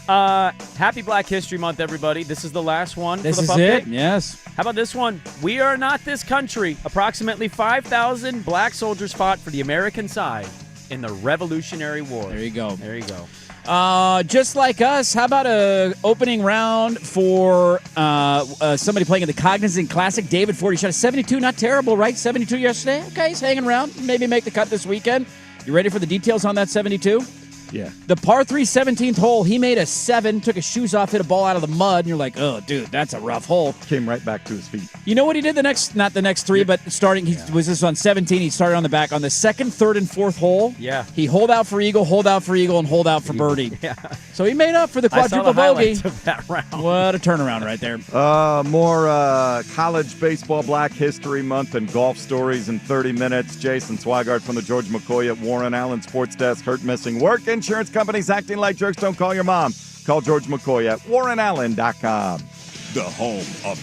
Happy Black History Month, everybody. This is the last one This for the is update. it. Yes. How about this one? We are not this country. Approximately 5,000 black soldiers fought for the American side in the Revolutionary War. There you go. There you go. Just like us, how about a opening round for somebody playing in the Cognizant Classic? David Ford, he shot a 72. Not terrible, right? 72 yesterday. Okay, he's hanging around. Maybe make the cut this weekend. You ready for the details on that 72? Yeah. The par 3 17th hole, he made a 7, took his shoes off, hit a ball out of the mud, and you're like, oh, dude, that's a rough hole. Came right back to his feet. You know what he did not the next 3, but starting, was this on 17, he started on the back. On the 2nd, 3rd, and 4th hole, he hold out for eagle, and hold out for birdie. Yeah. So he made up for the I saw quadruple the bogey. highlights of that round. What a turnaround right there. More college baseball Black History Month and golf stories in 30 minutes. Jason Swigart from the George McCoy at Warren Allen Sports Desk. Hurt, missing work. Insurance companies acting like jerks. Don't call your mom. Call George McCoy at warrenallen.com. The home of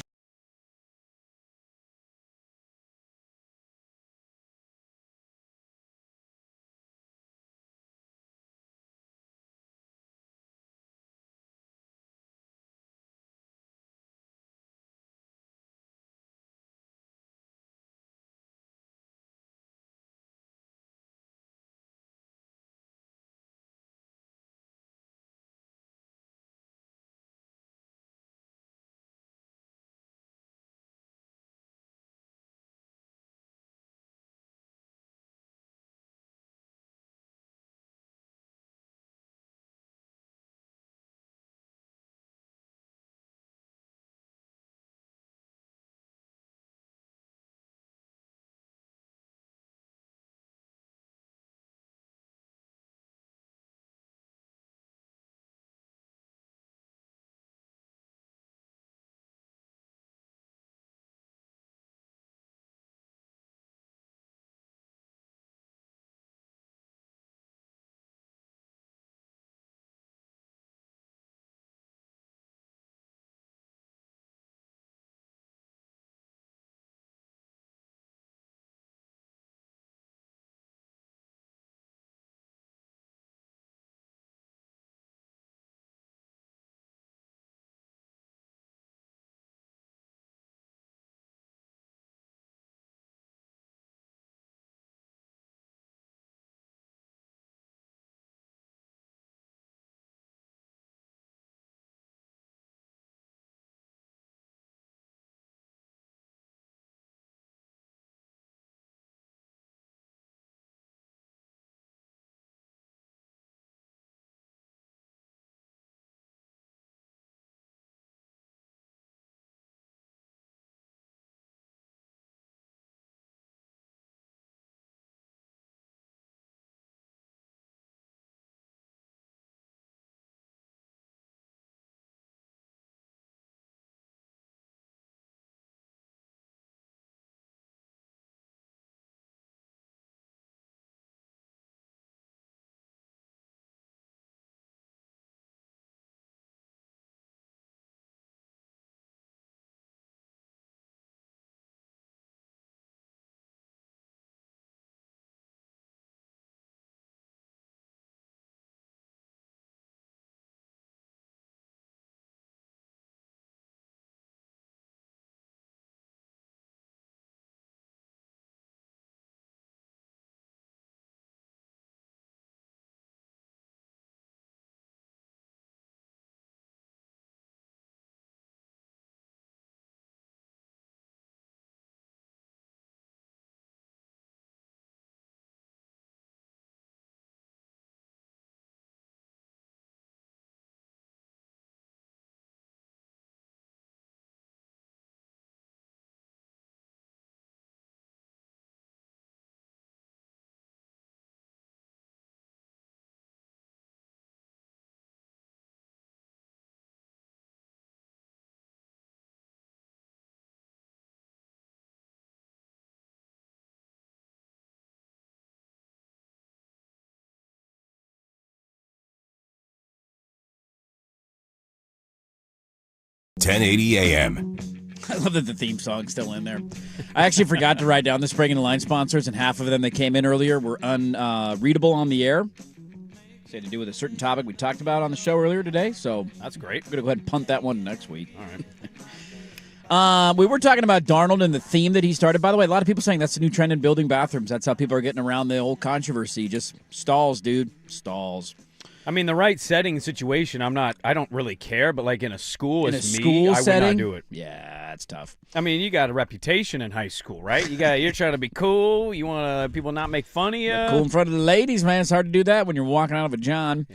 $1080 AM. I love that the theme song's still in there. I actually forgot to write down the Sprague and the Line sponsors, and half of them that came in earlier were unreadable on the air. It had to do with a certain topic we talked about on the show earlier today, so that's great. We're going to go ahead and punt that one next week. All right. We were talking about Darnold and the theme that he started. By the way, a lot of people saying that's the new trend in building bathrooms. That's how people are getting around the old controversy. Just stalls, dude. Stalls. I mean, the right setting situation, I don't really care, but like in a school, in as a me, school I setting, would not do it. Yeah, that's tough. I mean, you got a reputation in high school, right? You're trying to be cool. You want people not make fun of you. Cool in front of the ladies, man. It's hard to do that when you're walking out of a John.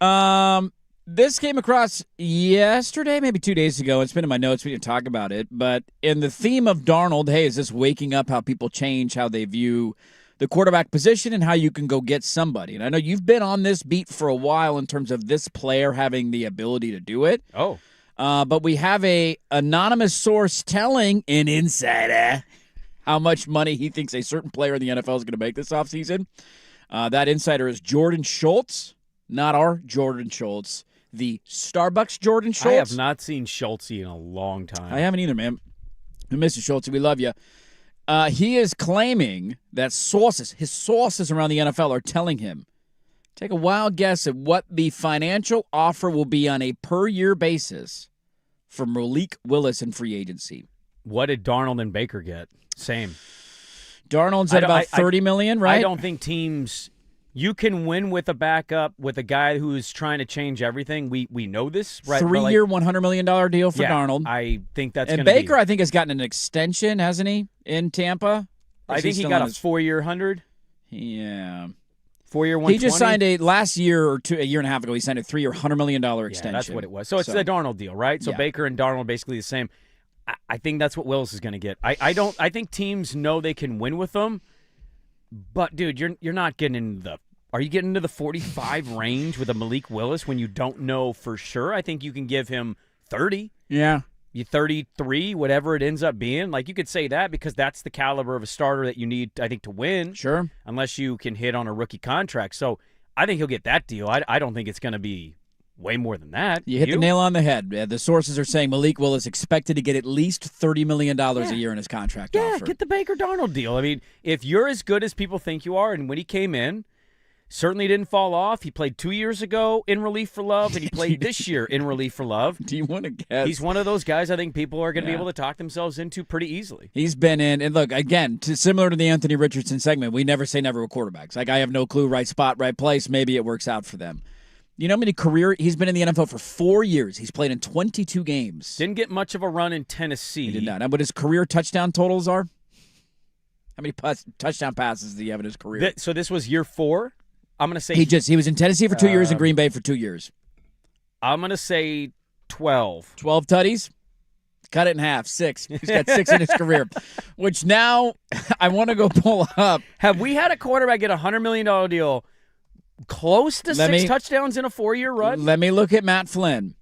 Yeah. This came across yesterday, maybe 2 days ago. It's been in my notes. We didn't talk about it. But in the theme of Darnold, hey, is this waking up how people change how they view the quarterback position and how you can go get somebody? And I know you've been on this beat for a while in terms of this player having the ability to do it. Oh. But we have a anonymous source telling an insider how much money he thinks a certain player in the NFL is going to make this offseason. That insider is Jordan Schultz, not our Jordan Schultz, the Starbucks Jordan Schultz. I have not seen Schultz in a long time. I haven't either, man. Mr. Schultz, we love you. He is claiming that his sources around the NFL are telling him, take a wild guess at what the financial offer will be on a per-year basis for Malik Willis in free agency. What did Darnold and Baker get? Same. Darnold's at about $30 million, right? I don't think teams... You can win with a backup, with a guy who's trying to change everything. We know this, right? 3-year, $100 million deal for Darnold. I think that's going to be. And Baker, I think, has gotten an extension, hasn't he, in Tampa? I think he got a 4-year 100. Yeah. 4-year 120. He just signed a year and a half ago, he signed a 3-year, $100 million extension. Yeah, that's what it was. So it's the Darnold deal, right? So Baker and Darnold are basically the same. I think that's what Willis is going to get. I think teams know they can win with them, but, dude, you're not getting into the... Are you getting into the 45 range with a Malik Willis when you don't know for sure? I think you can give him 30. Yeah. You 33, whatever it ends up being. Like, you could say that because that's the caliber of a starter that you need, I think, to win. Sure. Unless you can hit on a rookie contract. So I think he'll get that deal. I don't think it's going to be way more than that. You hit the nail on the head. The sources are saying Malik Willis expected to get at least $30 million a year in his contract offer. Yeah, get the Baker Darnold deal. I mean, if you're as good as people think you are, and when he came in, certainly didn't fall off. He played 2 years ago in relief for love, and he played this year in relief for love. Do you want to guess? He's one of those guys I think people are going to be able to talk themselves into pretty easily. He's been in, and look, again, similar to the Anthony Richardson segment, we never say never with quarterbacks. Like, I have no clue, right spot, right place. Maybe it works out for them. You know how many he's been in the NFL for 4 years. He's played in 22 games. Didn't get much of a run in Tennessee. He did not. Now, what his career touchdown totals are? How many touchdown passes did he have in his career? So this was year 4? I'm going to say... He was in Tennessee for 2 years and Green Bay for 2 years. I'm going to say 12. 12 tutties? Cut it in half. 6. He's got 6 in his career. Which now, I want to go pull up. Have we had a quarterback get a $100 million deal close to 6 touchdowns in a 4-year run? Let me look at Matt Flynn.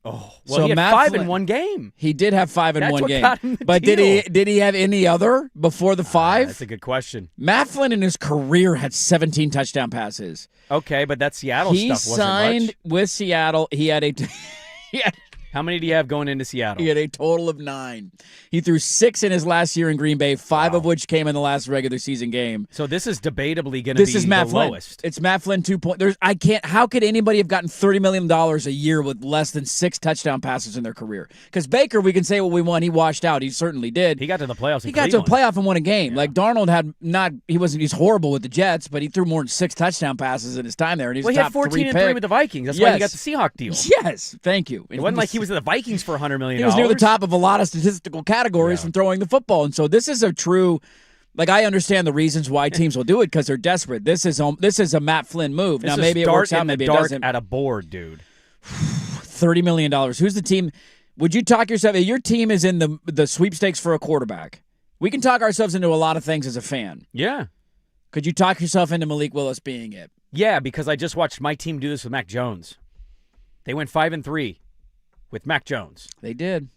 Oh, well, so he had Matt 5 in one game. He did have 5 in one game. Got him the but deal. did he have any other before the 5? That's a good question. Matt Flynn in his career had 17 touchdown passes. Okay, but that Seattle stuff wasn't much. He signed with Seattle. He had How many do you have going into Seattle? He had a total of 9. He threw 6 in his last year in Green Bay, 5 of which came in the last regular season game. So this is debatably going to be Matt the Flynn. lowest. It's Matt Flynn 2 point. How could anybody have gotten $30 million a year with less than 6 touchdown passes in their career? Because Baker, we can say what we want. He washed out. He certainly did. He got to the playoffs. He got to a playoff and won a game. Yeah. Like Darnold he's horrible with the Jets, but he threw more than 6 touchdown passes in his time there. And he had 14-3 with the Vikings. That's why he got the Seahawk deal. Yes, thank you. It wasn't like he was at the Vikings for $100 million. He was near the top of a lot of statistical categories from throwing the football. And so this is a true, I understand the reasons why teams will do it because they're desperate. This is a Matt Flynn move. Now, maybe it works out, maybe it doesn't. At a board, dude. $30 million. Who's the team? Would you talk yourself, your team is in the sweepstakes for a quarterback. We can talk ourselves into a lot of things as a fan. Yeah. Could you talk yourself into Malik Willis being it? Yeah, because I just watched my team do this with Mac Jones. They went 5-3 with Mac Jones. They did.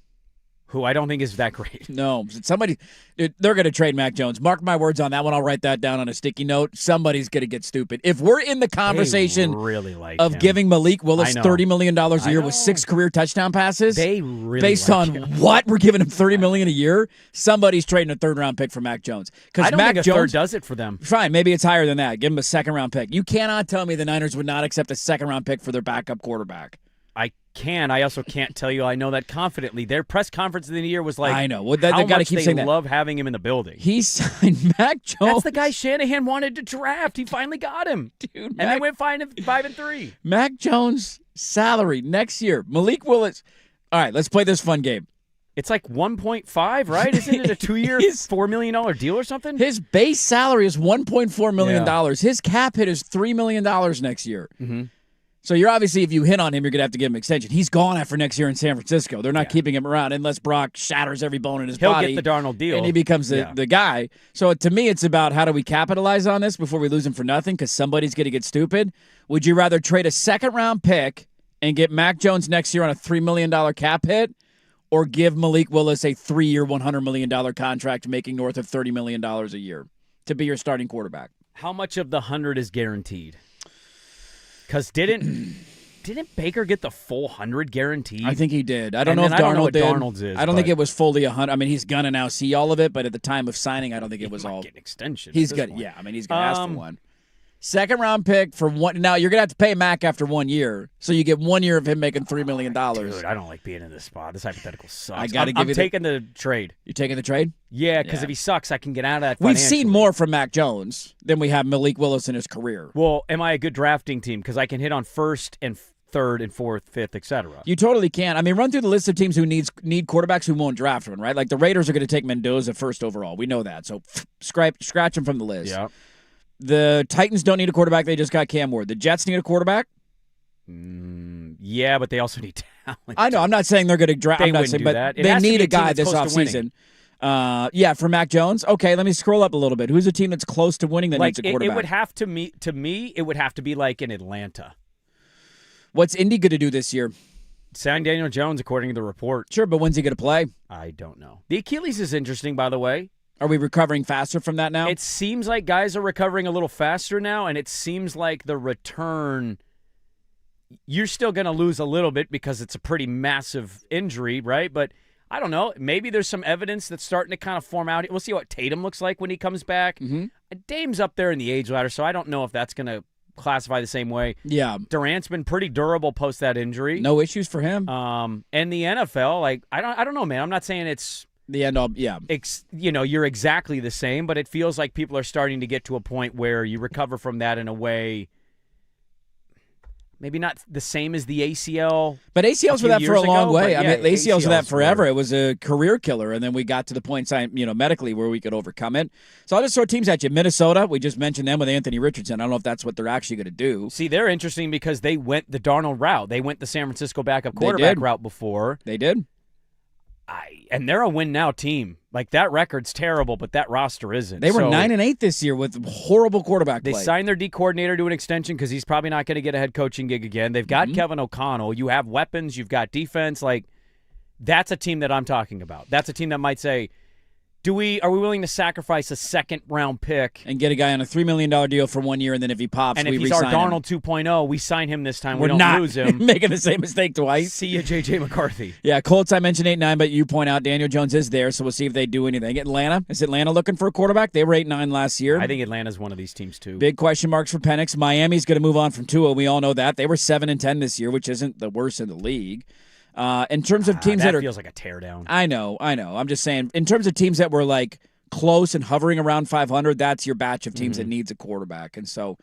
who I don't think is that great. No, somebody, dude, they're going to trade Mac Jones. Mark my words on that one. I'll write that down on a sticky note. Somebody's going to get stupid. If we're in the conversation really like of him. giving Malik Willis $30 million a year with 6 career touchdown passes, they really based like on him. what we're giving him $30 million a year, somebody's trading a 3rd-round pick for Mac Jones. I don't Mac think a Jones, 3rd does it for them. Fine, maybe it's higher than that. Give him a 2nd-round pick. You cannot tell me the Niners would not accept a 2nd-round pick for their backup quarterback. I can. I also can't tell you I know that confidently. Their press conference of the year was like, I know. Well, how they gotta much keep they saying that. love having him in the building. He signed Mac Jones. That's the guy Shanahan wanted to draft. He finally got him. Dude, and they went 5-3. Mac Jones' salary next year. Malik Willis. All right, let's play this fun game. It's like 1.5, right? Isn't it a 2-year, $4 million deal or something? His base salary is $1.4 million. Yeah. His cap hit is $3 million next year. Mm-hmm. So you're obviously, if you hit on him, you're going to have to give him an extension. He's gone after next year in San Francisco. They're not keeping him around unless Brock shatters every bone in his body. He'll get the Darnold deal. And he becomes the guy. So to me, it's about how do we capitalize on this before we lose him for nothing because somebody's going to get stupid. Would you rather trade a 2nd-round pick and get Mac Jones next year on a $3 million cap hit or give Malik Willis a 3-year, $100 million contract making north of $30 million a year to be your starting quarterback? How much of the 100 is guaranteed? Because didn't Baker get the full 100 guaranteed? I think he did. I don't know if Darnold did. Darnold's is. I don't think it was fully 100. I mean, he's gonna now see all of it, but at the time of signing, I don't think it was all. Get an extension. He's gonna, I mean, he's gonna ask for one. 2nd-round pick for one. Now you're gonna have to pay Mac after 1 year, so you get 1 year of him making $3 million. Dude, I don't like being in this spot. This hypothetical sucks. I gotta give you taking the trade. You taking the trade? Yeah, because if he sucks, I can get out of that. We've seen more from Mac Jones than we have Malik Willis in his career. Well, am I a good drafting team? Because I can hit on 1st and 3rd and 4th, 5th, etc. You totally can. I mean, run through the list of teams who need quarterbacks who won't draft one, right? Like the Raiders are going to take Mendoza 1st overall. We know that. So scratch him from the list. Yeah. The Titans don't need a quarterback. They just got Cam Ward. The Jets need a quarterback. Yeah, but they also need talent. I know. I'm not saying they're going to draft. They I'm not wouldn't saying, do but that. It they has to need be a guy team that's this close to winning. offseason. Yeah, for Mac Jones. Okay, let me scroll up a little bit. Who's a team that's close to winning that needs a quarterback? It would have to me. It would have to be like in Atlanta. What's Indy going to do this year? Sign Daniel Jones, according to the report. Sure, but when's he going to play? I don't know. The Achilles is interesting, by the way. Are we recovering faster from that now? It seems like guys are recovering a little faster now, and it seems like the return, you're still going to lose a little bit because it's a pretty massive injury, right? But I don't know. Maybe there's some evidence that's starting to kind of form out. We'll see what Tatum looks like when he comes back. Mm-hmm. Dame's up there in the age ladder, so I don't know if that's going to classify the same way. Yeah. Durant's been pretty durable post that injury. No issues for him. And the NFL, like I don't know, man. I'm not saying it's the end all. Yeah. You're exactly the same, but it feels like people are starting to get to a point where you recover from that in a way. Maybe not the same as the ACL. But ACLs were that for a long way. I mean, the ACLs were that forever. Were. It was a career killer, and then we got to the point, medically, where we could overcome it. So I'll just throw teams at you. Minnesota, we just mentioned them with Anthony Richardson. I don't know if that's what they're actually going to do. See, they're interesting because they went the Darnold route. They went the San Francisco backup quarterback route before. They did. And they're a win-now team. Like, that record's terrible, but that roster isn't. They were 9-8 this year with horrible quarterback play. They signed their D coordinator to an extension because he's probably not going to get a head coaching gig again. They've got Kevin O'Connell. You have weapons. You've got defense. Like, that's a team that I'm talking about. That's a team that might say, are we willing to sacrifice a 2nd-round pick and get a guy on a $3 million deal for 1 year, and then if he pops, and we if he's our re-sign Darnold 2.0, we sign him this time. We're we don't not lose him. making the same mistake twice. See you, J.J. McCarthy. Yeah, Colts, I mentioned 8-9, but you point out Daniel Jones is there, so we'll see if they do anything. Is Atlanta looking for a quarterback? They were 8-9 last year. I think Atlanta's one of these teams, too. Big question marks for Penix. Miami's going to move on from Tua. We all know that. They were 7-10 this year, which isn't the worst in the league. In terms of teams that feels like a teardown. I know. I'm just saying, in terms of teams that were like close and hovering around 500, that's your batch of teams that needs a quarterback. And so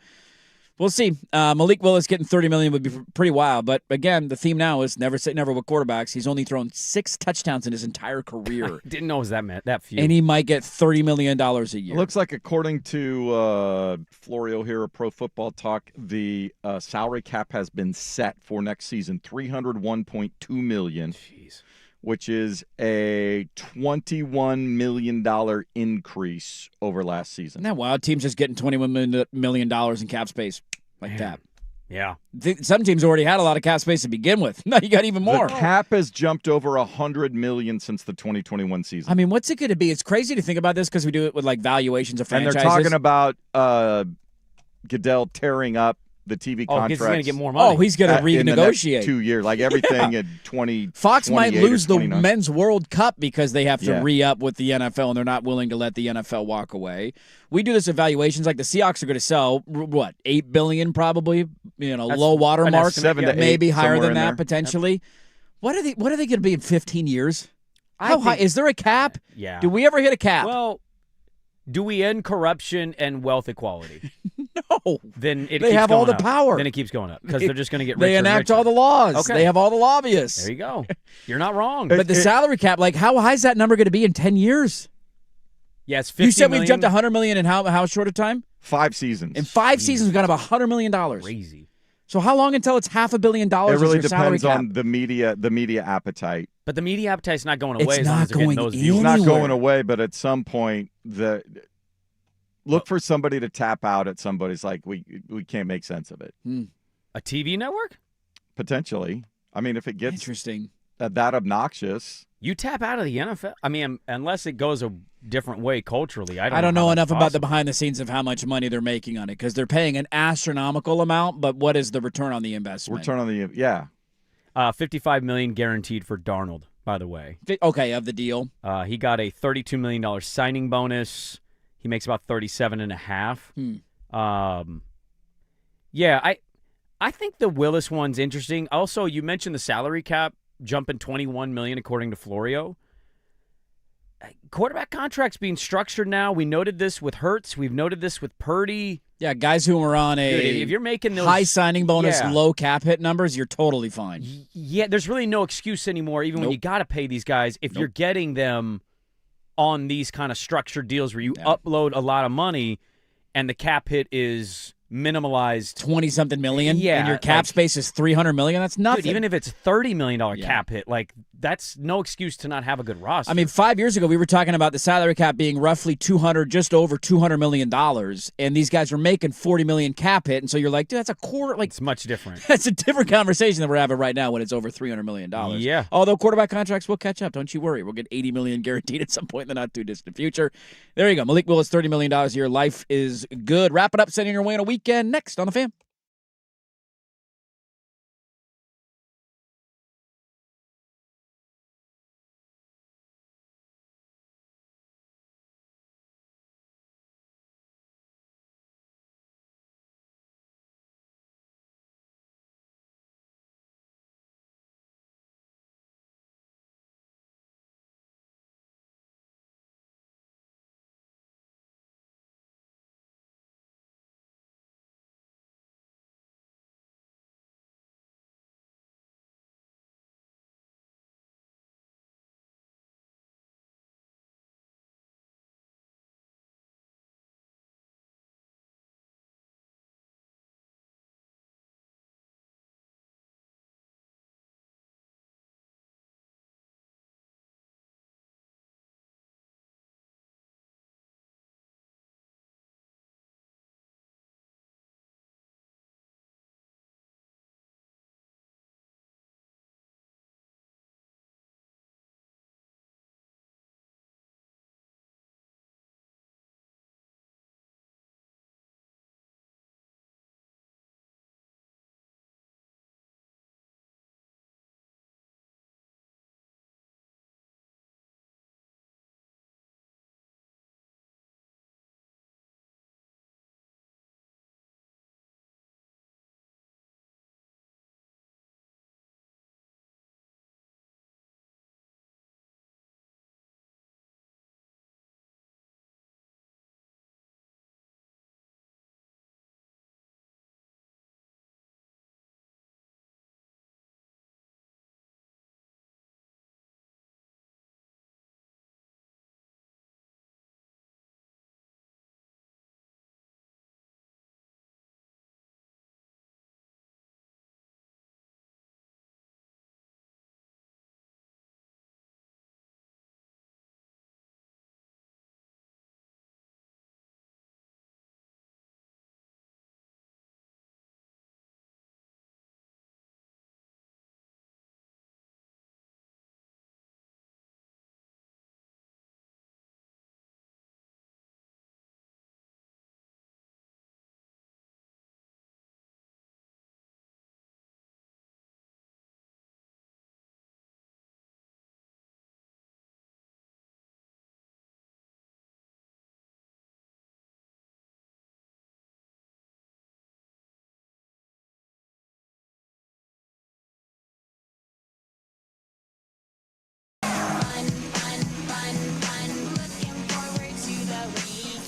we'll see. Malik Willis getting $30 million would be pretty wild. But again, the theme now is never say never with quarterbacks. He's only thrown 6 touchdowns in his entire career. Didn't know it was that few. And he might get $30 million a year. Looks like, according to Florio here at Pro Football Talk, the salary cap has been set for next season, $301.2 million. Jeez. Which is a $21 million increase over last season. Isn't that wild? Teams just getting $21 million in cap space like that. Yeah. Some teams already had a lot of cap space to begin with. Now you got even more. The cap has jumped over $100 million since the 2021 season. I mean, what's it going to be? It's crazy to think about this because we do it with like valuations of franchises. And they're talking about Goodell tearing up the TV contracts. He's going to get more money. Oh, he's going to renegotiate. In the next 2 years, like everything in 20. Fox might lose the Men's World Cup because they have to re-up with the NFL, and they're not willing to let the NFL walk away. We do this evaluations. Like the Seahawks are going to sell, what, $8 billion probably? That's low water mark. 7 to 8, maybe higher than that there. Potentially. Yep. What are they going to be in 15 years? How high? Is there a cap? Yeah. Do we ever hit a cap? Well, do we end corruption and wealth equality? No. Then it they keeps have going all the up. power. Then it keeps going up because they're just going to get richer. They enact and richer. all the laws. Okay. They have all the lobbyists. There you go. You're not wrong. But the salary cap, like, how high is that number going to be in 10 years? Yeah, it's 50 You said million. we've jumped $100 million in how short a time? 5 seasons. In 5 seasons, we've got about $100 million. Crazy. So how long until it's $500 million? It really as your salary depends cap? on the media appetite. But the media appetite's not going away It's as long not as they're getting going those in. views. It's not Anywhere. going away, but at some point, look for somebody to tap out at somebody's like, we can't make sense of it. A TV network? Potentially. I mean, if it gets interesting, that obnoxious. You tap out of the NFL? I mean, unless it goes a different way culturally. I don't know how enough that's about the possible. behind the scenes of how much money they're making on it because they're paying an astronomical amount, but what is the return on the investment? Return on the, yeah. $55 million guaranteed for Darnold, by the way. Okay, of the deal. He got a $32 million signing bonus. He makes about $37.5. Yeah, I think the Willis one's interesting. Also, you mentioned the salary cap jumping $21 million according to Florio. Quarterback contracts being structured now. We noted this with Hurts. We've noted this with Purdy. Yeah, guys who are on Dude, if you're making those high signing bonus, yeah. low cap hit numbers, you're totally fine. Yeah, there's really no excuse anymore, even when you got to pay these guys, if you're getting them on these kind of structured deals where you upload a lot of money and the cap hit is minimalized 20-something million, yeah, and your cap space is $300 million. That's nothing. Dude, even if it's $30 million cap hit, like that's no excuse to not have a good roster. I mean, 5 years ago we were talking about the salary cap being roughly just over $200 million, and these guys were making $40 million cap hit, and so you're like, dude, that's a quarter. Like, it's much different. That's a different conversation than we're having right now when it's over $300 million. Yeah. Although quarterback contracts will catch up, don't you worry. We'll get $80 million guaranteed at some point in the not too distant future. There you go, Malik Willis, $30 million a year. Life is good. Wrap it up, sending your way on a weekend next on the Fan.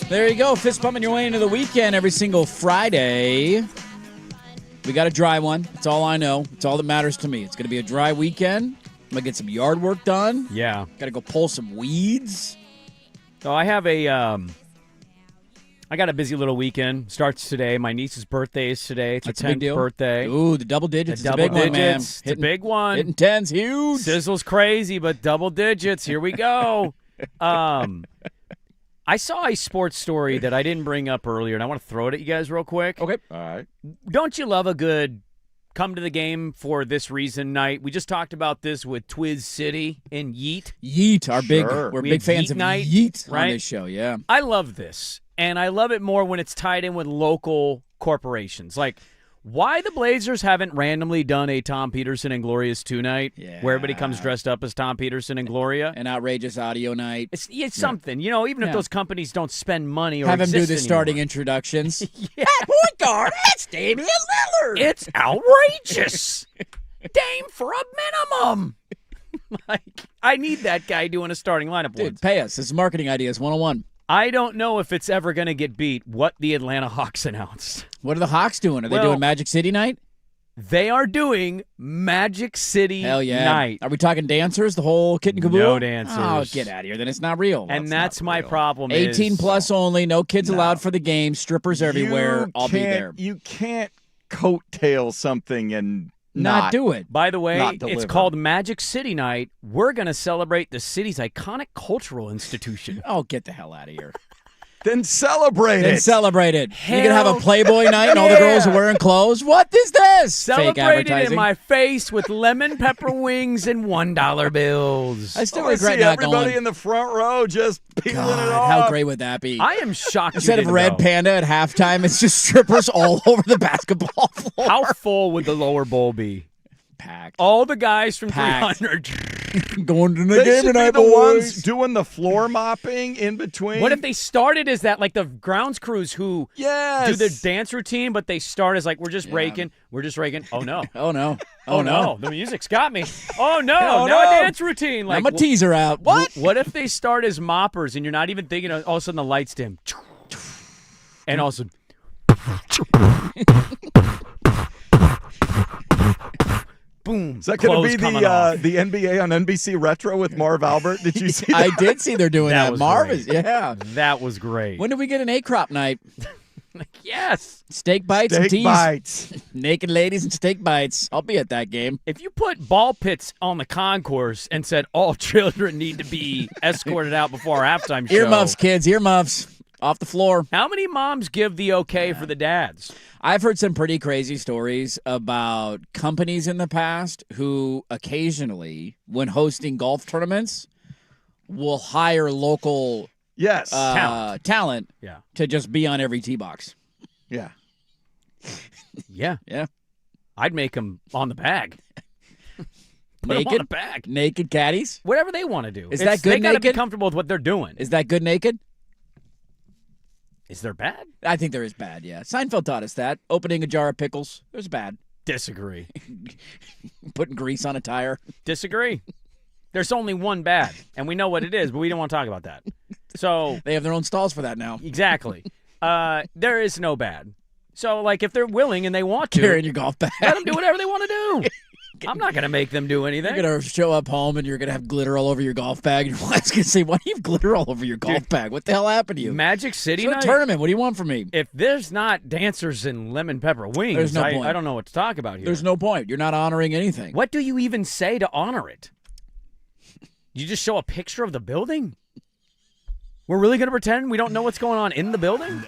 There you go. Fist pumping your way into the weekend every single Friday. We got a dry one. That's all I know. It's all that matters to me. It's going to be a dry weekend. I'm going to get some yard work done. Yeah. Got to go pull some weeds. So I have I got a busy little weekend. Starts today. My niece's birthday is today. It's That's her a big 10th deal. birthday. Ooh, the double digits. The It's a big one, man. It's a big one. Hitting 10's huge. Sizzle's crazy, but double digits. Here we go. I saw a sports story that I didn't bring up earlier, and I want to throw it at you guys real quick. Okay. All right. Don't you love a good come to the game for this reason night? We just talked about this with Twiz City and Yeet. Yeet, our big, Sure. we're We big had fans Yeet of night, Yeet right? on this show, yeah. I love this, and I love it more when it's tied in with local corporations. Like, why the Blazers haven't randomly done a Tom Peterson and Glorious 2 night where everybody comes dressed up as Tom Peterson and Gloria. An outrageous audio night. It's something, you know, even if those companies don't spend money or have him do the exist starting anymore. introductions. Yeah. At point guard, it's Damian Lillard. It's outrageous. Dame for a minimum. Like, I need that guy doing a starting lineup Dude, once. pay us. This is Marketing Ideas 101. I don't know if it's ever going to get beat what the Atlanta Hawks announced. What are the Hawks doing? Are they Well, doing Magic City night? They are doing Magic City Hell yeah. night. Are we talking dancers, the whole kit and caboodle? No dancers. Oh, get out of here. Then it's not real. And that's my problem. 18 is, plus only. No kids allowed for the game. Strippers everywhere. I'll be there. You can't coattail something and Not do it. By the way, not it's deliver. called Magic City Night. We're going to celebrate the city's iconic cultural institution. Oh, get the hell out of here. Then celebrate Then it. celebrate it. Hell You're going to have a Playboy night and all the girls are wearing clothes? What is this? Fake Celebrate it advertising. in my face with lemon pepper wings and $1 bills. I still I regret see not everybody going. in the front row just peeling it God, off. how great would that be? I am shocked. Instead you of didn't Red go. Panda at halftime, it's just strippers all over the basketball floor. How full would the lower bowl be? Packed. All the guys from Packed. 300. Going to the They game should tonight, be the boys. ones doing the floor mopping in between. What if they started as that, like the grounds crews who Yes. do the dance routine, but they start as like, we're just raking. We're just raking. Oh, no. Oh, no. Oh, no. The music's got me. Oh, no. Oh, now no. a dance routine. Like, I'm a teaser out. What? What if they start as moppers and you're not even thinking, all of a sudden the lights dim? And all of a sudden, boom. Is that going to clothes be coming off. the NBA on NBC Retro with Marv Albert? Did you see that? I did see they're doing That that. was Marvelous. great. Yeah. That was great. When do we get an A-crop night? Yes. Steak bites and Steak teas. bites. Naked ladies and steak bites. I'll be at that game. If you put ball pits on the concourse and said all children need to be escorted out before our halftime show, Earmuffs, kids. Earmuffs. Off the floor. how many moms give the okay for the dads? I've heard some pretty crazy stories about companies in the past who occasionally, when hosting golf tournaments, will hire local Yes. talent Yeah. to just be on every tee box. yeah. Yeah. Yeah. I'd make them on the bag. Put 'em on Naked? the bag. Naked caddies? Whatever they want to do. Is that good They got to be naked? comfortable with what they're doing. Is that good naked? Is there bad? I think there is bad, yeah. Seinfeld taught us that. Opening a jar of pickles, there's bad. Disagree. Putting grease on a tire. Disagree. There's only one bad, and we know what it is, but we don't want to talk about that. So They have their own stalls for that now. exactly. There is no bad. So, like, if they're willing and they want to, Carrying your golf bag. let them do whatever they want to do. I'm not going to make them do anything. You're going to show up home and you're going to have glitter all over your golf bag. And your wife's going to say, why do you have glitter all over your golf bag? What the hell happened to you? Magic City It's a night? tournament. What do you want from me? If there's not dancers and lemon pepper wings, There's no point. I don't know what to talk about here. There's no point. You're not honoring anything. What do you even say to honor it? You just show a picture of the building? We're really going to pretend we don't know what's going on in the building?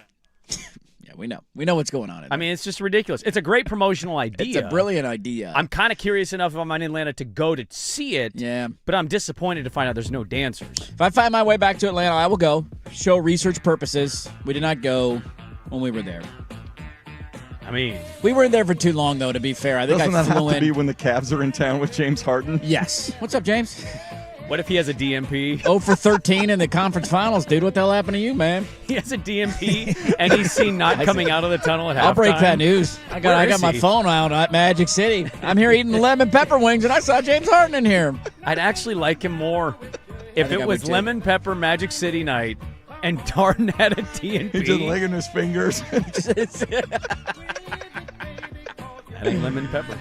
Yeah, we know. We know what's going on in I mean, it's just ridiculous. It's a great promotional idea. It's a brilliant idea. I'm kind of curious enough if I'm in Atlanta to go to see it. Yeah. But I'm disappointed to find out there's no dancers. If I find my way back to Atlanta, I will go. Show research purposes. We did not go when we were there. I mean, We weren't there for too long, though, to be fair. I think Doesn't I that have flew to in. be when the Cavs are in town with James Harden? Yes. What's up, James? what if he has a DMP? 0 for 13 in the conference finals, dude. What the hell happened to you, man? He has a DMP, and he's seen not coming out of the tunnel at halftime. I'll break that news. I Where got is my he? phone out at Magic City. I'm here eating lemon pepper wings, and I saw James Harden in here. I'd actually like him more if think I it would was too. lemon pepper Magic City night And Darden had a TNP. He's just licking his fingers. That ain't lemon pepper.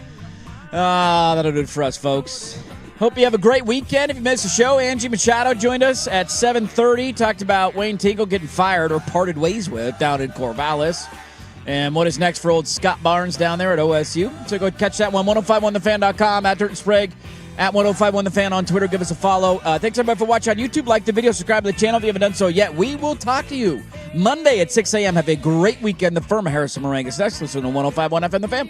That'll do it for us, folks. Hope you have a great weekend. If you missed the show, Angie Machado joined us at 7:30. Talked about Wayne Tinkle getting fired or parted ways with down in Corvallis. And what is next for old Scott Barnes down there at OSU. So go catch that one, 1051thefan.com, at Dirt and Sprague, at 1051thefan on Twitter. Give us a follow. Thanks, everybody, for watching on YouTube. Like the video, subscribe to the channel if you haven't done so yet. We will talk to you Monday at 6 a.m. Have a great weekend. The firm of Harrison Morangus next. Listen to 1051 FM The Fan.